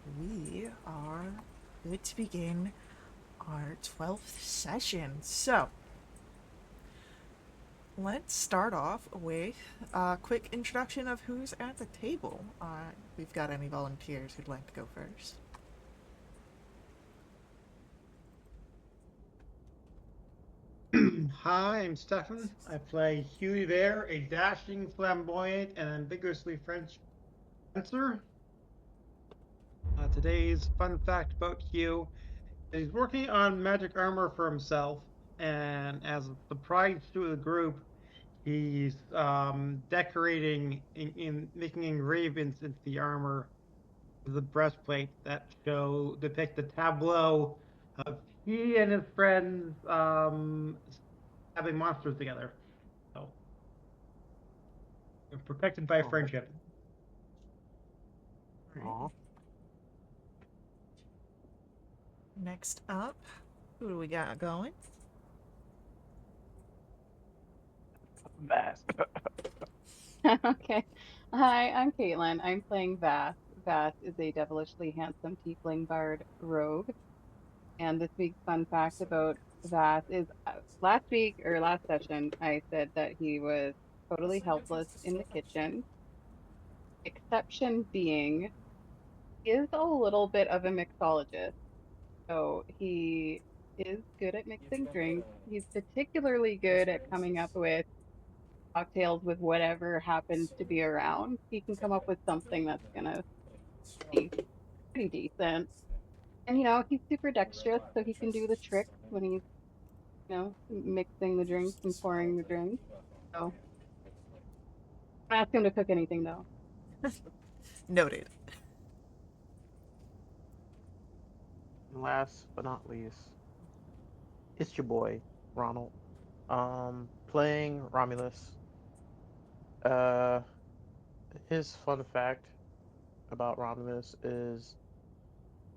and we are good to begin our 12th session. So, let's start off with a quick introduction of who's at the table. If we've got any volunteers who'd like to go first. Hi, I'm Stefan. I play Huey Bear, a dashing, flamboyant, and ambiguously French fencer. Today's fun fact about Hugh is he's working on magic armor for himself, and as a surprise to the group, he's decorating in making engravings into the armor of the breastplate that depict the tableau of he and his friends having monsters together. So protected by Aw, friendship. Right. aw. Next up, who do we got going? Vast. Okay. Hi, I'm Caitlin. I'm playing Vath. Vath is a devilishly handsome tiefling bard rogue. And this week's fun fact about Vath is last week or last session, I said that he was totally helpless in the kitchen. Exception being, he is a little bit of a mixologist. So he is good at mixing drinks. He's particularly good at coming up with cocktails with whatever happens to be around. He can come up with something that's gonna be pretty decent. And he's super dexterous, so he can do the tricks when he's, mixing the drinks and pouring the drinks. So don't ask him to cook anything though. Noted. And last but not least, it's your boy, Ronald. Playing Romulus. Uh, his fun fact about Romulus is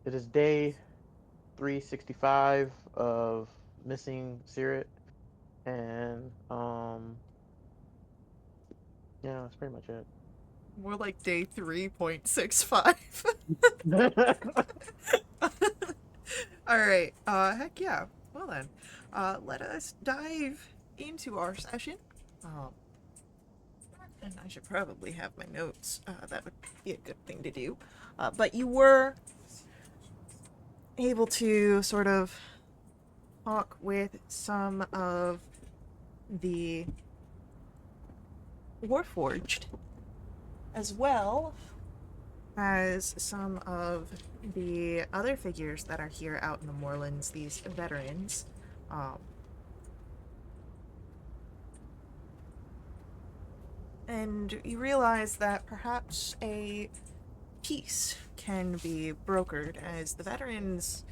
it is day 365 of missing Sirit, and yeah, that's pretty much it. More like day 3.65. Alright, heck yeah. Well then, let us dive into our session. Um, and I should probably have my notes. That would be a good thing to do. But you were able to sort of talk with some of the Warforged, as well as some of the other figures that are here out in the moorlands, these veterans. And you realize that perhaps a peace can be brokered, as the veterans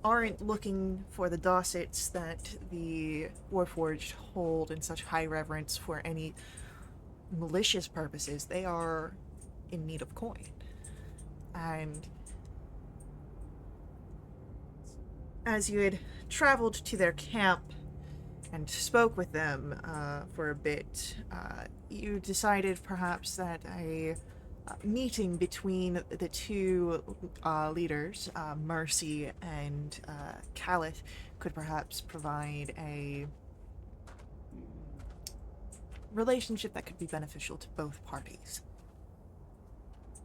aren't looking for the Dossets that the Warforged hold in such high reverence for any malicious purposes. They are in need of coin. And as you had traveled to their camp and spoke with them for a bit, you decided perhaps that a meeting between the two leaders, Mercy and Calith, could perhaps provide a relationship that could be beneficial to both parties.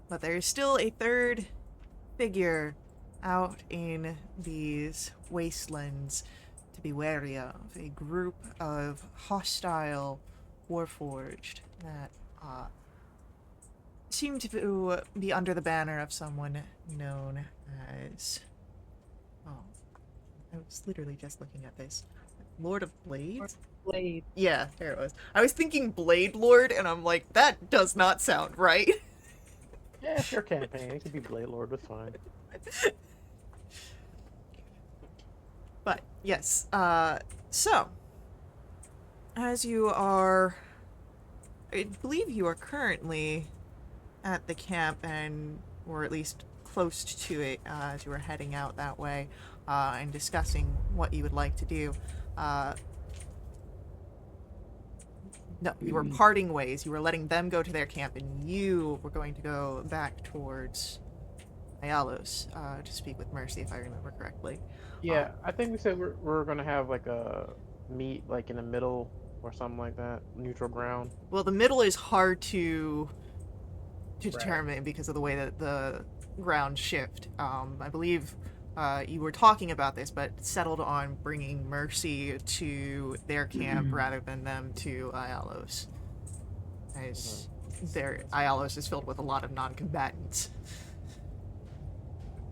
But there is still a third figure out in these wastelands to be wary of. A group of hostile Warforged that seem to be under the banner of someone known as... Oh, I was literally just looking at this. Lord of Blades? Blade. Yeah, there it was. I was thinking Blade Lord, and I'm like, that does not sound right. Yeah, if you're campaigning, it could be Blade Lord, that's fine. But, yes, so, as you are... I believe you are currently at the camp, or at least close to it, as you were heading out that way, and discussing what you would like to do. No, you were parting ways. You were letting them go to their camp, and you were going to go back towards Ayalos to speak with Mercy, if I remember correctly. Yeah, I think we said we're gonna have like a meet like in the middle or something like that, neutral ground. Well, the middle is hard to Right. determine because of the way that the ground shift. I believe you were talking about this, but settled on bringing Mercy to their camp rather than them to Ayalos, as their Ayalos is filled with a lot of non-combatants,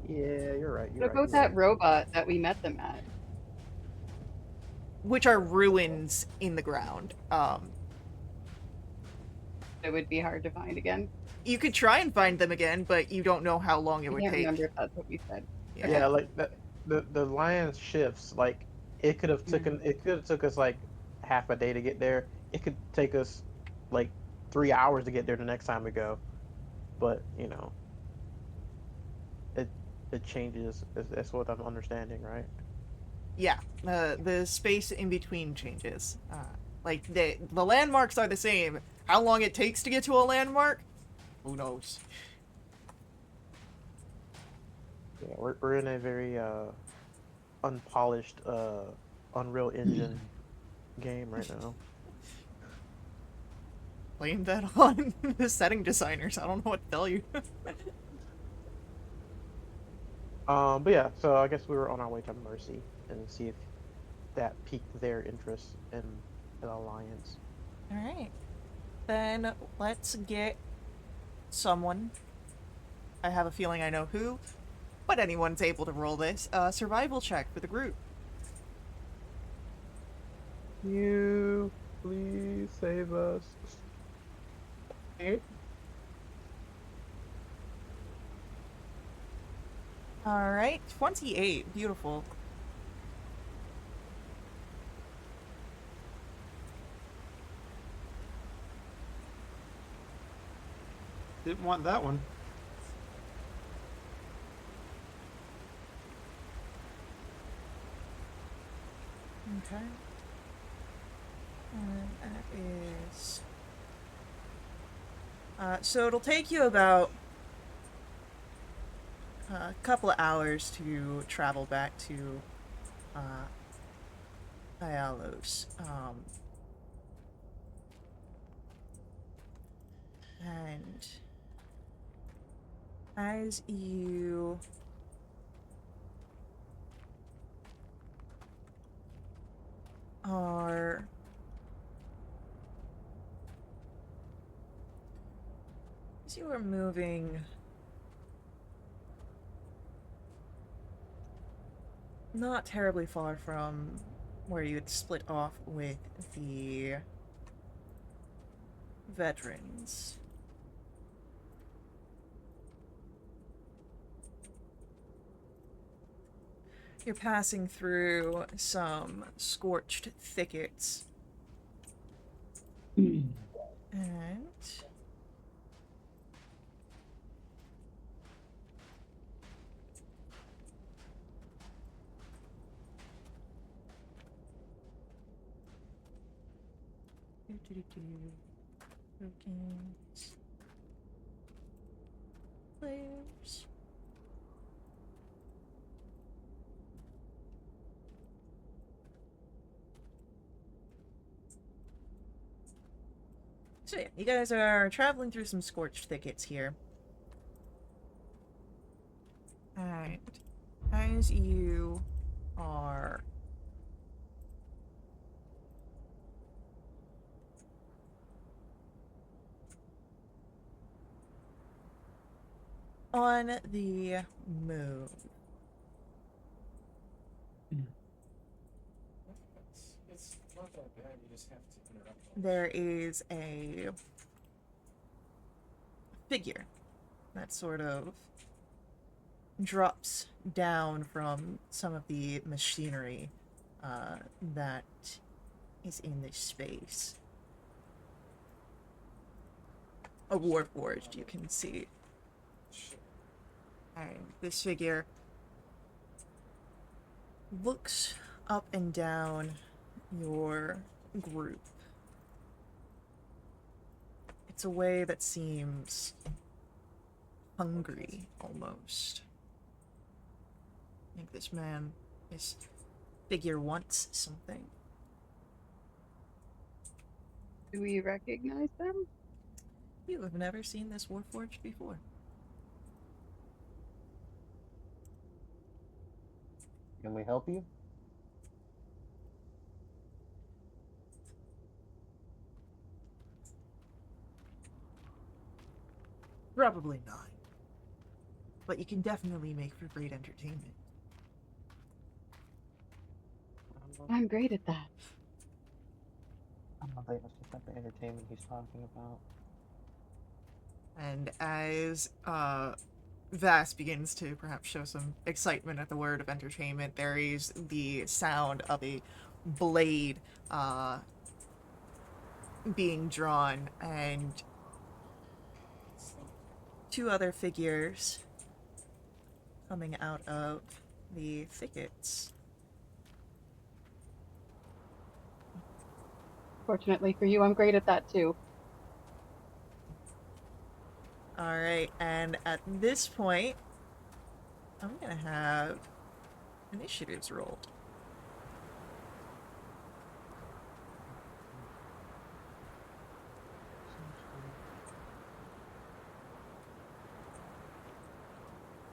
Yeah, you're right. You're What right. about You're that right. robot that we met them at? which are ruins in the ground. It would be hard to find again. You could try and find them again, but you don't know how long it I would can't take. remember if that's what we said. Yeah, like the lion shifts. Like it could have taken it could have took us like half a day to get there. It could take us like 3 hours to get there the next time we go. But it it changes. That's what I'm understanding, right? Yeah, the space in between changes. Like the landmarks are the same. How long it takes to get to a landmark? Who knows? Yeah, we're in a very unpolished Unreal Engine game right now. Blame that on the setting designers. I don't know what to tell you. But yeah, so I guess we were on our way to Mercy and see if that piqued their interest in the alliance. All right, then let's get someone. I have a feeling I know who, but anyone's able to roll this. Survival check for the group. You please save us. All right, 28. Beautiful. Didn't want that one. Okay. And that is. So it'll take you about a couple of hours to travel back to Ayalos. And as you are moving not terribly far from where you had split off with the veterans. You're passing through some scorched thickets. And tokens. Players. So yeah, you guys are traveling through some scorched thickets here. And as you are on the move, It's not that bad, you just have to interrupt. there is a figure that sort of drops down from some of the machinery that is in this space. A warforged, you can see. And this figure looks up and down your group. It's a way that seems hungry, almost. I think this figure wants something. Do we recognize them? You have never seen this Warforged before. Can we help you? Probably not. But you can definitely make for great entertainment. I'm great at that. I don't think that's the type of entertainment he's talking about. And as Vass begins to perhaps show some excitement at the word of entertainment, there is the sound of a blade being drawn, and two other figures coming out of the thickets. Fortunately for you, I'm great at that too. Alright, and at this point, I'm gonna have initiatives rolled.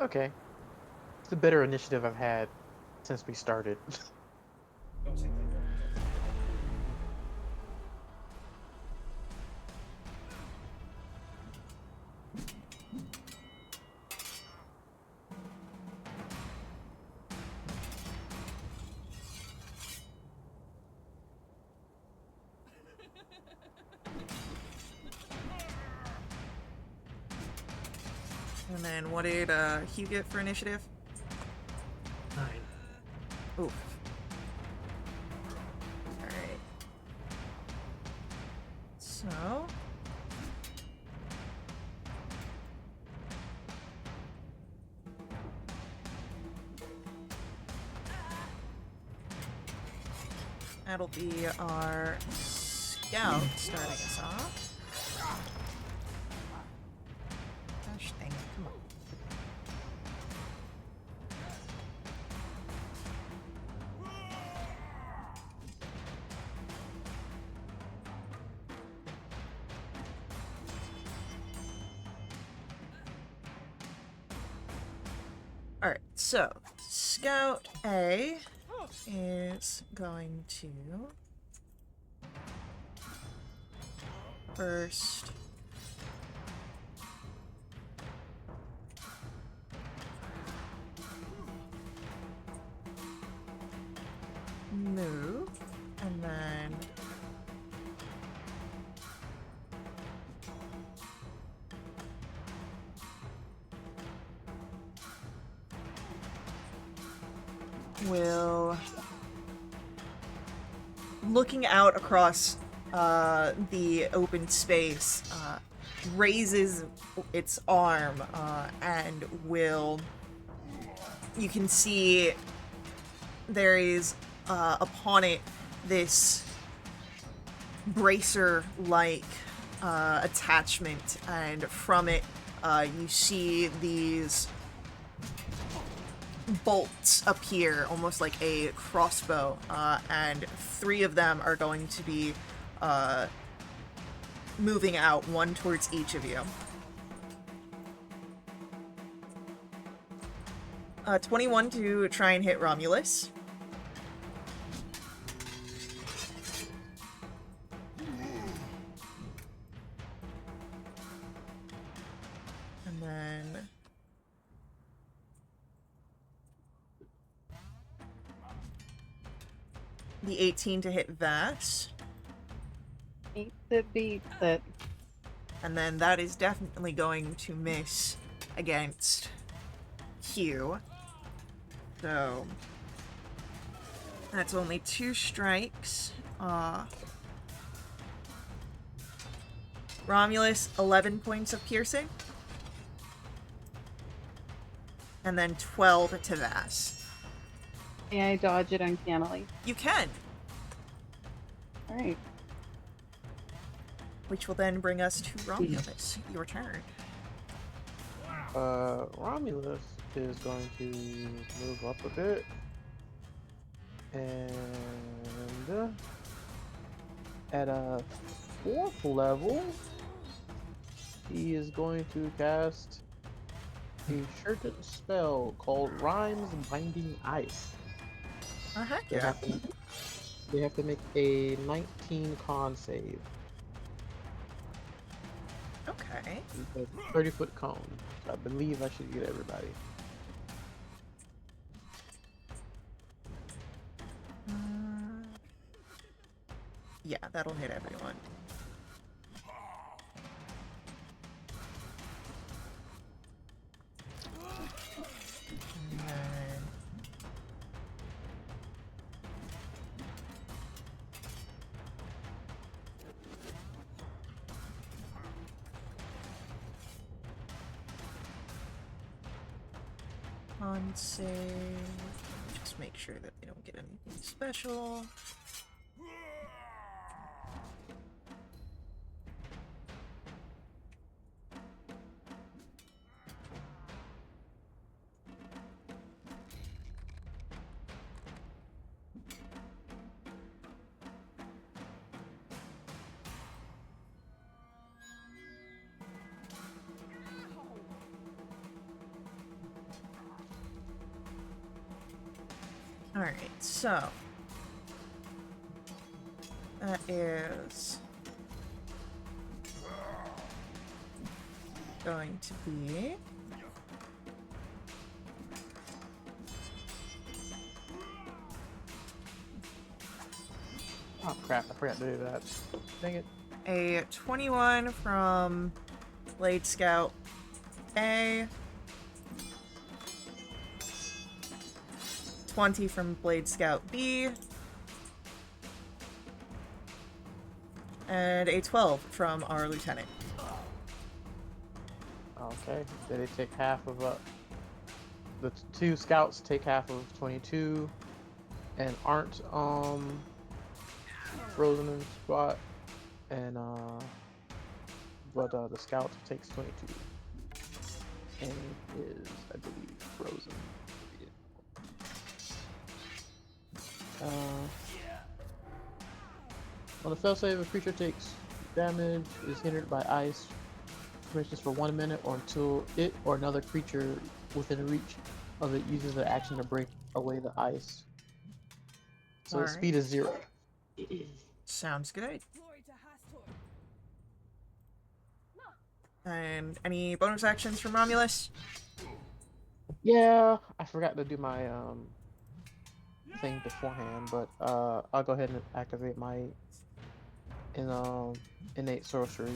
Okay. It's the better initiative I've had since we started. Don't say that. And then what did Hugh get for initiative? 9. Oof. Alright. So. That'll be our scout starting us off. Gosh dang it, come on. Alright, so Scout A is going to first move, and then will, looking out across the open space, raises its arm and will, you can see there is upon it this bracer-like attachment, and from it you see these bolts appear, almost like a crossbow, and 3 of them are going to be moving out, one towards each of you. 21 to try and hit Romulus. And then the 18 to hit Vass. Beats it, beats it. And then that is definitely going to miss against Q. So that's only 2 strikes. Romulus, 11 points of piercing. And then 12 to Vass. May I dodge it uncannily? You can, Alright. which will then bring us to Romulus. Your turn. Romulus is going to move up a bit. And at a 4th level, he is going to cast a certain spell called Rhymes Binding Ice. Oh, heck They yeah. have to make a 19 con save. Okay. It's a 30-foot cone. So I believe I should get everybody. Yeah, that'll hit everyone. And then... on save. Just make sure that they don't get anything special. Alright, so that is going to be Oh crap, I forgot to do that. Dang it. a 21 from Blade Scout A, 20 from Blade Scout B, and a 12 from our lieutenant. Okay, then they take half of the 2 scouts take half of 22 and aren't frozen in the spot, and but the scout takes 22 and is, I believe, frozen. On a fail save, a creature takes damage, is hindered by ice, permissions for 1 minute, or until it or another creature within reach of it uses their action to break away the ice. So its Alright. speed is 0. Sounds good. And any bonus actions from Romulus? Yeah, I forgot to do my thing beforehand, but I'll go ahead and activate my innate sorcery.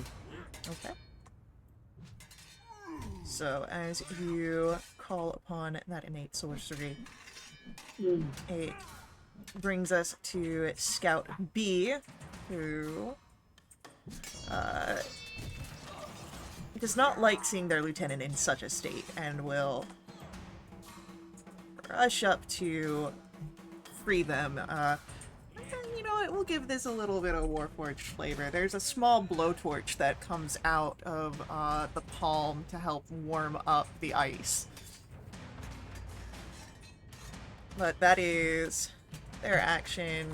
Okay. So as you call upon that innate sorcery, it brings us to Scout B, who does not like seeing their lieutenant in such a state and will rush up to free them. You know, it will give this a little bit of Warforged flavor. There's a small blowtorch that comes out of the palm to help warm up the ice. But that is their action.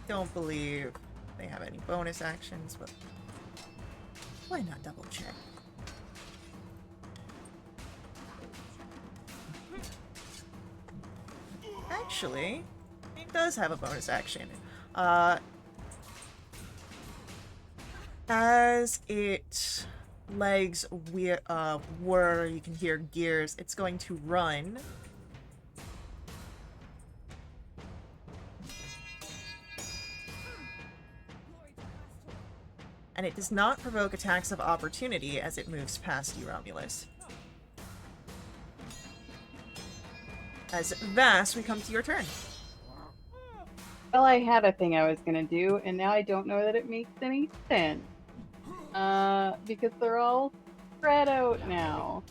Don't believe they have any bonus actions, but why not double check? Actually, it does have a bonus action. As its legs whir, you can hear gears, it's going to run. And it does not provoke attacks of opportunity as it moves past you, Romulus. As Vass, we come to your turn. Well, I had a thing I was gonna do, and now I don't know that it makes any sense. Because they're all spread out now.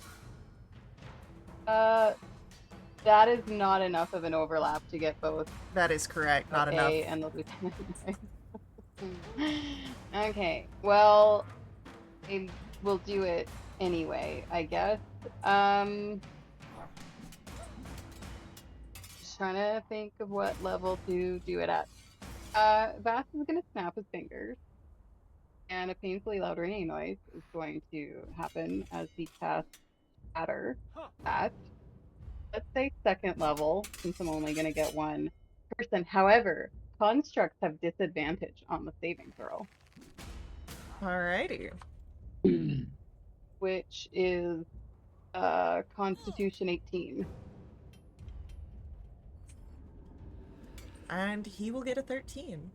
That is not enough of an overlap to get both That is correct, not enough. A and the lieutenant. Okay, well, I will do it Anyway, I guess. Just trying to think of what level to do it at. Vass is gonna snap his fingers, and a painfully loud ringing noise is going to happen as he casts Shatter at, let's say, second level, since I'm only gonna get one person. However, constructs have disadvantage on the saving throw, Alrighty. which is Constitution 18. And he will get a 13.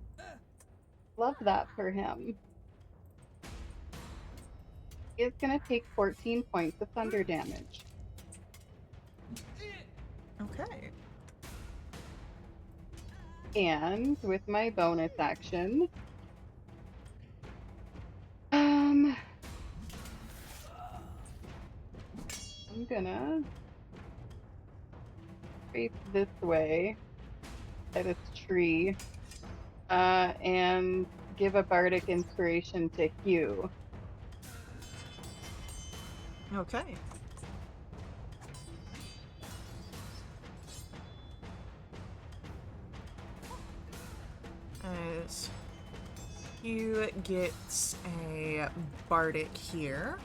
Love that for him. He is gonna take 14 points of thunder damage. Okay. And with my bonus action, I'm gonna face this way by this tree, and give a bardic inspiration to Hugh. Okay. As Hugh gets a bardic here.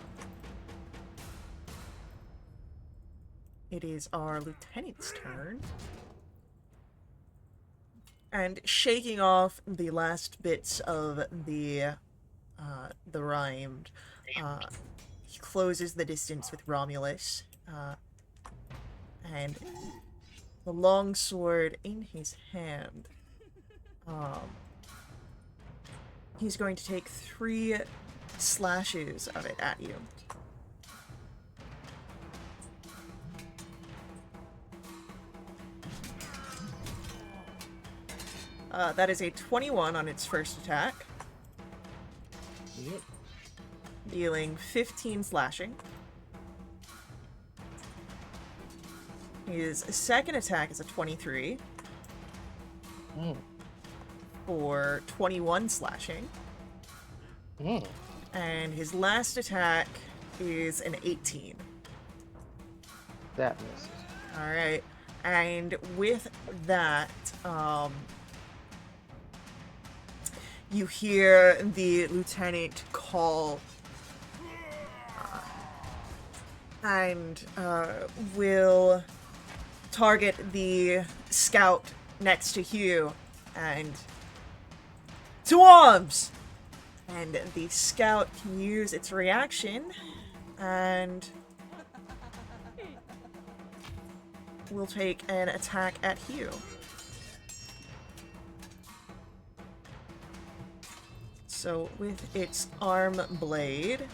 It is our lieutenant's turn. And shaking off the last bits of the rhymed, he closes the distance with Romulus, and the long sword in his hand. He's going to take 3 slashes of it at you. That is a 21 on its first attack, Yep. dealing 15 slashing. His second attack is a 23 Mm. for 21 slashing. Mm. And his last attack is an 18. That misses. Alright. And with that, you hear the lieutenant call, and will target the scout next to Hugh, and to arms! And the scout can use its reaction, and will take an attack at Hugh. So with its arm blade,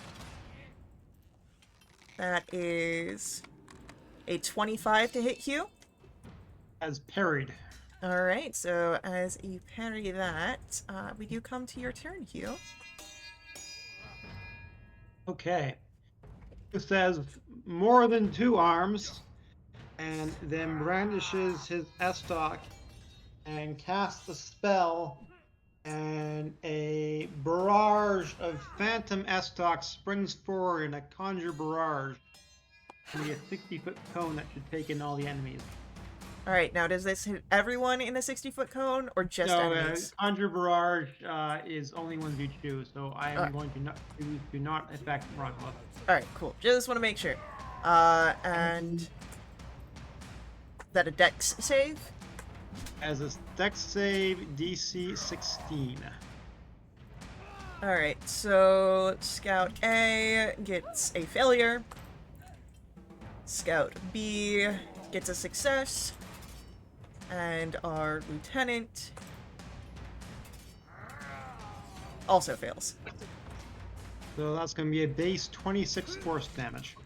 that is a 25 to hit Hugh. As parried. Alright, so as you parry that, we do come to your turn, Hugh. Okay. It says more than 2 arms, and then brandishes his estoc and casts a spell, and a barrage of phantom estocs springs forward in a conjure barrage. It'll be a 60-foot cone that should take in all the enemies. Alright, now does this hit everyone in the 60-foot cone, or just enemies? Conjure barrage is only ones you choose, so I am going to not choose do not affect Romulus. Alright, cool. Just want to make sure. And... that a dex save? As a dex save, DC 16. Alright, so Scout A gets a failure. Scout B gets a success. And our lieutenant also fails. So that's going to be a base 26 force damage.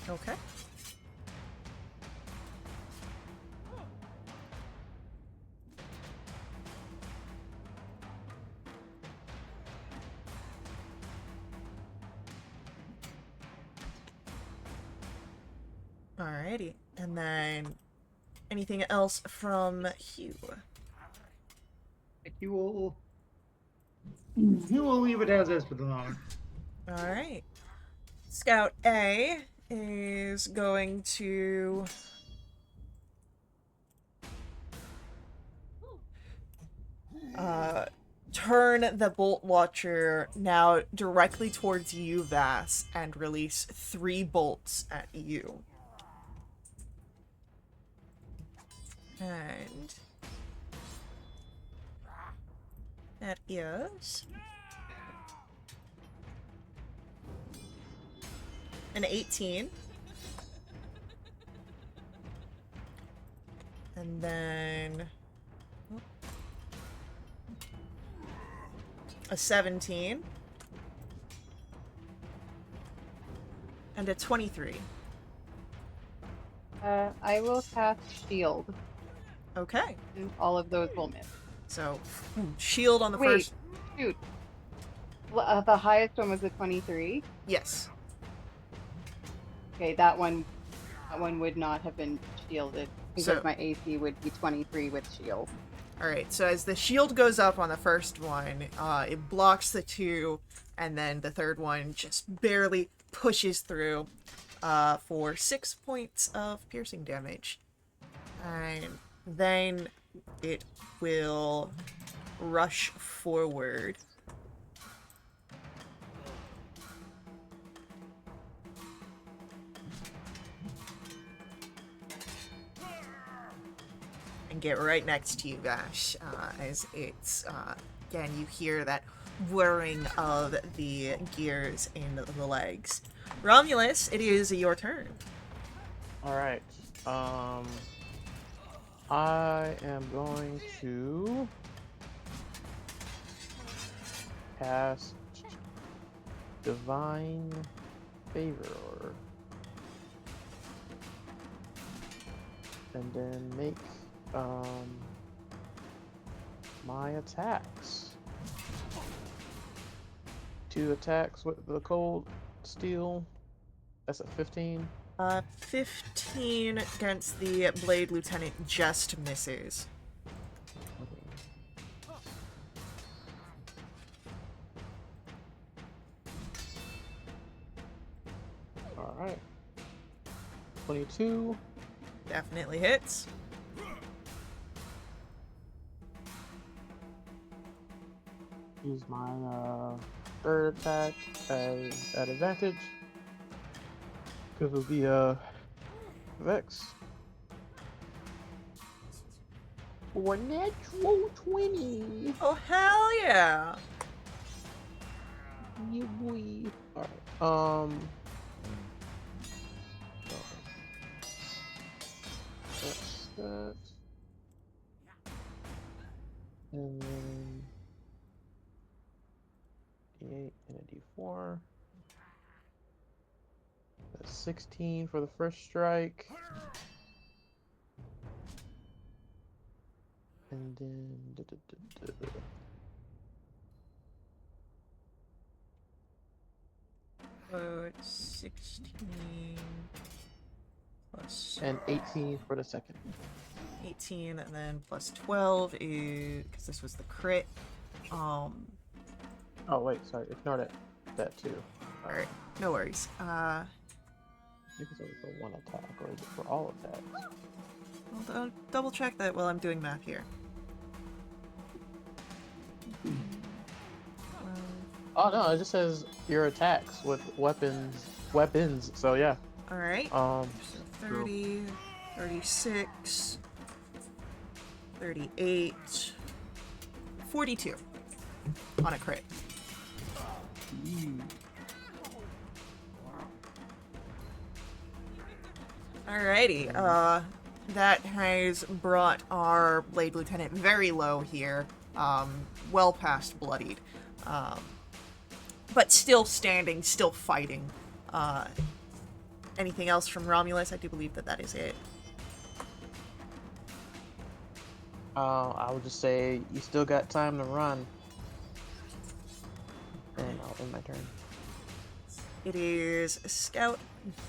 Okay. Alrighty, and then anything else from Hugh? He will leave it as is for the moment. Alright. Scout A is going to turn the bolt launcher now directly towards you, Vass, and release 3 bolts at you. And that is an 18. And then a 17. And a 23. I will cast shield, Okay. and all of those will miss. So, shield on the Wait, first. shoot. The highest one was a 23. Yes. Okay, that one would not have been shielded because So- my AC would be 23 with shield. Alright, so as the shield goes up on the first one, it blocks the 2, and then the third one just barely pushes through for 6 points of piercing damage. And then it will rush forward. And get right next to you, Vash, as it's, again, you hear that whirring of the gears in the legs. Romulus, it is your turn. Alright. I am going to cast Divine Favor. And then make my attacks. 2 attacks with the cold steel. That's a 15. 15 against the Blade Lieutenant just misses. Alright. 22. Definitely hits. Use my third attack as at advantage. Because it'll be Vex. For natural 20. Oh, hell yeah! Yeah, boy. Alright. That's that. And then D8 and a D4. That's 16 for the first strike. And then So it's 16 plus and 18 for the second. 18, and then plus 12 is because this was the crit. Oh wait, sorry, ignore that too. Alright, no worries. I think it's only for 1 attack, or is it for all attacks? I'll double check that while I'm doing math here. Oh no, it just says your attacks with weapons. So yeah. Alright. So 30, 36, 38, 42 on a crit. Alrighty, that has brought our Blade Lieutenant very low here, well past bloodied, but still standing, still fighting. Anything else from Romulus? I do believe that is it. I would just say you still got time to run. And I'll end my turn. It is Scout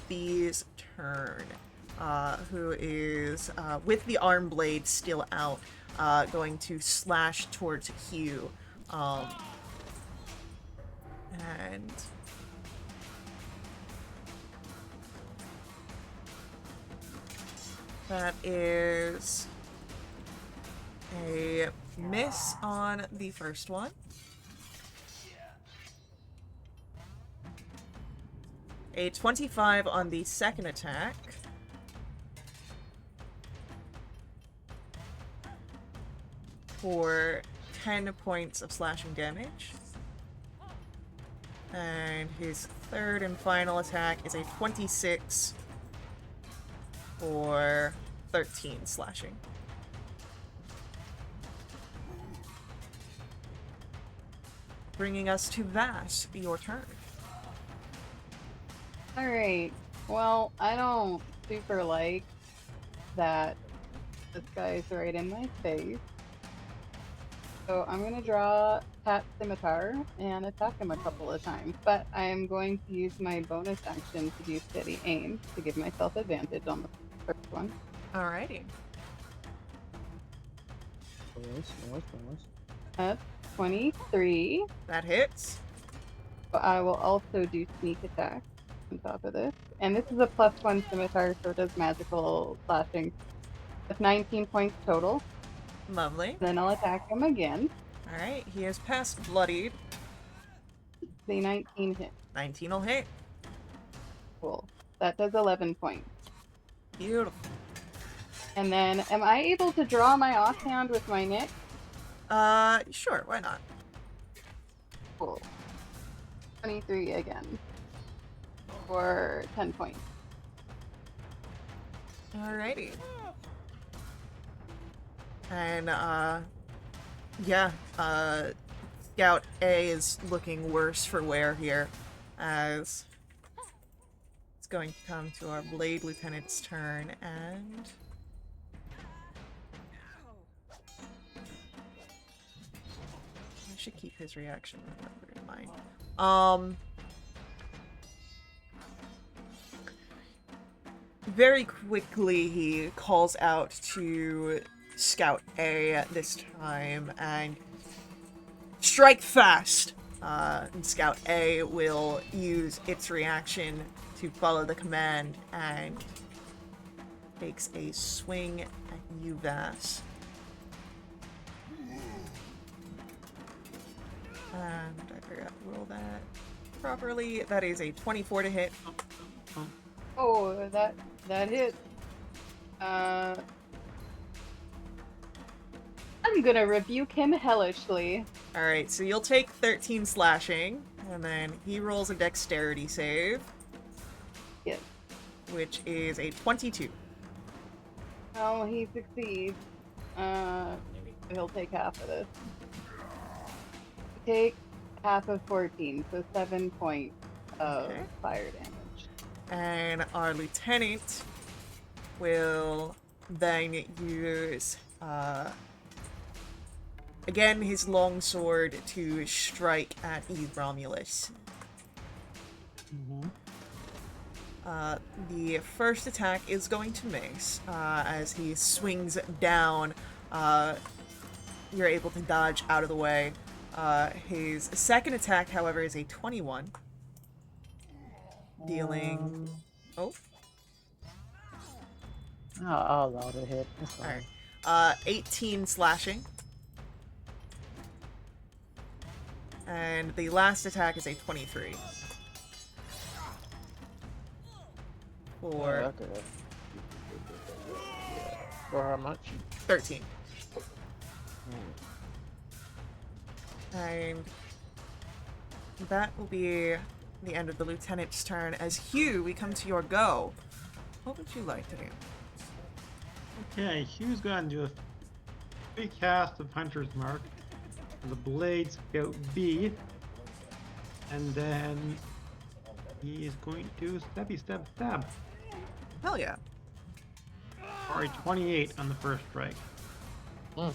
B's turn, who is, with the arm blade still out, going to slash towards Hugh. And That is a miss on the first one. A 25 on the second attack. For 10 points of slashing damage. And his third and final attack is a 26 for 13 slashing. Bringing us to Vass, your turn. Alright. Well, I don't super like that this guy's right in my face. So I'm gonna draw Pat Scimitar and attack him a couple of times, but I'm going to use my bonus action to do steady aim to give myself advantage on the first one. Alrighty. That's 23. That hits. But I will also do sneak attack on top of this. And this is a +1 scimitar, so it does magical slashing. That's 19 points total. Lovely. Then I'll attack him again. Alright, he is past bloodied. The 19 hit. 19 will hit. Cool. That does 11 points. Beautiful. And then, am I able to draw my offhand with my Nick? Sure, why not? Cool. 23 again. For 10 points. Alrighty. And, yeah, Scout A is looking worse for wear here, as it's going to come to our Blade Lieutenant's turn, and... I should keep his reaction in mind. Very quickly he calls out to Scout A this time and strike fast. And Scout A will use its reaction to follow the command and takes a swing at you, Vass. And I forgot to roll that properly. That is a 24 to hit. Oh, that hit. I'm gonna rebuke him hellishly. Alright, so you'll take 13 slashing, and then he rolls a dexterity save, Yes. which is a 22. Oh, he succeeds. He'll take half of this. Take half of 14, so 7 points of Okay. fire damage. And our lieutenant will then use, again, his longsword to strike at Eve Romulus. The first attack is going to miss. As he swings down, you're able to dodge out of the way. His second attack, however, is a 21. Dealing... Oh, I'll allow it to hit. That's fine. alright. 18 slashing. And the last attack is a 23. For Okay. For how much? 13. And that will be the end of the lieutenant's turn. As Hugh, we come to your go. What would you like to do? Okay, Hugh's going to do a free cast of Hunter's Mark. The blades go B. And then he is going to stabby stab stab. Hell yeah. For a 28 on the first strike. Mm.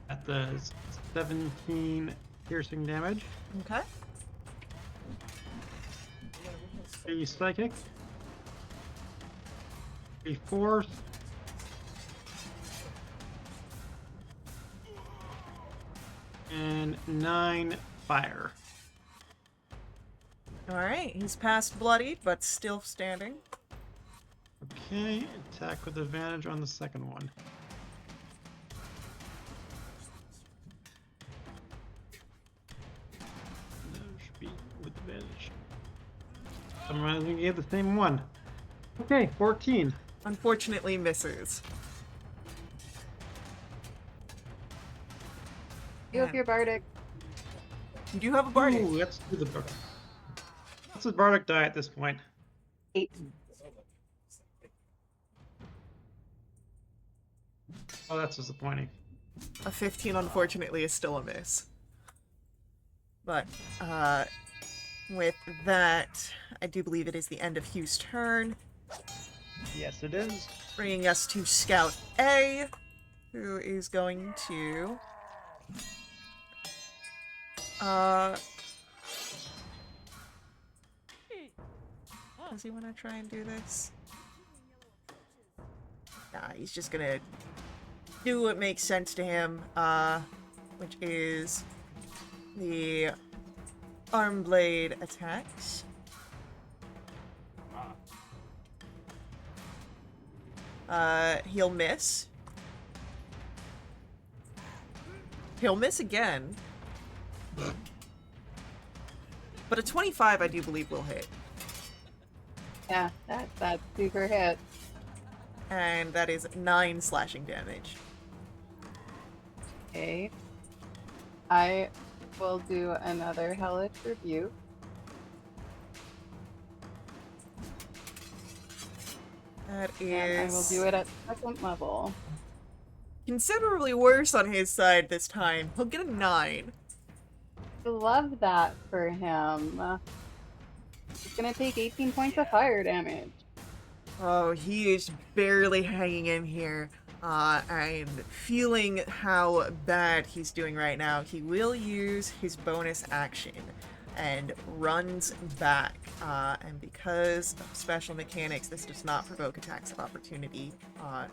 That does 17 piercing damage. Okay. 3 psychic. 3 force. And 9 fire. Alright, he's past bloodied, but still standing. Okay, attack with advantage on the second one. That should be with advantage. I'm going to get the same one. Okay, 14. Unfortunately misses. You have And your bardic. you do have a bardic. Ooh, let's do the bardic. What's the bardic die at this point? 8. Oh, that's disappointing. A 15, unfortunately, is still a miss. But, with that, I do believe it is the end of Hugh's turn, Yes, it is. bringing us to Scout A, who is going to... Does he want to try and do this? Nah, he's just gonna do what makes sense to him, which is the arm blade attacks. He'll miss. He'll miss again. But a 25, I do believe, will hit. Yeah, that's super hit. And that is 9 slashing damage. Okay. I will do another hellish rebuke. That And I will is do it at second level. considerably worse on his side this time. He'll get a 9. I love that for him. He's gonna take 18 points of fire damage. Oh, he is barely hanging in here. And feeling how bad he's doing right now, he will use his bonus action and runs back. And because of special mechanics, this does not provoke attacks of opportunity. And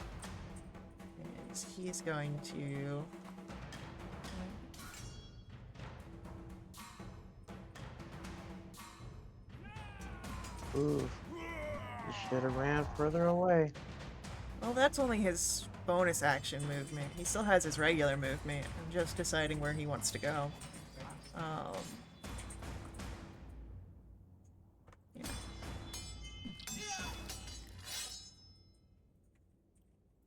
he is going to... Ooh. You should have ran further away. Well, that's only his bonus action movement. He still has his regular movement. I'm just deciding where he wants to go. Yeah.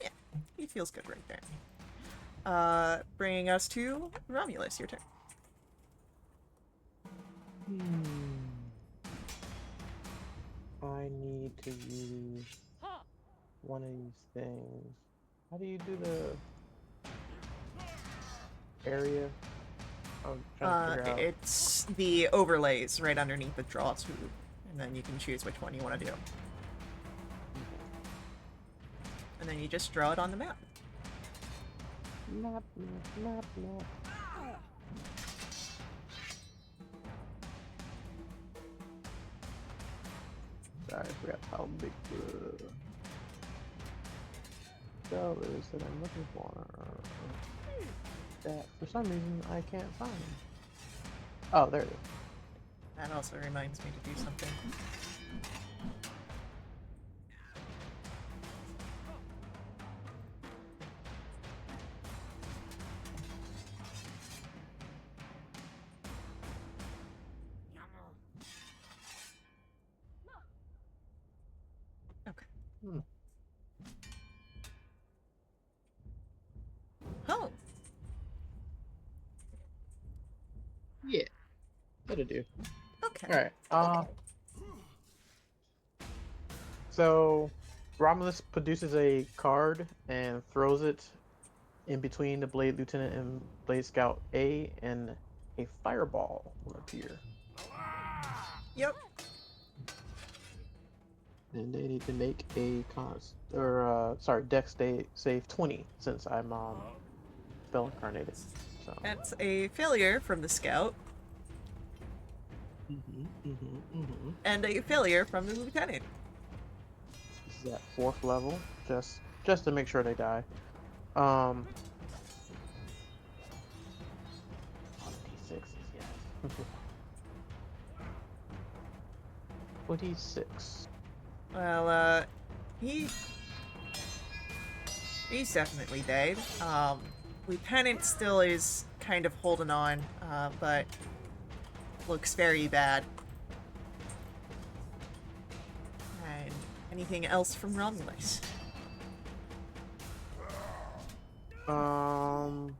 Yeah, he feels good right there. Bringing us to Romulus, your turn. I need to use one of these things. How do you do the area? I'm trying to figure out. It's the overlays right underneath the draw tube, and then you can choose which one you want to do. And then you just draw it on the map. Map. Sorry, I forgot how big the cell is that I'm looking for. That for some reason I can't find. Oh, there it is. That also reminds me to do something. Okay. Oh, Yeah, that'll do. okay. All right. So Romulus produces a card and throws it in between the Blade Lieutenant and Blade Scout A, and a fireball will appear. Yep. And they need to make a Dex save 20 since I'm spell incarnated. So. That's a failure from the scout, and a failure from the lieutenant. This is at 4th level, just to make sure they die. D6s, yes. 26. Well, he he's definitely dead. Lieutenant still is kind of holding on, but looks very bad. And anything else from Romulus? Hmm.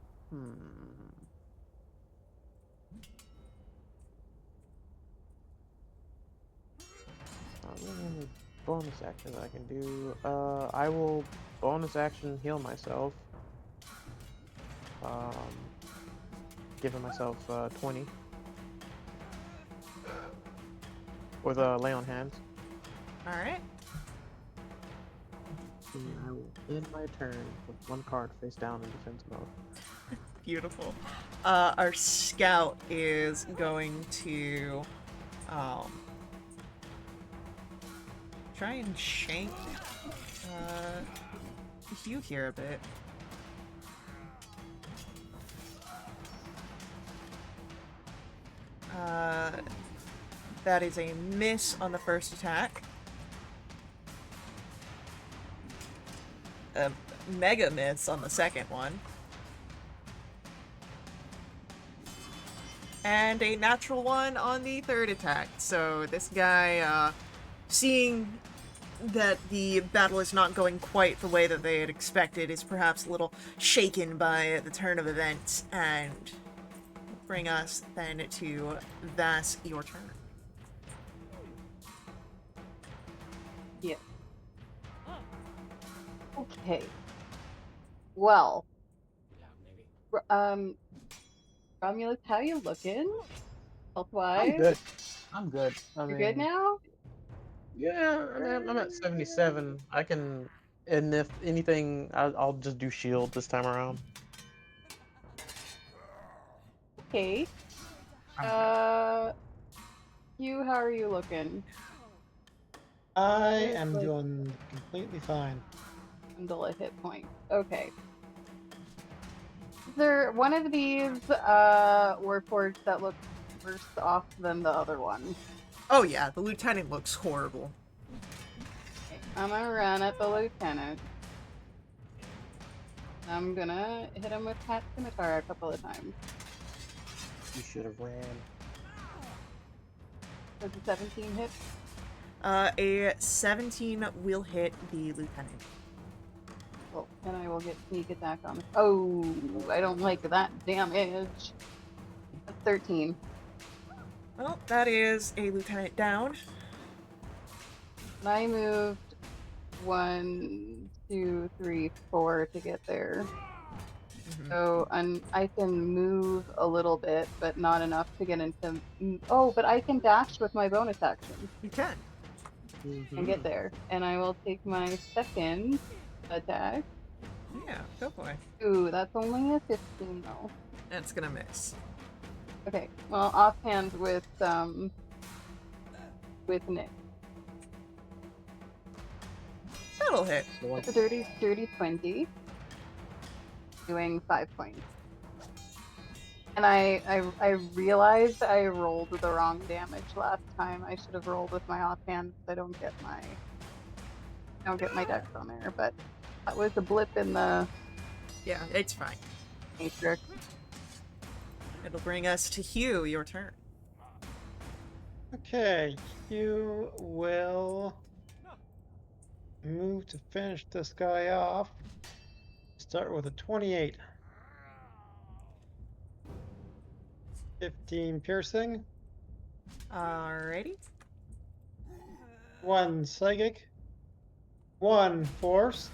Not really any bonus actions I can do. I will bonus action heal myself. Giving myself 20 with a lay on hands. Alright. And I will end my turn with one card face down in defense mode. Beautiful. Our scout is going to try and shank Hugh here a bit. That is a miss on the first attack. A mega miss on the second one. And a natural one on the third attack. So this guy, seeing that the battle is not going quite the way that they had expected, is perhaps a little shaken by the turn of events, and bring us then to Vass, your turn. Yeah. Okay. Well, Yeah, maybe. Romulus, how you looking? Health-wise? I'm good. I'm good. You're good now? Yeah, I mean, I'm at 77. I can, and if anything, I'll just do shield this time around. Okay. I'm good. You, how are you looking? I Looks am like doing completely fine. bundle a hit point. Okay. Is there one of these warforged that looks worse off than the other one? Oh yeah, the lieutenant looks horrible. Okay, I'm gonna run at the lieutenant. I'm gonna hit him with Pat Scimitar a couple of times. You should have ran. Does a 17 hit? A 17 will hit the lieutenant. Well, then I will get sneak attack on. Oh, I don't like that damage. That's 13. Well, that is a lieutenant down. And I moved 1, 2, 3, 4 to get there. So I can move a little bit, but not enough to get into. Oh, but I can dash with my bonus action You can. and get there. And I will take my second attack. Yeah, go for it. Ooh, that's only a 15 though. That's gonna miss. Okay, well, offhand with Nick. That'll hit. That's a dirty 20, doing 5 points. And I realized I rolled the wrong damage last time. I should have rolled with my offhand because I don't get my dex on there. But that was a blip in the Yeah, it's fine. matrix. It'll bring us to Hugh, your turn. Okay, you will move to finish this guy off. Start with a 28. 15 piercing, Alrighty. 1 psychic, 1 force,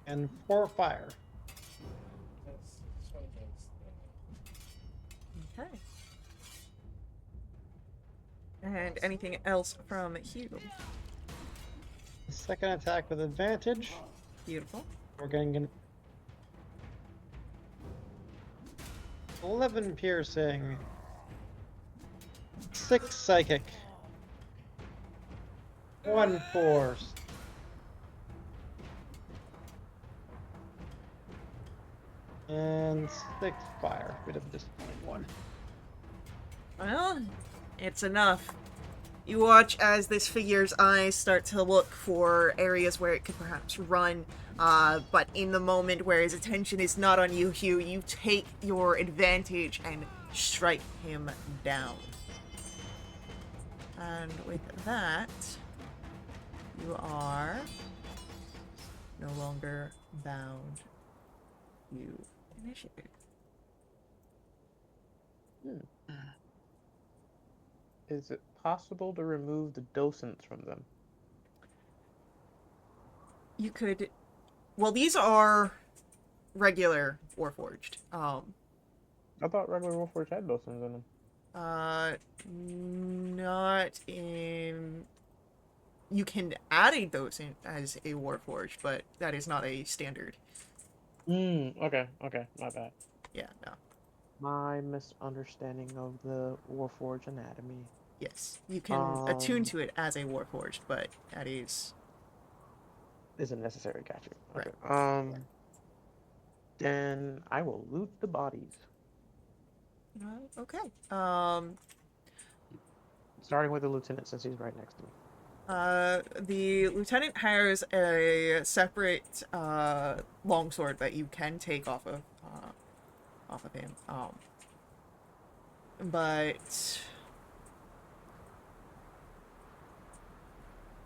and 4 fire. That's one against. Okay. And anything else from Hugh? Second attack with advantage. Beautiful. We're getting an 11 piercing, 6 psychic, 1 force, and 6 fire. We did just 1. Well, it's enough. You watch as this figure's eyes start to look for areas where it could perhaps run, but in the moment where his attention is not on you, Hugh, you take your advantage and strike him down. And with that, you are no longer bound. You initiate. Is it possible to remove the docents from them? You could. Well, these are regular Warforged. I thought regular Warforged had docents in them. Not in. You can add a docent as a Warforged, but that is not a standard. Okay, my bad. Yeah, no. My misunderstanding of the Warforged anatomy. Yes, you can attune to it as a Warforged, but that is Isn't necessary, gotcha. Okay. right. Then I will loot the bodies. Okay. Starting with the lieutenant since he's right next to me. The lieutenant has a separate longsword that you can take off of him. But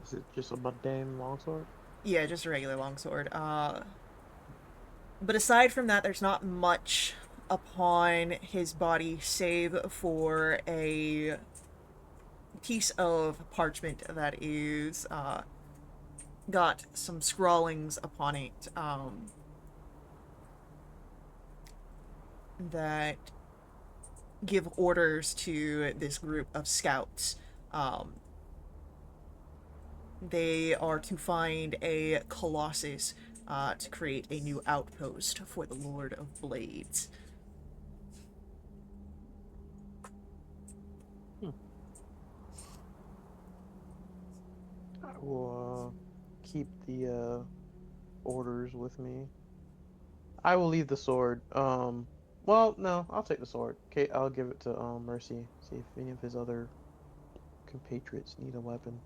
Is it just a mundane longsword? yeah, just a regular longsword. But aside from that, there's not much upon his body save for a piece of parchment that is got some scrawlings upon it that give orders to this group of scouts. They are to find a colossus to create a new outpost for the Lord of Blades. I will keep the orders with me. I will leave the sword. Well, no, I'll take the sword. Okay, I'll give it to Mercy. See if any of his other compatriots need a weapon.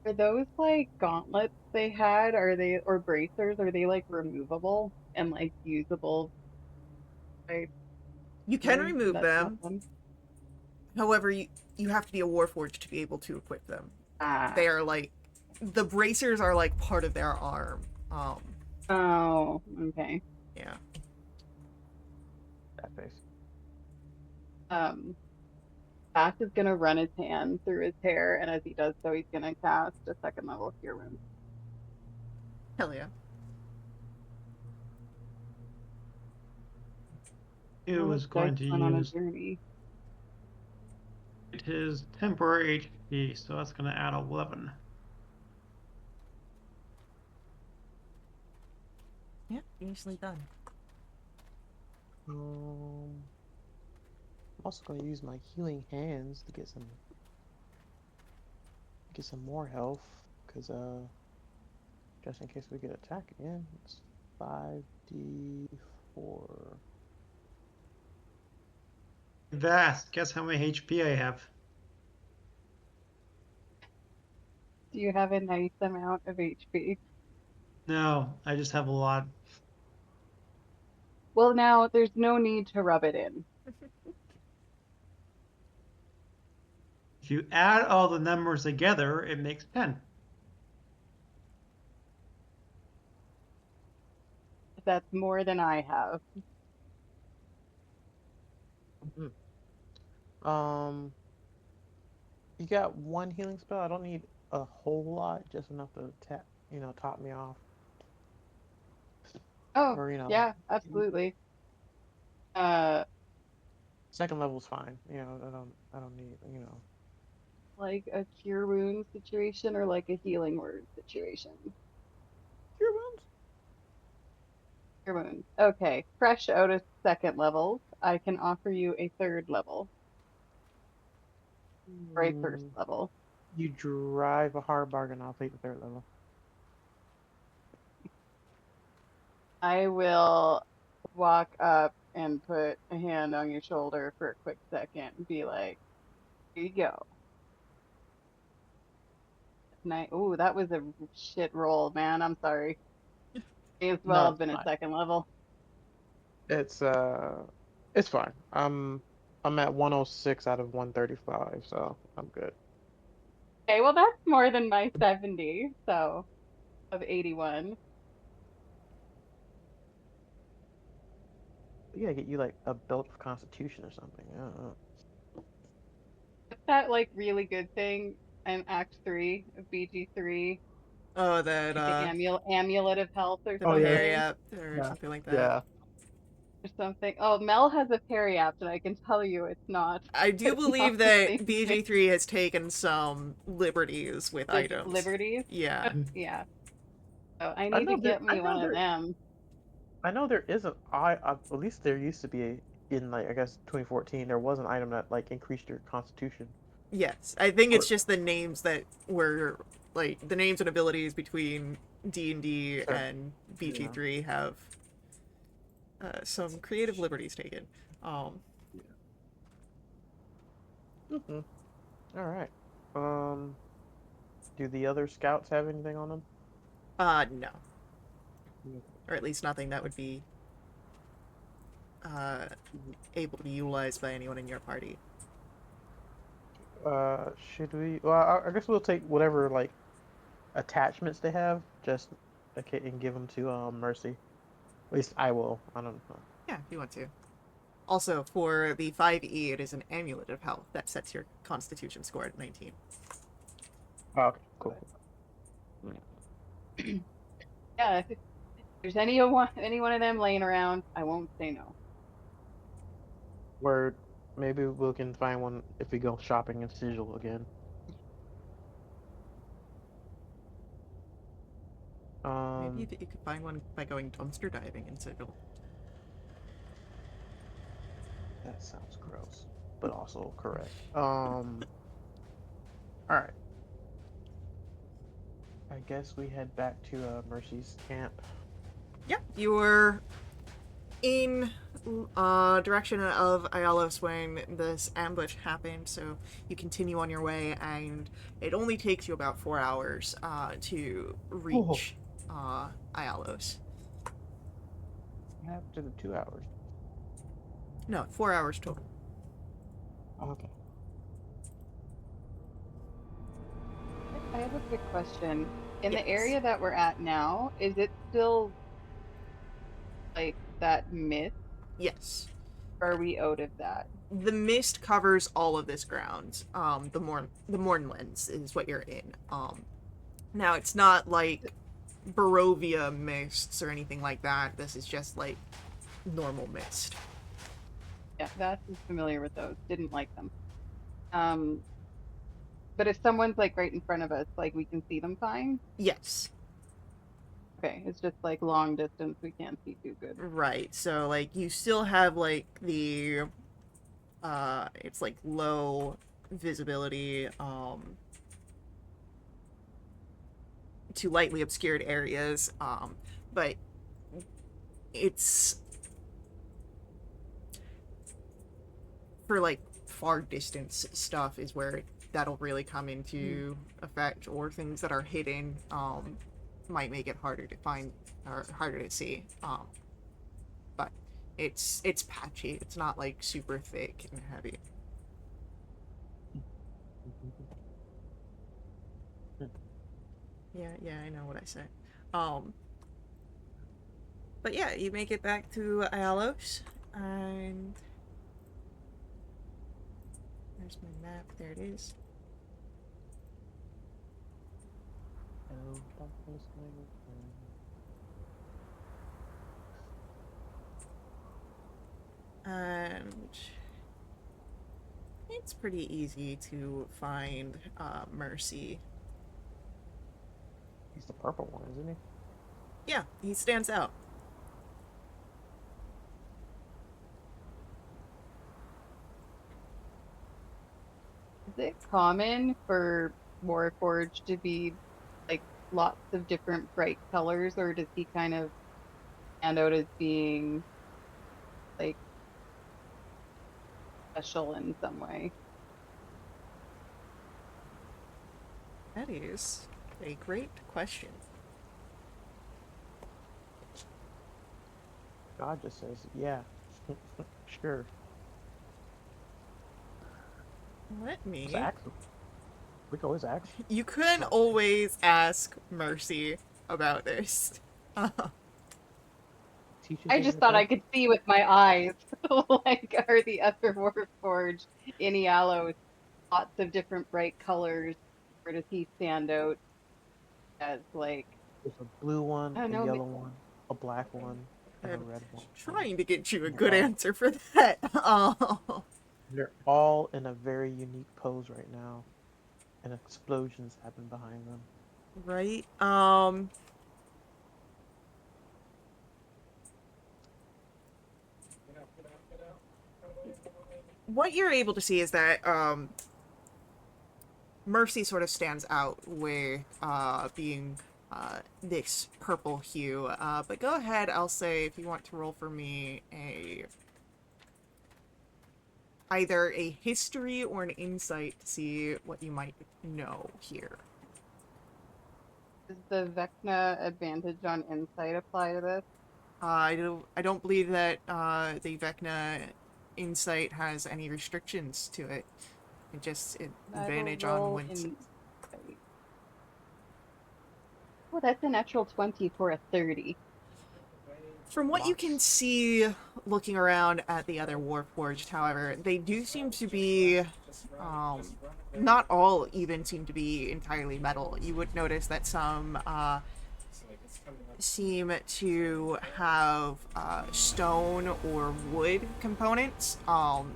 Are those like gauntlets they had? Are they or bracers? Are they like removable and like usable by You can someone remove that's not them. them? However, you have to be a warforged to be able to equip them. They are like the bracers are like part of their arm. Oh, okay. Yeah. That face. Bash is gonna run his hand through his hair, and as he does so, he's gonna cast a second level Cure Wounds. Hell yeah. It Well, was this dice going to went on a use journey. his temporary HP, so that's going to add 11. Yeah, easily done. I'm also going to use my healing hands to get some more health, because just in case we get attacked again. It's 5d4. Vast, guess how many HP I have? Do you have a nice amount of HP? No, I just have a lot. Well, now there's no need to rub it in. If you add all the numbers together, it makes 10. That's more than I have. Um, you got one healing spell. I don't need a whole lot, just enough to top me off. Oh, Or yeah, absolutely. Uh, second level's fine. I don't need. like a Cure Wounds situation or like a Healing Word situation. Cure wounds. Cure Wounds. Okay, fresh out of second levels, I can offer you a third level or a first level. You drive a hard bargain. I'll take the third level. I will walk up and put a hand on your shoulder for a quick second and be like, "Here you go." Ooh, that was a shit roll, man. I'm sorry. May as No, well have it's been a fine. second level. It's it's fine. I'm at 106 out of 135, so I'm good. Okay, well that's more than my 70, so of 81. We gotta get you like a belt of Constitution or something. I don't know. What's that like really good thing in Act 3 of BG3? Oh, that Like the amulet of health or the Oh yeah, something. periapt or yeah, something like that. yeah. Or something. Oh, Mel has a periapt, and I can tell you it's not I do it's not believe the that same thing. BG3 has taken some liberties with items. Liberties. Yeah. Yeah. So I I need to know there. get me one of them. I know there is at least there used to be in like I guess 2014 there was an item that like increased your Constitution. Yes. I think it's Or just the names that were like the names and abilities between D&D sure. and Yeah. BG3 have some creative liberties taken. Um Hmm. All right. Um, do the other scouts have anything on them? no. Okay. Or at least nothing that would be uh able to be utilized by anyone in your party. Should we? Well, I guess we'll take whatever like attachments they have, just okay, and give them to Mercy. At least I will. I don't know. Yeah, if you want to. Also, for the 5e, it is an amulet of health that sets your constitution score at 19. Oh, okay, cool. Yeah, if there's any one of them laying around, I won't say no. Word. Maybe we can find one if we go shopping in Sigil again. Maybe Um, that you could find one by going dumpster diving in Sigil. that sounds gross, but also correct. All right. I guess we head back to Mercy's camp. Yep, you were in direction of Ayalos when this ambush happened, so you continue on your way, and it only takes you about 4 hours to Oh, reach Ayalos. after the 2 hours. No, 4 hours total. Okay. I have a quick question. In the Yes. area that we're at now, is it still like that mist? Yes. Or are we out of that? The mist covers all of this ground. The Mornlands is what you're in. Now it's not like Barovia mists or anything like that. This is just like normal mist. Yeah, Vass is familiar with those. Didn't like them. Um, but if someone's like right in front of us, like we can see them fine. Yes. Okay, it's just like long distance. We can't see too good. Right. So like you still have like the it's like low visibility to lightly obscured areas but it's for like far distance stuff is where that'll really come into effect, or things that are hidden might make it harder to find or harder to see. But it's patchy. It's not like super thick and heavy. Yeah, I know what I said. Um, but yeah, you make it back to Ayalos, and there's my map. There it is. Hello, darkness, my old friend. And it's pretty easy to find Mercy. He's the purple one, isn't he? Yeah, he stands out. Is it common for Warforged to be like lots of different bright colors, or does he kind of stand out as being like special in some way? That is a great question. God just says, yeah, sure. Let Just me. ask them. We can always ask. You can Not- always ask Mercy about this. Teaches I her just the thought I best. could see with my eyes, like, are the other Warforged in Yellow lots of different bright colors, or does he stand out as like, There's a blue I one, don't a know, yellow one, a black one, and a I'm red one. trying to get you a And good answer for that. Oh, they're all in a very unique pose right now, and explosions happen behind them. right. Get out, get out, get out. Run away, run away. What you're able to see is that Mercy sort of stands out with being this purple hue. But go ahead, I'll say if you want to roll for me a either a history or an insight to see what you might know here. does the Vecna advantage on insight apply to this? I don't believe that the Vecna insight has any restrictions to it. It just I will advantage on roll when. insight. Oh, that's a natural 20 for a 30. From what you can Lots. see looking around at the other Warforged, however, they do seem to be, not all even seem to be entirely metal. You would notice that some seem to have stone or wood components,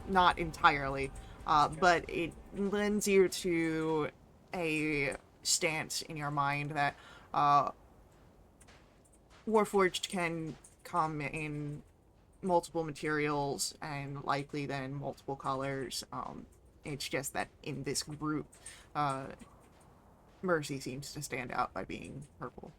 not entirely, but it lends you to a stance in your mind that Warforged can come in multiple materials and likely then multiple colors. It's just that in this group, uh, Mercy seems to stand out by being purple.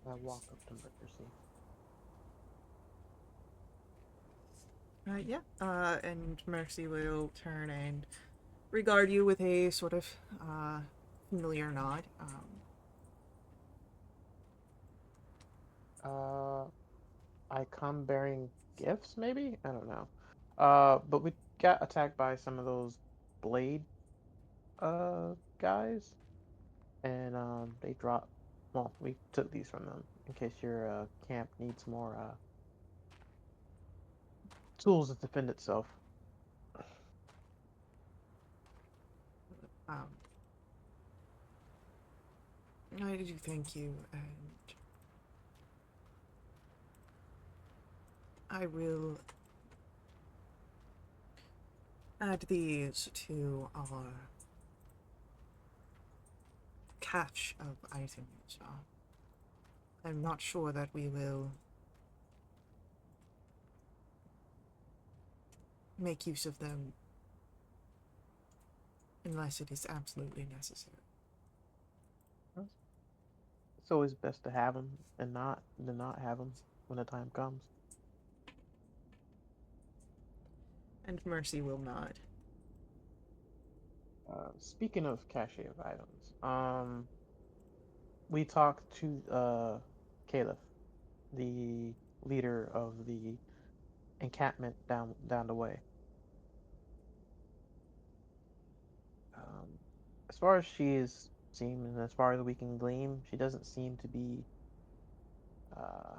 I walk up to Mercy. Yeah, and Mercy will turn and regard you with a sort of familiar nod. Uh, I come bearing gifts, maybe? I don't know. But we got attacked by some of those blade guys, and they dropped. Well, we took these from them in case your camp needs more tools to defend itself. Um, I do thank you, and I will add these to our cache of items. I'm not sure that we will make use of them unless it is absolutely necessary. It's always best to have them and not than not have them when the time comes. And Mercy will nod. Speaking of cache of items, we talked to Caliph, the leader of the encampment down the way. Um, as far as she is seen, and as far as we can glean, she doesn't seem to be uh,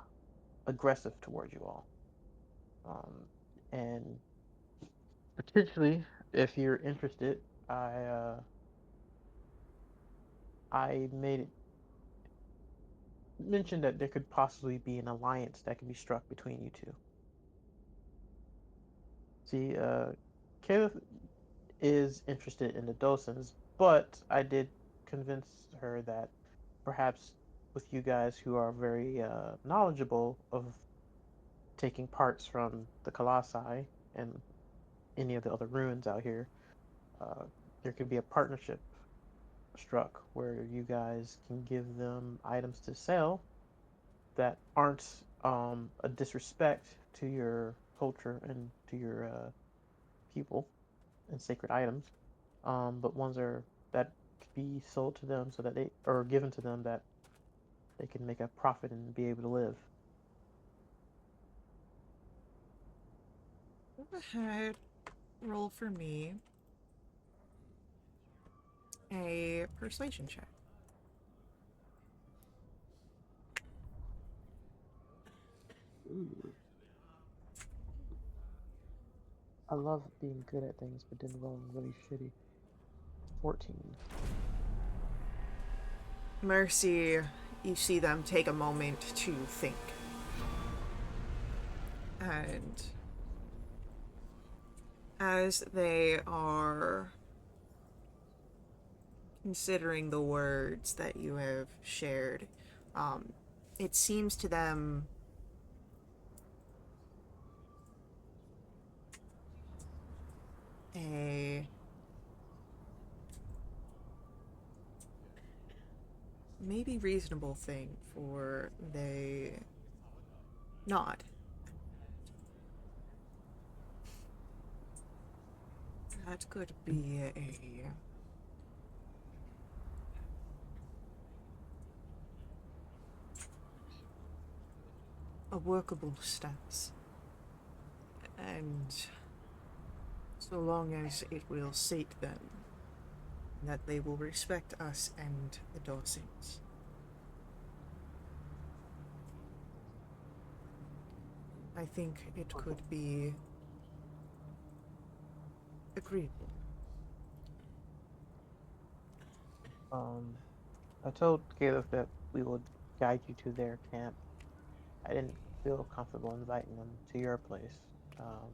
aggressive towards you all. And potentially, if you're interested, I made it mention that there could possibly be an alliance that can be struck between you two. See, Caliph is interested in the docents, but I did convince her that perhaps with you guys who are very knowledgeable of taking parts from the Colossi and any of the other ruins out here, uh, there could be a partnership struck where you guys can give them items to sell that aren't a disrespect to your culture and to your people and sacred items, but ones are that could be sold to them so that they or given to them that they can make a profit and be able to live. Go ahead, roll for me a persuasion check. Ooh. I love being good at things, but then rolling really shitty. 14. Mercy, you see them take a moment to think. And as they are considering the words that you have shared, it seems to them a maybe reasonable thing for they nod. That could be a workable stance. And so long as it will sate them, that they will respect us and the Dawsons. I think it could be agreeable. I told Caleb that we would guide you to their camp. I didn't feel comfortable inviting them to your place. Um,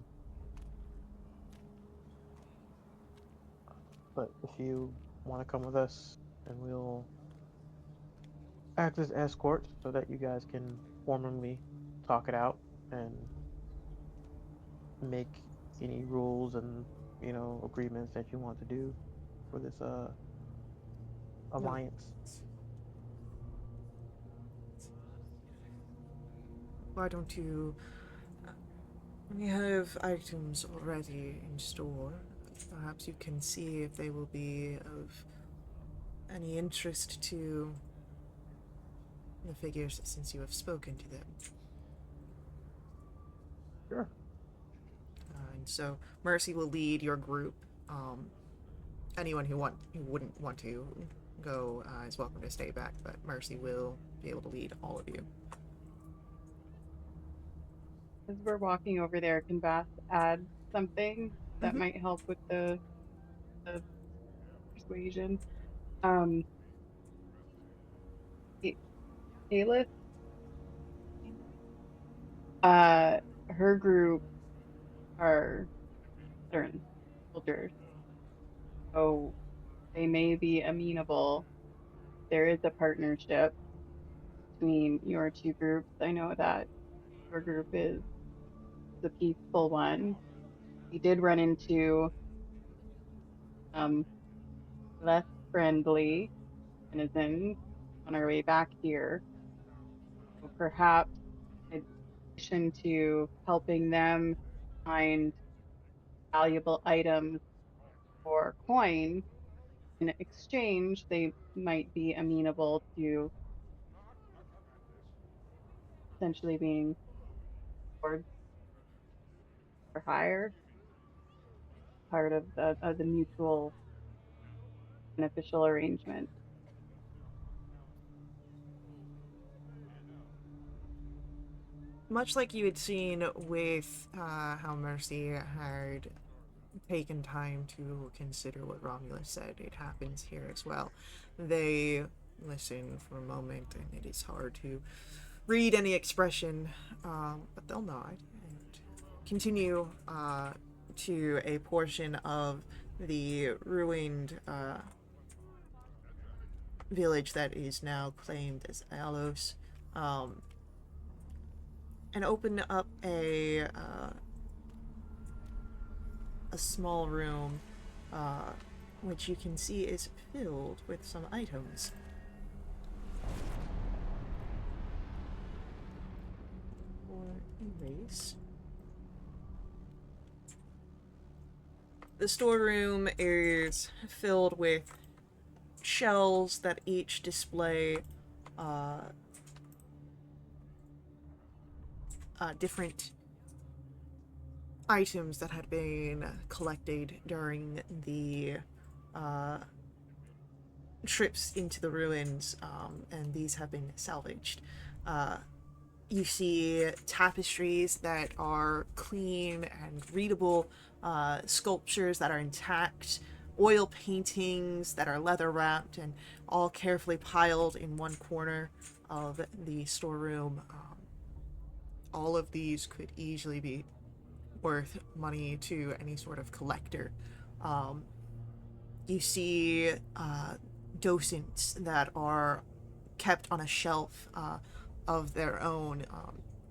but if you want to come with us, then we'll act as escort so that you guys can formally talk it out and make any rules and agreements that you want to do for this No. alliance. Why don't you? We have items already in store. Perhaps you can see if they will be of any interest to the figures since you have spoken to them. Sure. And so Mercy will lead your group. Anyone who wouldn't want to go is welcome to stay back, but Mercy will be able to lead all of you. As we're walking over there, can Vath add something that Mhm. might help with the persuasion? Um, A- Aelith, uh, her group are veteran soldiers, so they may be amenable. There is a partnership between your two groups. I know that your group is the peaceful one. We did run into um less friendly denizens on our way back here. So perhaps in addition to helping them find valuable items or coin, in exchange, they might be amenable to essentially being board for hire, part of the mutual beneficial arrangement. Much like you had seen with how Mercy had taken time to consider what Romulus said, it happens here as well. They listen for a moment, and it is hard to read any expression, but they'll nod and continue to a portion of the ruined village that is now claimed as Alos, um, and open up a small room which you can see is filled with some items. For erase. The storeroom is filled with shelves that each display different items that had been collected during the uh, trips into the ruins, and these have been salvaged. You see tapestries that are clean and readable, sculptures that are intact, oil paintings that are leather wrapped and all carefully piled in one corner of the storeroom. All of these could easily be worth money to any sort of collector. Um, you see docents that are kept on a shelf of their own,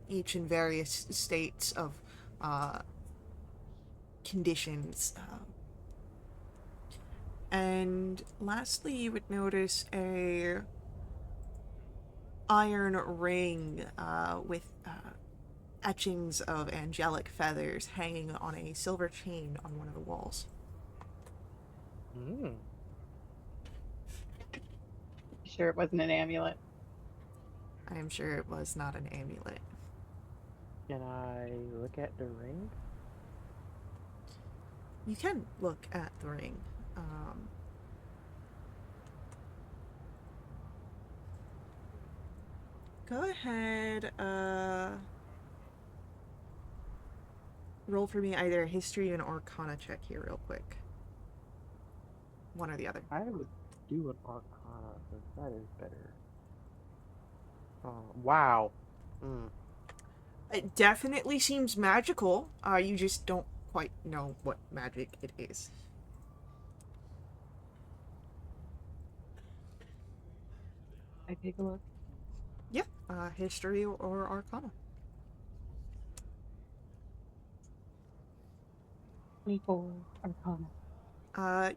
each in various states of uh, conditions. And lastly, you would notice a iron ring with etchings of angelic feathers hanging on a silver chain on one of the walls. Mm. Sure, it wasn't an amulet. I am sure it was not an amulet. Can I look at the ring? You can look at the ring. Go ahead, roll for me either a history or an arcana check here real quick. One or the other. I would do an arcana because that is better. Wow. Mm. It definitely seems magical. You just don't quite know what magic it is. I take a look. Yeah, history or arcana. 24 Arcana.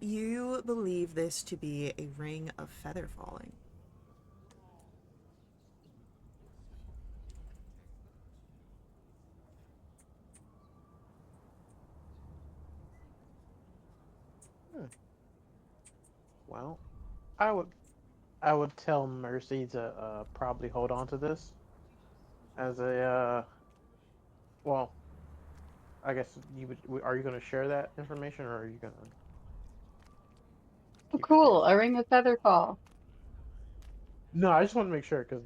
You believe this to be a ring of feather falling. Hmm. Well, I would tell Mercy to probably hold on to this as a well, I guess you would. Are you going to share that information, or are you going to Oh, keep it to cool. A yourself? ring of feather fall. No, I just want to make sure because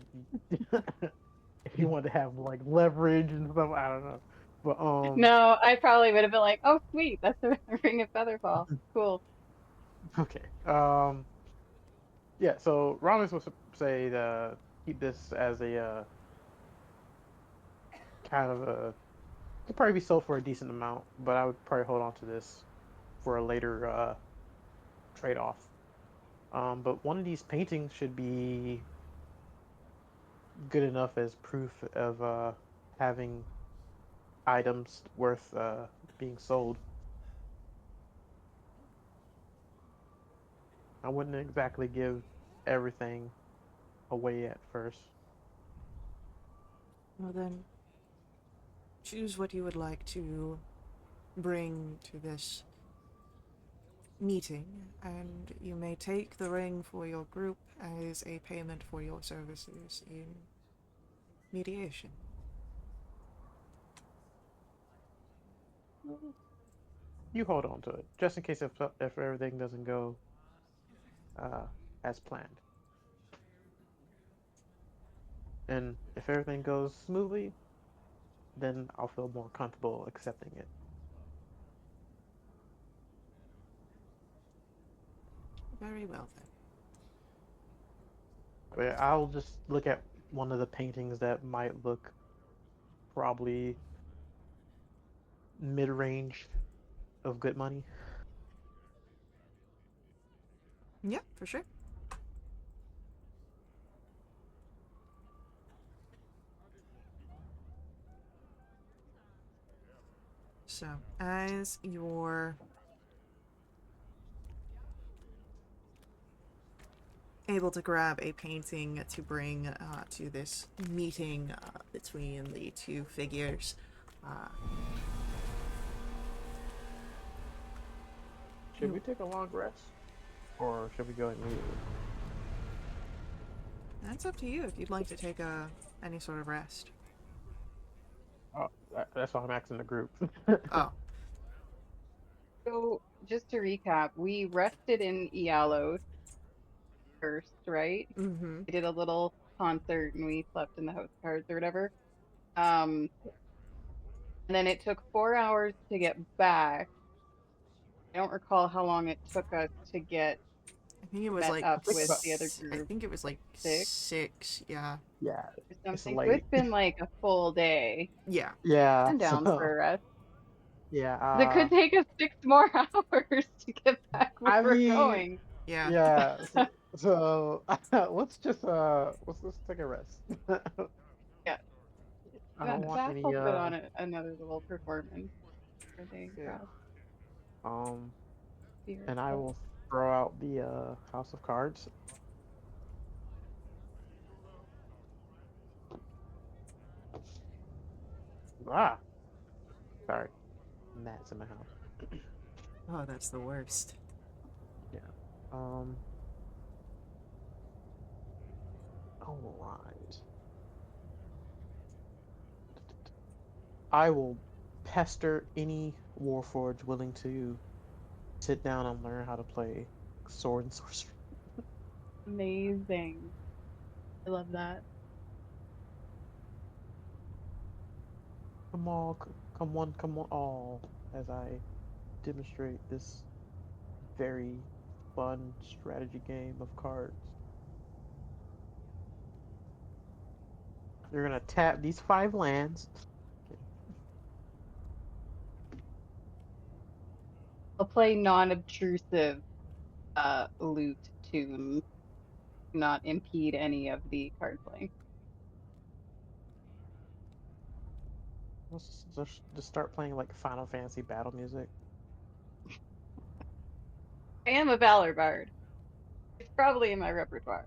if you want to have like leverage and stuff, I don't know. But No, I probably would have been like, oh, sweet, that's a ring of feather fall. Cool. okay. Yeah. So Ron was say to keep this as a kind of a could probably be sold for a decent amount, but I would probably hold on to this for a later trade-off. But one of these paintings should be good enough as proof of having items worth being sold. I wouldn't exactly give everything away at first. Well then, choose what you would like to bring to this meeting, and you may take the ring for your group as a payment for your services in mediation. You hold on to it, just in case if everything doesn't go uh, as planned. And if everything goes smoothly, then I'll feel more comfortable accepting it. Very well then. But I'll just look at one of the paintings that might look probably mid-range of good money. Yeah, for sure. So, as you're able to grab a painting to bring to this meeting between the two figures. Should we take a long rest, or should we go immediately? That's up to you if you'd like to take any sort of rest. Oh, that's why I'm asking the group. Oh, So just to recap, we rested in Ialo first, right? mm-hmm. We did a little concert and we slept in the house cards or whatever. Um, and then it took 4 hours to get back. I don't recall how long it took us to get I think it was met like up think with about the other I group, think it was like 6 6. Yeah, yeah, or it's something. So late. it's been like a full day. yeah. Yeah, I'm down so for a rest. yeah. 'Cause it could take us 6 more hours to get back where I we're mean, going. Yeah. yeah. So let's take a rest. Yeah, I don't want Vath any will put on another little performance for the yeah. crowd Um, spirit. and I will throw out the House of Cards. Ah, sorry, Matt's in the house. Oh, that's the worst. Yeah. Um. All right. I will pester any Warforged willing to sit down and learn how to play sword and sorcery. Amazing. I love that. Come on, all, as I demonstrate this very fun strategy game of cards. You're gonna tap these 5 lands. I'll play non-obtrusive lute tunes, not impede any of the card playing. Let's just start playing like Final Fantasy battle music. I am a Valor Bard. It's probably in my repertoire.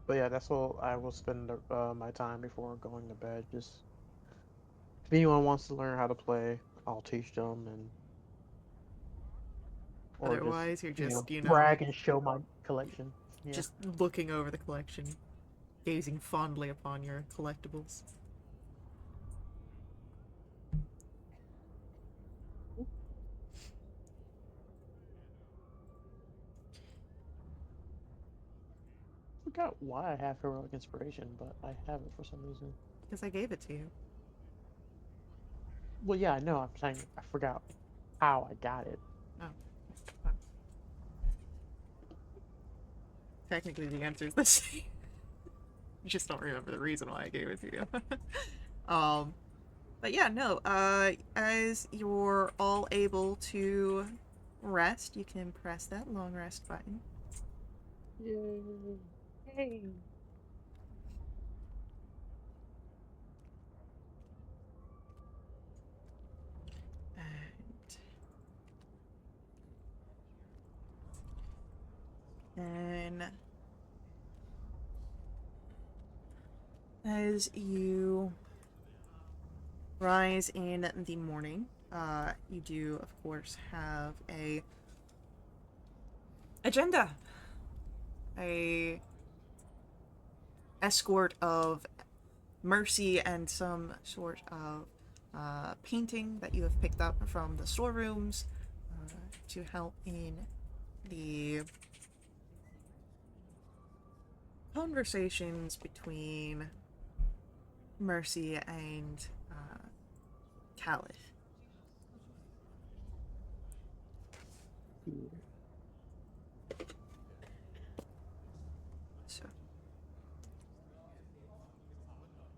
But yeah, that's what I will spend my time before going to bed. Just if anyone wants to learn how to play, I'll teach them, and or just Otherwise, you're just, brag and show my collection. Yeah. just looking over the collection, gazing fondly upon your collectibles. Forgot why I have heroic inspiration, but I have it for some reason. Because I gave it to you. Well, yeah, I know. I'm saying I forgot how I got it. Oh. Well, technically, the answer is the same. You just don't remember the reason why I gave it to you. But yeah, no, as you're all able to rest, you can press that long rest button. Yay! Hey. And as you rise in the morning, you do, of course, have a agenda, a escort of mercy and some sort of painting that you have picked up from the storerooms to help in the conversations between Mercy and Khaled. So,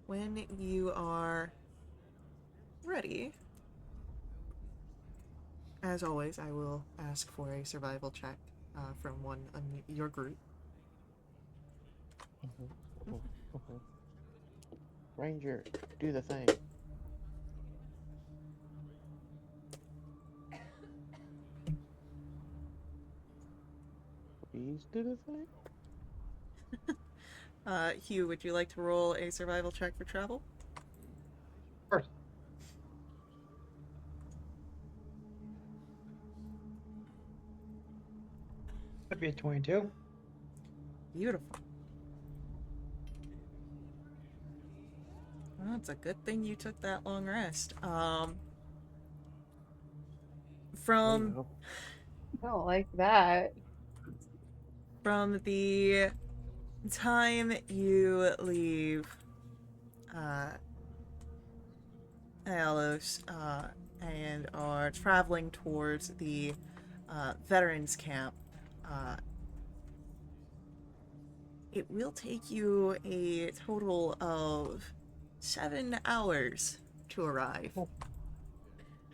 when you are ready, as always, I will ask for a survival check from one in your group. Ranger, do the thing. please do the thing. Hugh, would you like to roll a survival check for travel? Of course. That'd be a 22. Beautiful. Well, it's a good thing you took that long rest. There you From go. I don't like that. from the time you leave Aelos and are traveling towards the veterans camp, uh, it will take you a total of 7 hours to arrive. Oh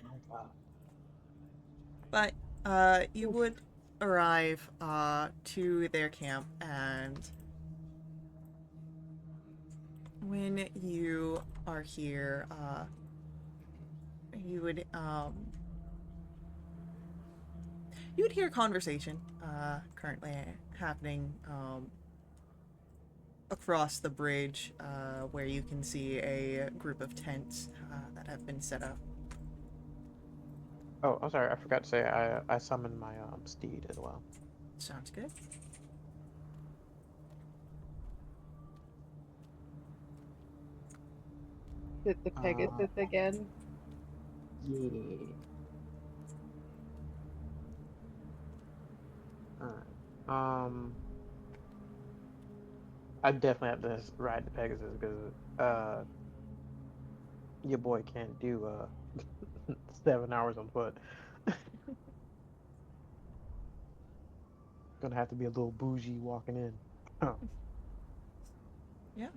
my God. But you would arrive to their camp, and when you are here, you would you would hear a conversation currently happening across the bridge, where you can see a group of tents that have been set up. Oh, I'm sorry. I forgot to say I summoned my steed as well. Sounds good. Is it the Pegasus again? Yeah. Alright. I definitely have to ride the Pegasus because your boy can't do 7 hours on foot. Gonna have to be a little bougie walking in. Oh. Yeah.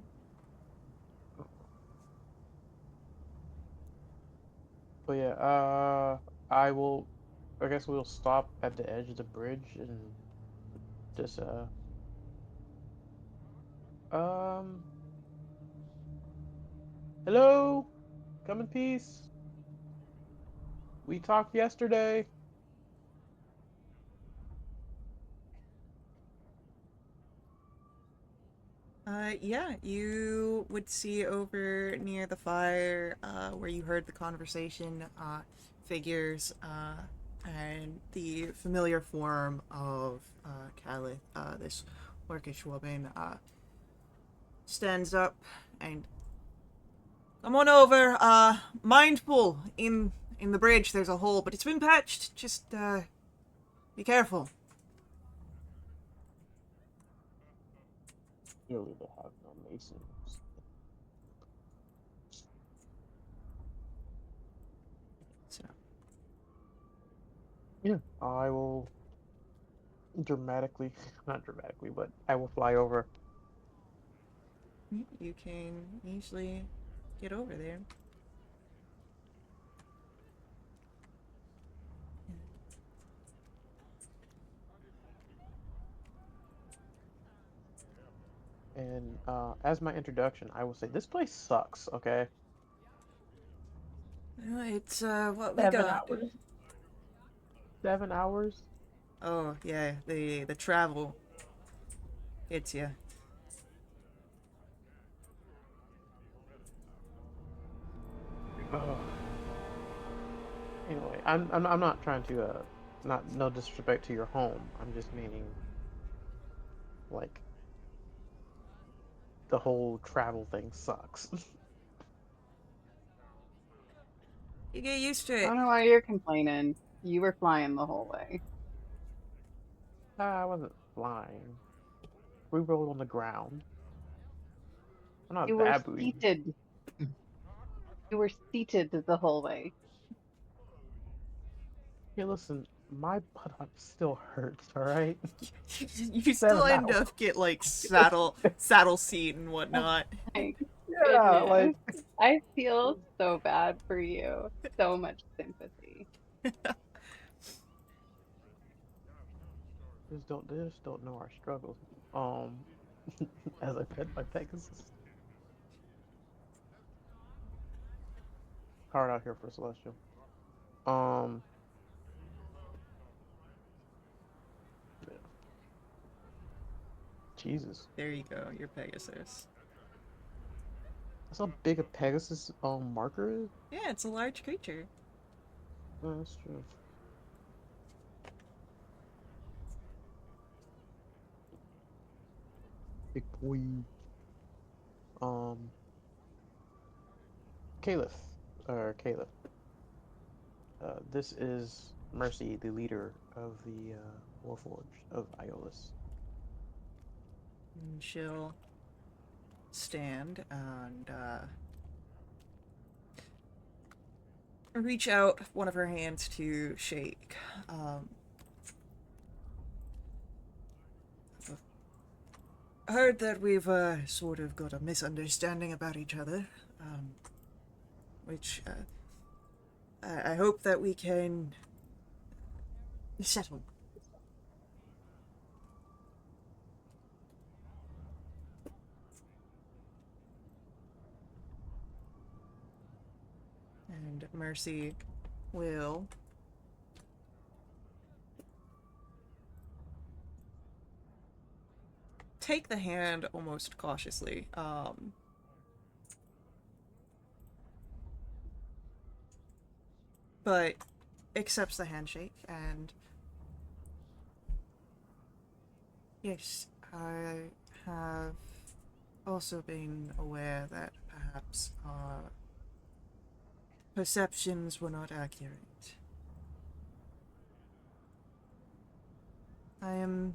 But yeah, I will. I guess we'll stop at the edge of the bridge and just um. Hello, come in peace. We talked yesterday. Yeah, you would see over near the fire where you heard the conversation, figures, and the familiar form of Calith, this orcish woman, stands up and, come on over, mindful, in the bridge there's a hole, but it's been patched, just, be careful. Clearly, they have no masons. So, Yeah, I will dramatically, not dramatically, but I will fly over. you can easily get over there. And as my introduction, I will say this place sucks. Okay, It's, what we 7 hours. got. 7 hours. Oh, yeah, the travel gets you. Ugh. Anyway, I'm not trying to not no disrespect to your home. I'm just meaning like the whole travel thing sucks. You get used to I it. don't know why you're complaining. You were flying the whole way. I wasn't flying. We rolled on the ground. I'm not You were baboing. seated. You were seated the whole way. Hey, listen, my butt still hurts. All right, You still 7 end hours. up get like saddle seat and whatnot. My Yeah, like goodness. I feel so bad for you. So much sympathy. they just don't know our struggles. Um, as I pet my Pegasus. Hard out here for Celestial. Um, yeah. Jesus. There you go, your Pegasus. That's how big a Pegasus marker is? Yeah, it's a large creature. Oh, that's true. Big boy. Um, Caliph, or Caliph. This is Mercy, the leader of the Warforged of Iolus. And she'll stand and reach out one of her hands to shake. Heard that we've sort of got a misunderstanding about each other, which I hope that we can settle. And Mercy will take the hand almost cautiously, but accepts the handshake. And yes, I have also been aware that perhaps our perceptions were not accurate. I am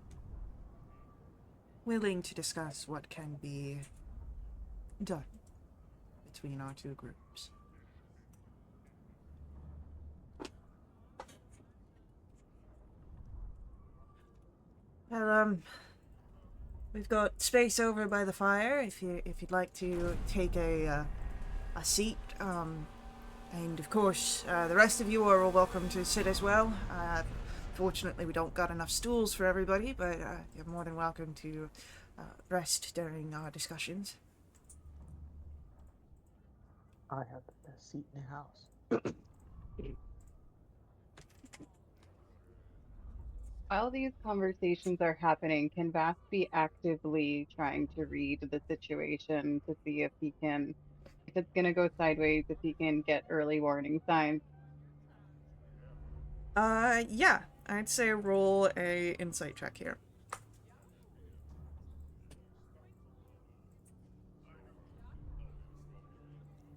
willing to discuss what can be done between our two groups. Well, we've got space over by the fire if you'd like to take a seat. And of course, the rest of you are all welcome to sit as well. Fortunately, we don't got enough stools for everybody, but you're more than welcome to rest during our discussions. I have the best seat in the house. While these conversations are happening, can Vath be actively trying to read the situation to see if he can, if it's going to go sideways, if he can get early warning signs? Yeah, I'd say roll a insight check here.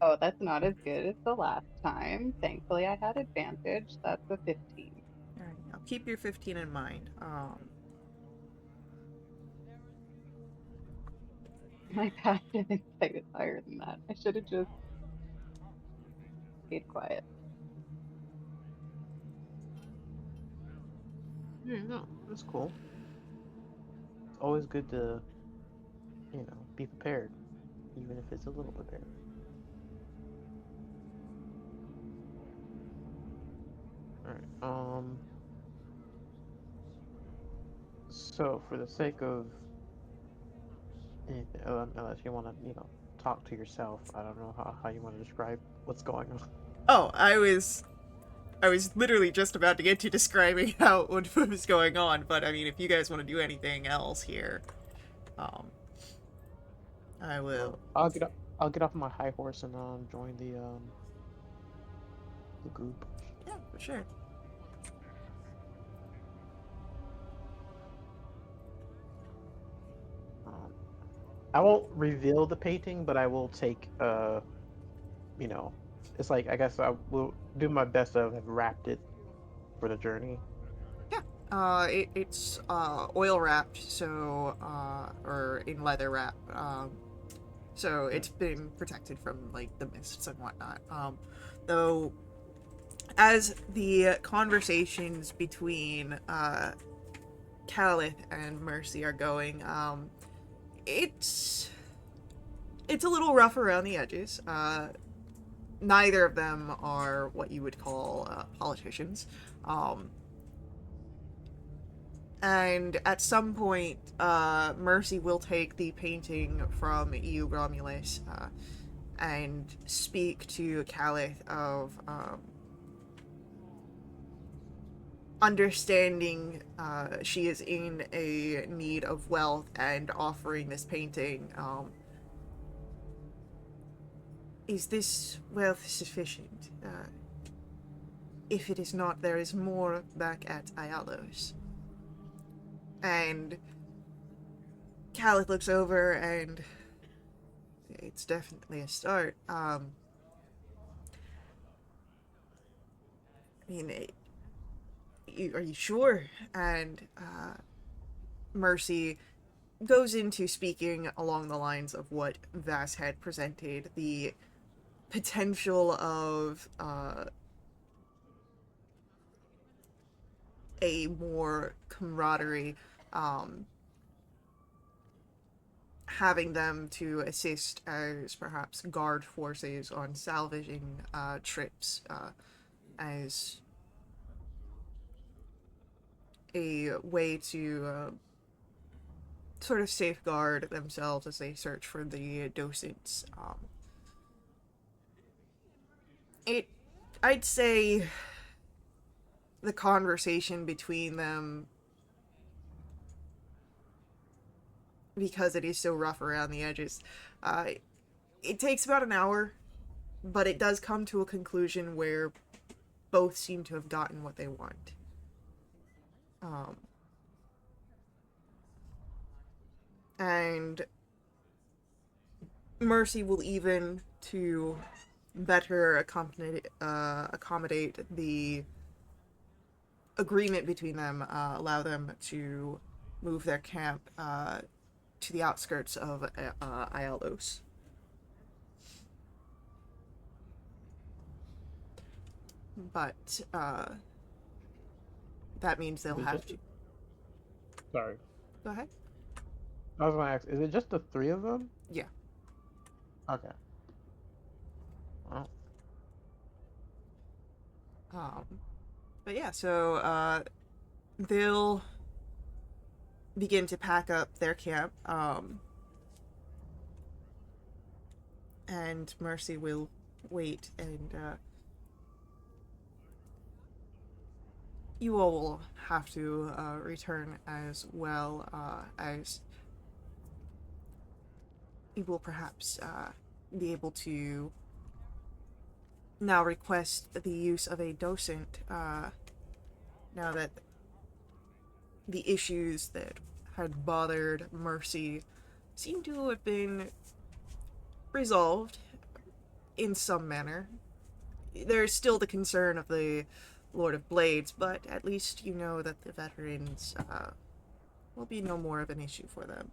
Oh, that's not as good as the last time. Thankfully, I had advantage. That's a 15. Alright, I'll keep your 15 in mind. My passive insight is higher than that. I should have just stayed quiet. Yeah, no, that's cool. It's always good to, be prepared, even if it's a little prepared. All right. So for the sake of anything, unless you want to, talk to yourself, I don't know how you want to describe what's going on. Oh, I was literally just about to get to describing what was going on, but I mean, if you guys want to do anything else here, I will. I'll get off my high horse and join the group. Yeah, for sure. I won't reveal the painting, but I will take it's like I guess I will do my best to have wrapped it for the journey. Yeah. It's oil wrapped, so or in leather wrap. So it's been protected from like the mists and whatnot. Though as the conversations between Calith and Mercy are going, it's a little rough around the edges. Neither of them are what you would call politicians. And at some point, Mercy will take the painting from you, Romulus, and speak to Calith of understanding she is in a need of wealth and offering this painting. Is this wealth sufficient? If it is not, there is more back at Ayalos. And Khaled looks over, and it's definitely a start. I mean, are you sure? And Mercy goes into speaking along the lines of what Vass had presented, the potential of a more camaraderie, having them to assist as perhaps guard forces on salvaging trips, as a way to sort of safeguard themselves as they search for the docents. It, I'd say, the conversation between them, because it is so rough around the edges, it takes about an hour, but it does come to a conclusion where both seem to have gotten what they want. And Mercy will, even to better accommodate the agreement between them, allow them to move their camp to the outskirts of Ialos. But that means they'll have to. Sorry. Go ahead. I was gonna ask, is it just the three of them? Yeah. Okay. Well, But yeah, so they'll begin to pack up their camp, and Mercy will wait, and you all will have to return as well, as you will perhaps be able to now request the use of a docent, now that the issues that had bothered Mercy seem to have been resolved in some manner. There's still the concern of the Lord of Blades, but at least you know that the veterans will be no more of an issue for them.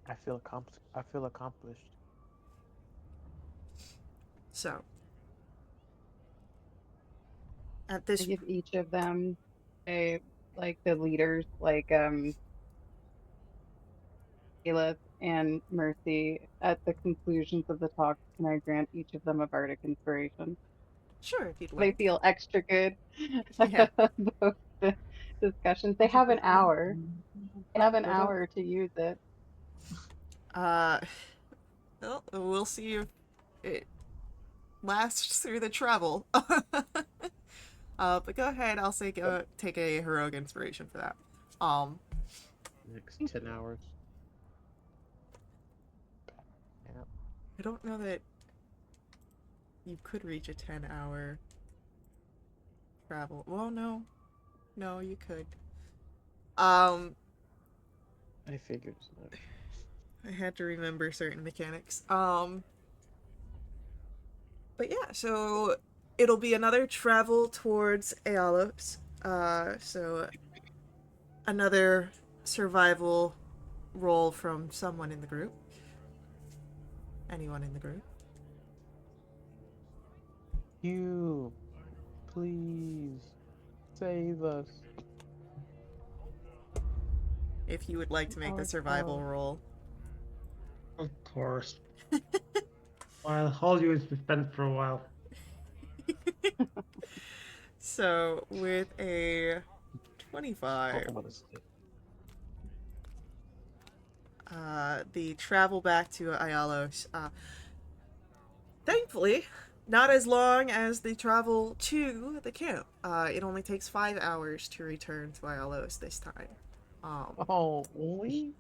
I feel accomplished. So, at I this, give each of them the leaders, Caleb and Mercy, at the conclusions of the talk, can I grant each of them a bardic inspiration? sure, if you'd They like. feel extra good Yeah. about the discussions. They have an hour. They have an hour to use it. Well, we'll see if it lasts through the travel. But go ahead, I'll say take a heroic inspiration for that. Next 10 hours. Yeah. I don't know that you could reach a 10-hour travel. Well, no. No, you could. I figured as much. I had to remember certain mechanics. But yeah, so it'll be another travel towards Aeolus. So another survival roll from someone in the group. Anyone in the group. You, please, save us. If you would like to make the survival roll. Of course. I'll hold you in suspense for a while. So with a 25, the travel back to Ayalos. Thankfully, Not as long as the travel to the camp. It only takes 5 hours to return to Iolos this time. Oh, we?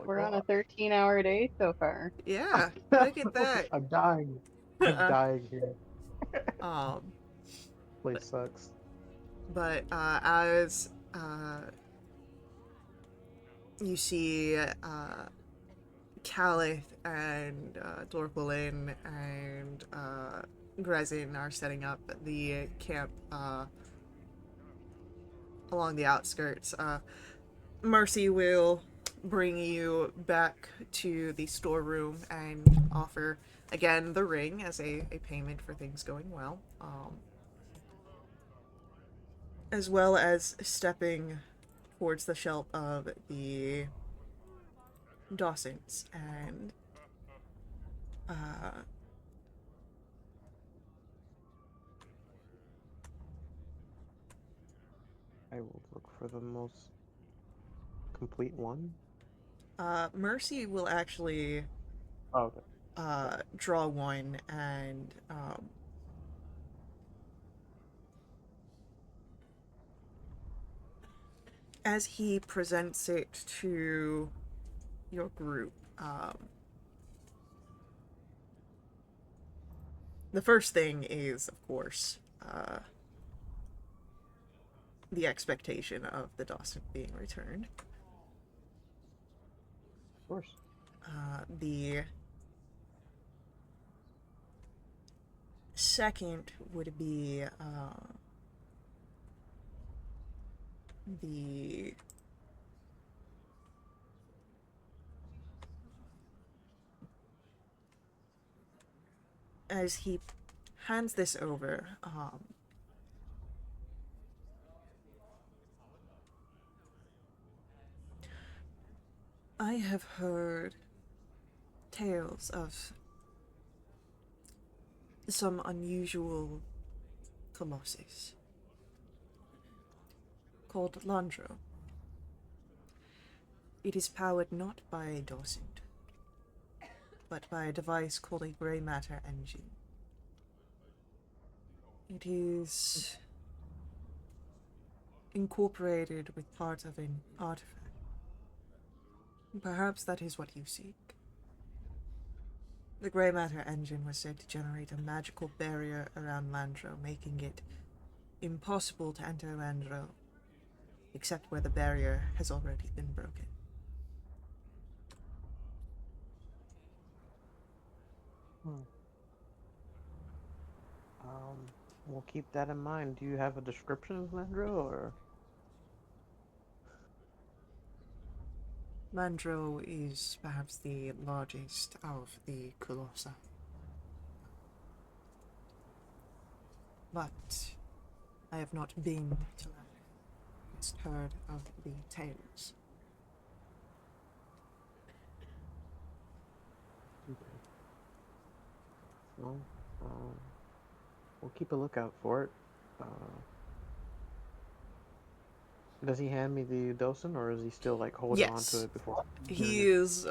We're on a 13-hour day so far. Yeah, look at that. I'm dying. I'm dying here. um, Place sucks. but as you see, Calith and Dorpelin and Grezin are setting up the camp along the outskirts. Mercy will bring you back to the storeroom and offer again the ring as a payment for things going well, as well as stepping towards the shelf of the Dawsons and I will look for the most complete one. Mercy will actually Oh, okay. draw one and as he presents it to your group, the first thing is, of course, the expectation of the Dawson being returned. Of course. The second would be the as he hands this over, I have heard tales of some unusual colossus called Landro. It is powered not by a Dawson, but by a device called a grey matter engine. It is incorporated with part of an artifact. Perhaps that is what you seek. The grey matter engine was said to generate a magical barrier around Landro, making it impossible to enter Landro, except where the barrier has already been broken. We'll keep that in mind. Do you have a description of Landro, or? Landro is perhaps the largest of the Colossi. But I have not been to Landro. Just heard of the tales. Okay. Well, we'll keep a lookout for it. Does he hand me the docent, or is he still like holding on to it before? He is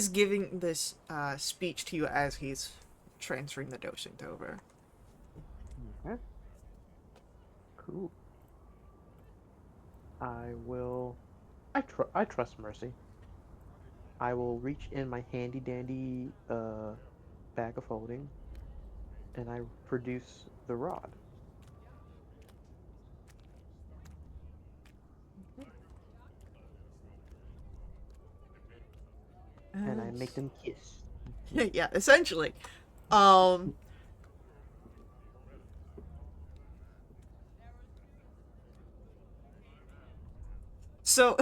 giving this speech to you as he's transferring the docent over. Okay. Cool. I will. I trust Mercy. I will reach in my handy dandy bag of holding, and I produce the rod. And I make them kiss. Yeah, essentially. So,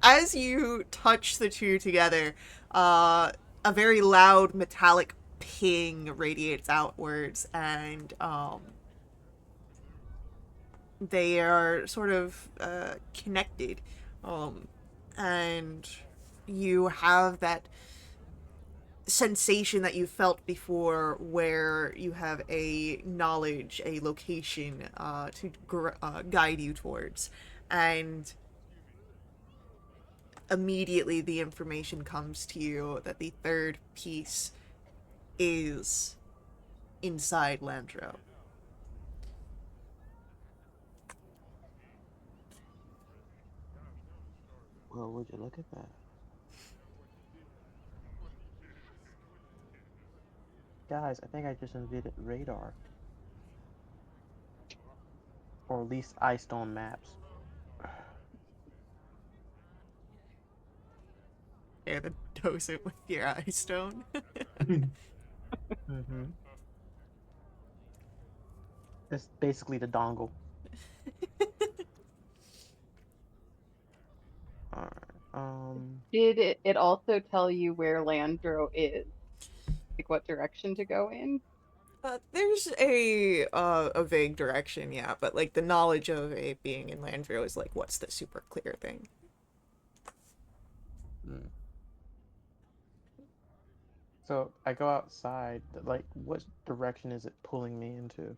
as you touch the two together, a very loud metallic ping radiates outwards, and they are sort of connected. And you have that sensation that you felt before where you have a knowledge, a location to guide you towards. And immediately the information comes to you that the third piece is inside Landro. Well, would you look at that? Guys, I think I just invaded radar. Or at least iced on maps. Yeah, the dose it with your eye stone. Mm-hmm. It's basically the dongle. Alright. Did it also tell you where Landro is? Like what direction to go in? There's a vague direction, yeah, but like the knowledge of it being in Landro is like what's the super clear thing. hmm. So I go outside. Like, what direction is it pulling me into?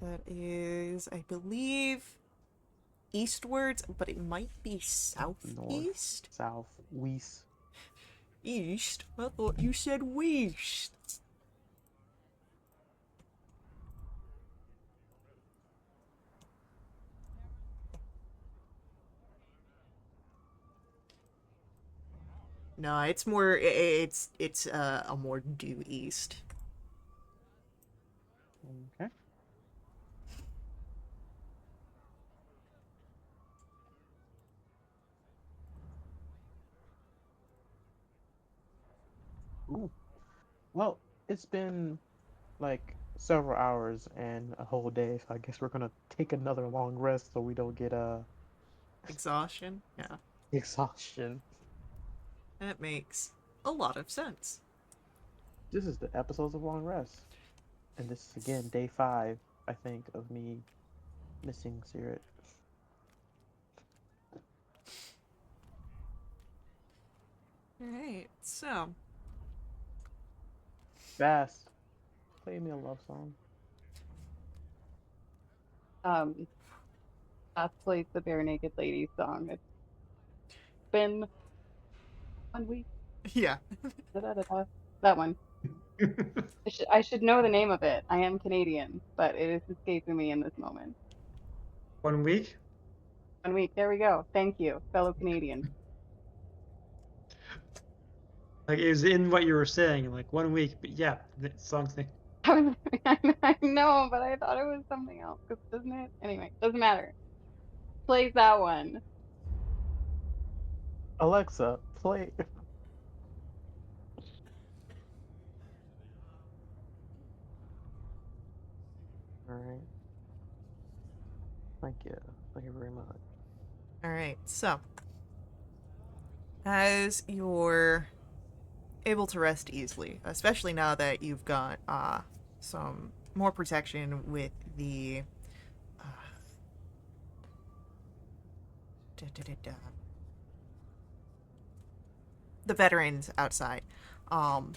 That is, I believe, eastwards, but it might be North, southeast. south, west. East? I thought you said west. No, it's more. It's a more due east. Okay. Ooh. Well, it's been like several hours and a whole day, so I guess we're gonna take another long rest so we don't get Exhaustion. Yeah, exhaustion. that makes a lot of sense. This is the episodes of long rest, and this is again day 5, I think, of me missing Sirit. All right, so Fast, play me a love song. That plays the Bare Naked Ladies song. It's been 1 week. yeah. Da-da-da-da. That one. I should know the name of it. I am Canadian, but it is escaping me in this moment. 1 week. 1 week. There we go. Thank you, fellow Canadian. Like it was in what you were saying, like 1 week, but yeah, something. I know, but I thought it was something else. 'Cause doesn't it? Anyway, doesn't matter. Plays that one. Alexa, play. All right. Thank you. Thank you very much. All right, so as you're able to rest easily, especially now that you've got some more protection with the da, da, da, da, the veterans outside. Um,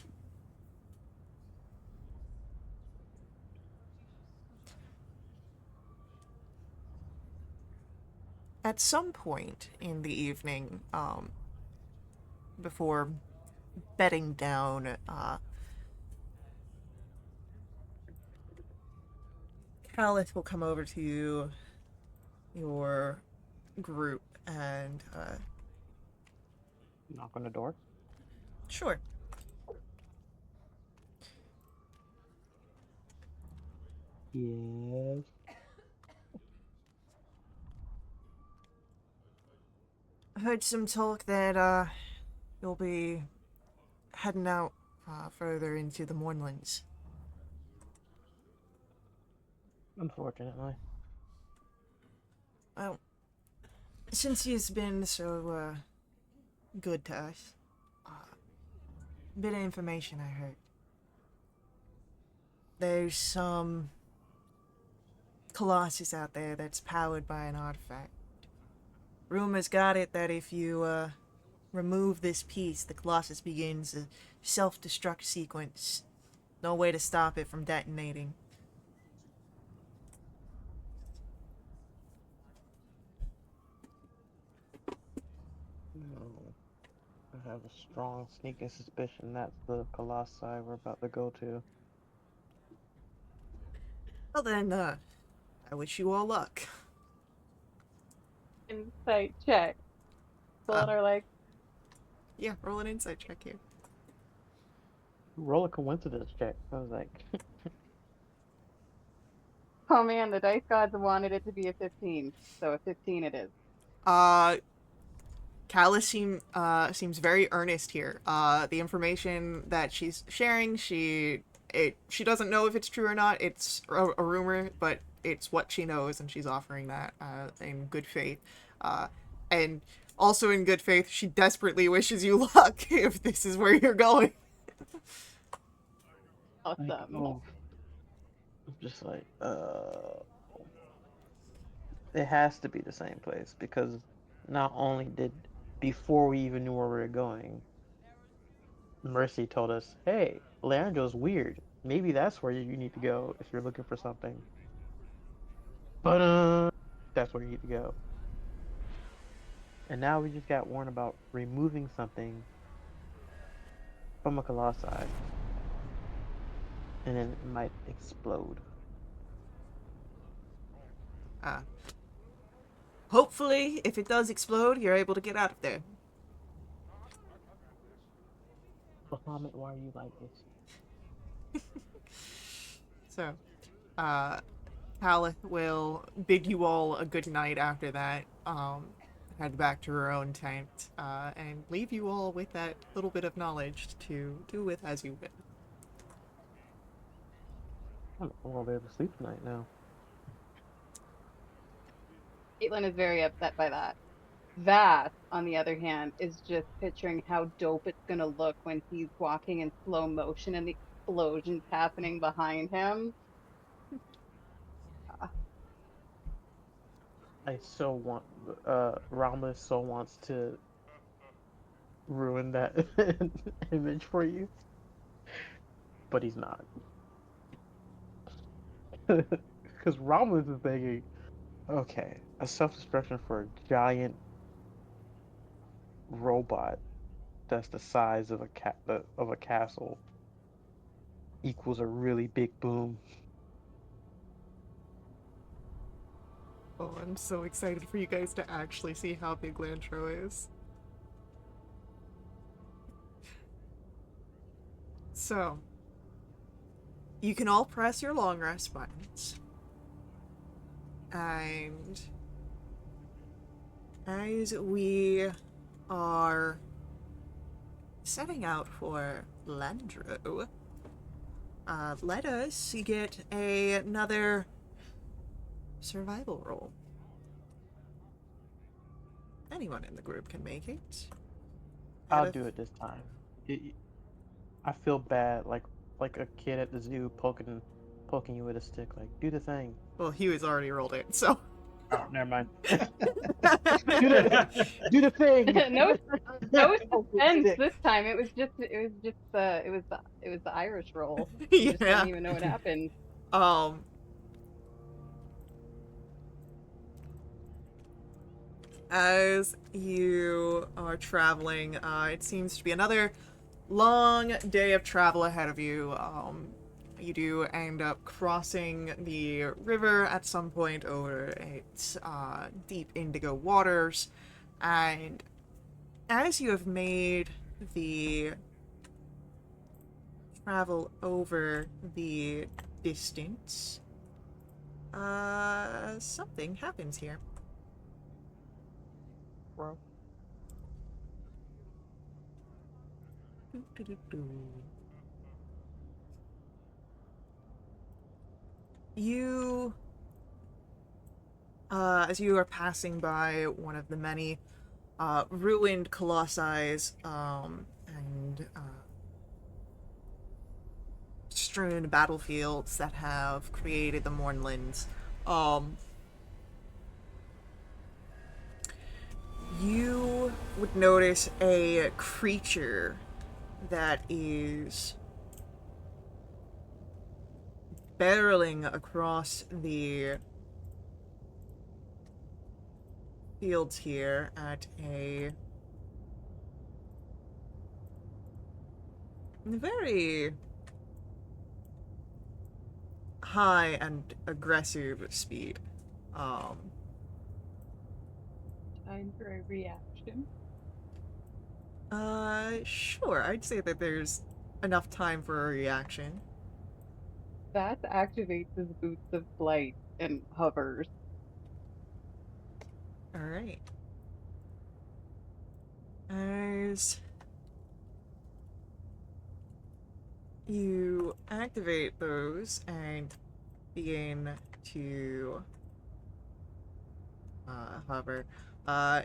at some point in the evening, before bedding down, Caliph will come over to your group and, Knock on the door. sure. Yes. I heard some talk that, you'll be heading out, further into the moorlands. Unfortunately. Well, since he's been so, good to us, bit of information I heard. There's some colossus out there that's powered by an artifact. Rumors got it that if you, remove this piece, the colossus begins a self-destruct sequence. No way to stop it from detonating. have a strong sneaking suspicion that's the colossi we're about to go to. Well then, I wish you all luck. Insight check. Pull Ah. out our like. Yeah, roll an insight check here. Roll a coincidence check. I was like, Oh man, the dice gods wanted it to be a 15, so a 15 it is. Callus seems very earnest here. The information that she's sharing, she doesn't know if it's true or not. It's a rumor, but it's what she knows, and she's offering that in good faith. And also in good faith, she desperately wishes you luck if this is where you're going. Awesome. oh, I'm just like, it has to be the same place because not only did before we even knew where we were going, Mercy told us, "Hey, Leandro's weird. Maybe that's where you need to go if you're looking for something." But that's where you need to go. And now we just got warned about removing something from a colossi, and then it might explode. Hopefully, if it does explode, you're able to get out of there. Bahamut, why are you like this? So, Hal will bid you all a good night after that. Head back to her own tent, and leave you all with that little bit of knowledge to do with as you will. I'm gonna be able to sleep tonight now. Caitlin is very upset by that. Vath, on the other hand, is just picturing how dope it's gonna look when he's walking in slow motion and the explosions happening behind him. I so want, Rama so wants to ruin that image for you, but he's not. Because Ramos is thinking, okay, a self-destruction for a giant robot that's the size of a castle equals a really big boom. Oh, I'm so excited for you guys to actually see how big Lantro is. So, you can all press your long rest buttons. And as we are setting out for Landro, let us get another survival roll. Anyone in the group can make it. I'll do it this time. I feel bad, like a kid at the zoo poking you with a stick. Like, do the thing. Well, Huey's already rolled it, so. Oh, never mind. do the thing. no, no Poke with suspense stick. this time. It was the Irish roll. You just Yeah. don't even know what happened. As you are traveling, it seems to be another long day of travel ahead of you. You do end up crossing the river at some point over its deep indigo waters, and as you have made the travel over the distance, something happens here. Bro. You, as you are passing by one of the many ruined colossi and strewn battlefields that have created the Mornlands, you would notice a creature that is barreling across the fields here at a very high and aggressive speed. Um, Time for a reaction. sure. I'd say that there's enough time for a reaction. Vath activates his boots of flight and hovers. All right. As you activate those and begin to hover,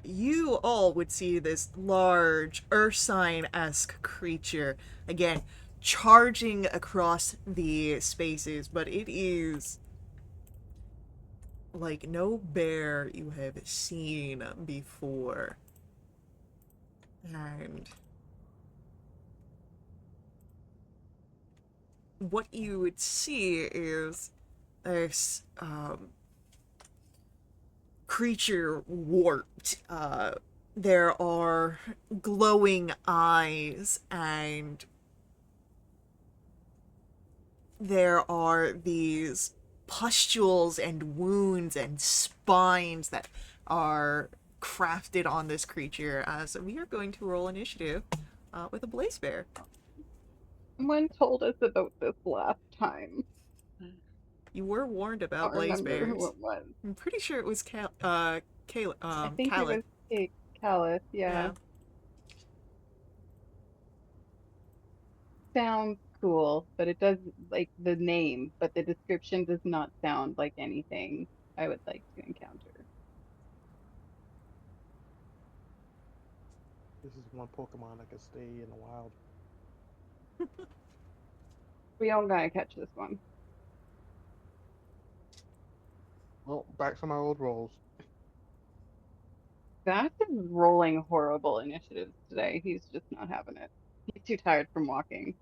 you all would see this large Ursine-esque creature again charging across the spaces, but it is like no bear you have seen before. And what you would see is this creature warped. There are glowing eyes, and there are these pustules and wounds and spines that are crafted on this creature. So we are going to roll initiative with a blaze bear. Someone told us about this last time. You were warned I about don't blaze remember who bears. it was. I'm pretty sure it was I think it Khaled. was Callus, yeah. Sounds cool, but it does like the name, but the description does not sound like anything I would like to encounter. This is one Pokemon that can stay in the wild. We all gotta catch this one. Well, back to my old roles. Vax is rolling horrible initiatives today. He's just not having it. He's too tired from walking.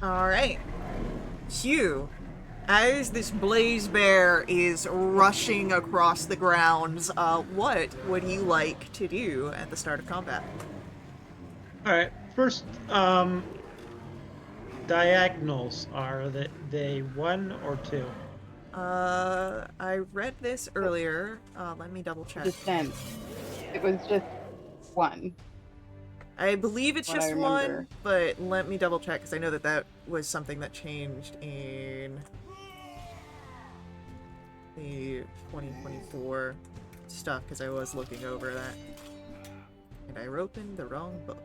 Alright. Hugh, as this blaze bear is rushing across the grounds, what would you like to do at the start of combat? All right. First, diagonals are they 1 or 2? I read this earlier. Let me double check. Descent. It was just one. I believe it's What I just remember. one, but let me double check because I know that that was something that changed in the 2024 stuff because I was looking over that. And I opened the wrong book.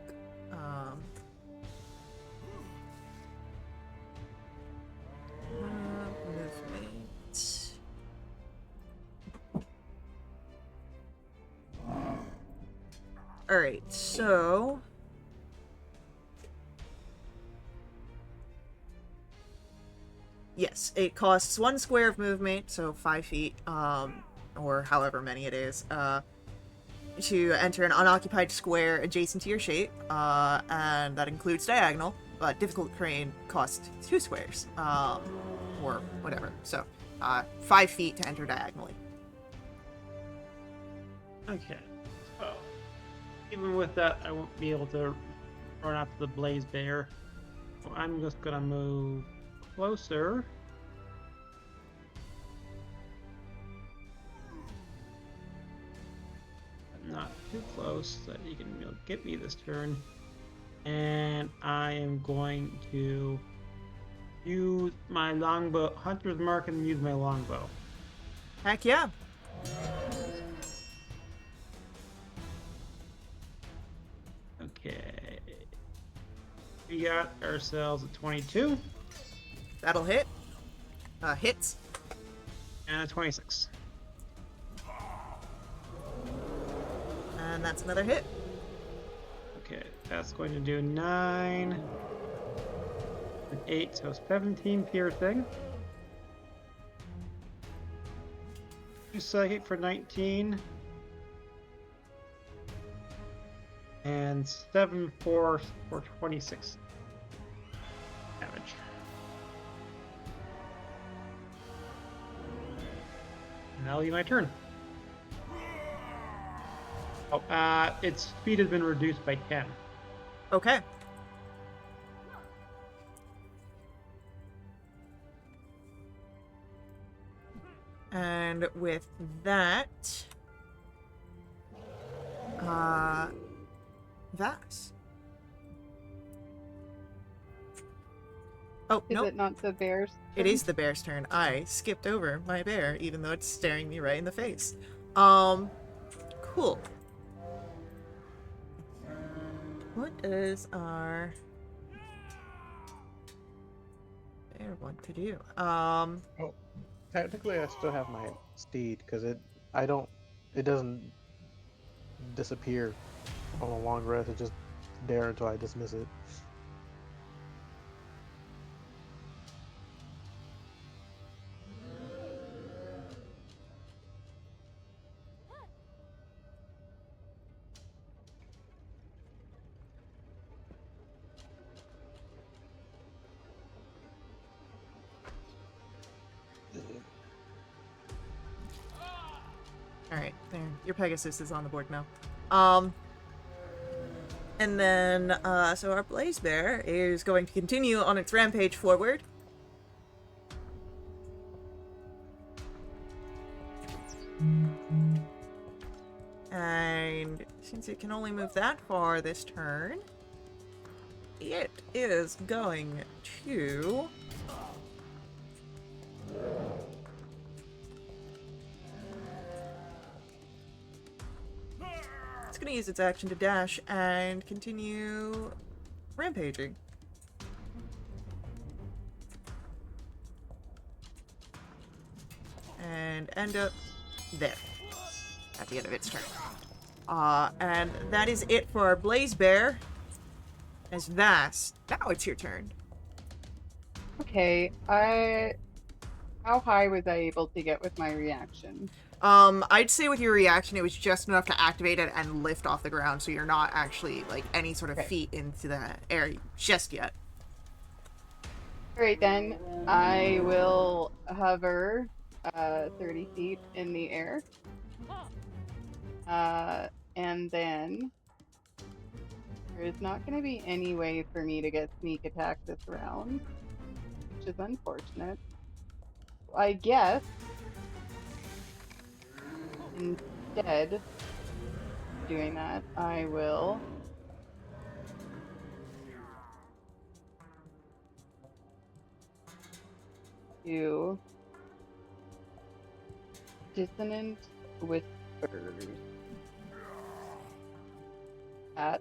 Movement. Alright, so yes, it costs 1 square of movement, so 5 feet, or however many it is, to enter an unoccupied square adjacent to your shape, and that includes diagonal, but difficult terrain costs 2 squares, or whatever, so 5 feet to enter diagonally. Okay. So, even with that, I won't be able to run after the blaze bear. So I'm just gonna move closer. Not too close so that you can get me this turn. And I am going to use my longbow, hunter's mark, and use my longbow. Heck yeah. Okay. We got ourselves a 22 That'll hit. Hits. and a 26. And that's another hit. Okay, that's going to do 9 and 8, so 17 piercing. 2 psychic for 19. And 7 force for 26 damage. And that'll be my turn. Oh, its speed has been reduced by 10. Okay. And with that, Vax. Oh, Is nope. it not the bear's It turn? is the bear's turn. I skipped over my bear, even though it's staring me right in the face. Cool. What does our bear want to do? Oh, technically, I still have my steed because it doesn't disappear on a long rest. It just there until I dismiss it. Alright, there. Your Pegasus is on the board now. And then, so our Blaze Bear is going to continue on its rampage forward. And since it can only move that far this turn, it is going to... It's going to use its action to dash and continue rampaging. And end up there at the end of its turn. And that is it for our Blaze Bear. As Vast, now it's your turn. Okay, how high was I able to get with my reaction? I'd say with your reaction, it was just enough to activate it and lift off the ground, so you're not actually, like, any sort of Okay. feet into the air just yet. Alright then, I will hover 30 feet in the air. And then there is not going to be any way for me to get sneak attack this round, which is unfortunate. I guess instead of doing that, I will do Dissonant Whispers at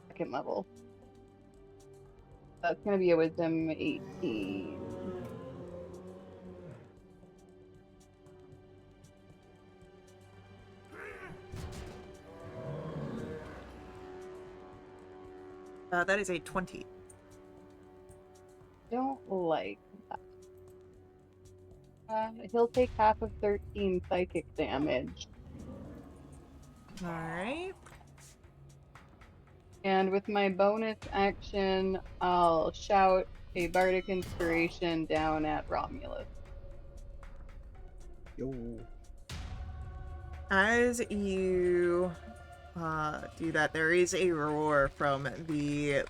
second level. That's going to be a Wisdom 18. That is a 20. Don't like that. He'll take half of 13 psychic damage. Alright. And with my bonus action, I'll shout a bardic inspiration down at Romulus. Yo. As you do that, there is a roar from the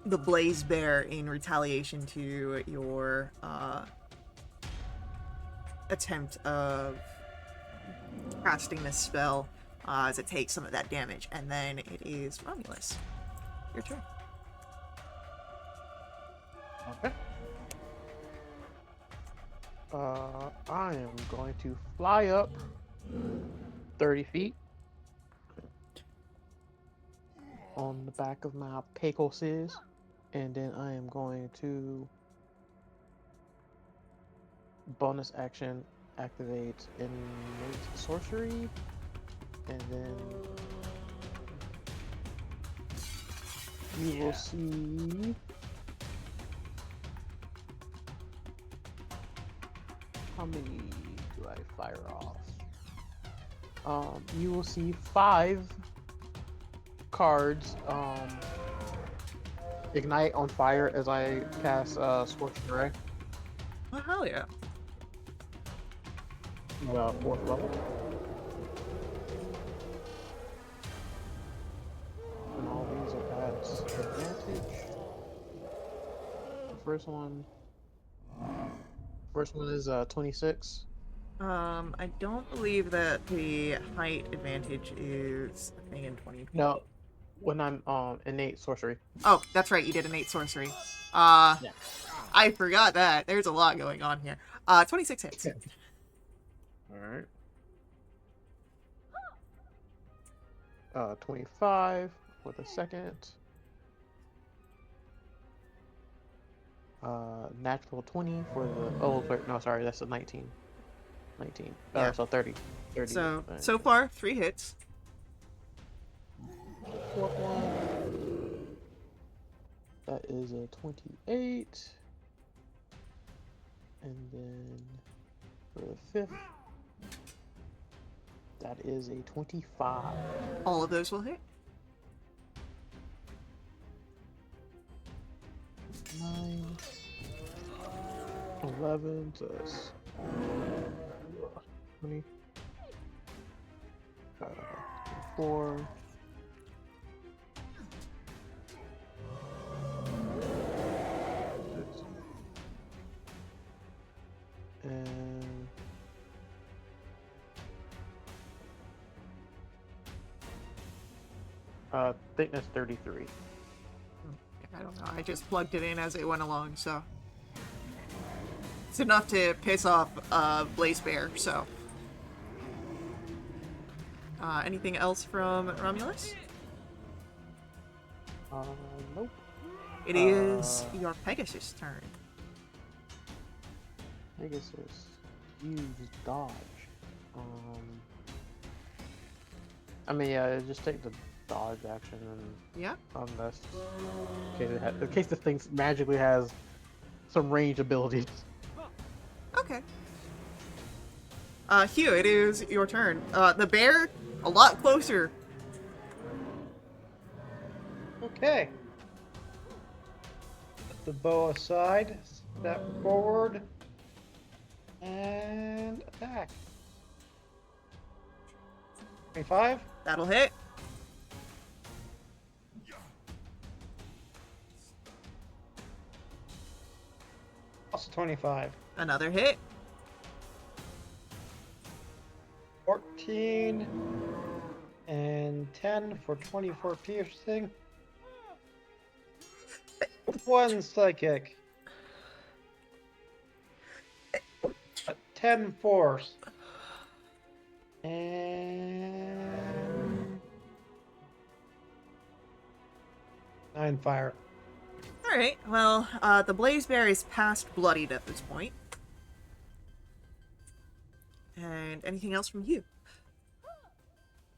Blaze Bear in retaliation to your attempt of casting this spell as it takes some of that damage. And then it is Romulus. Your turn. Okay. I am going to fly up 30 feet on the back of my Pegasus, and then I am going to bonus action activate innate sorcery, and then you will see how many do I fire off? You will see 5 cards ignite on fire as I cast Scorching Ray. Oh, hell yeah. 4th level. And all these are at advantage. The first one is 26. I don't believe that the height advantage is a thing in 20. No, when I'm innate sorcery. Oh, that's right, you did innate sorcery. Yeah. I forgot that. There's a lot going on here. 26 hits. All right. 25 for the second. Natural 20 for the. Oh, no, sorry, that's a 19. 19. Yeah. So 30. 30. So far, 3 hits. Fourth one. That is a 28. And then for the fifth, that is a 25. All of those will hit. 9, 11, so that's 20, 4. And I think that's 33. I don't know. I just plugged it in as it went along, so it's enough to piss off Blaze Bear. So, anything else from Romulus? Nope. It is your Pegasus turn. Pegasus. Use dodge. I mean, yeah, just take the dodge action and Yeah. unless in case this thing magically has some range abilities. Okay. Hugh, it is your turn. The bear, a lot closer. Okay. Put the bow aside, step forward, and attack. 25. That'll hit. Also 25. Another hit. 14 and 10 for 24 piercing. 1 psychic. 10 force. And 9 fire. Alright, well, the Blaze Bear is past bloodied at this point. And anything else from you?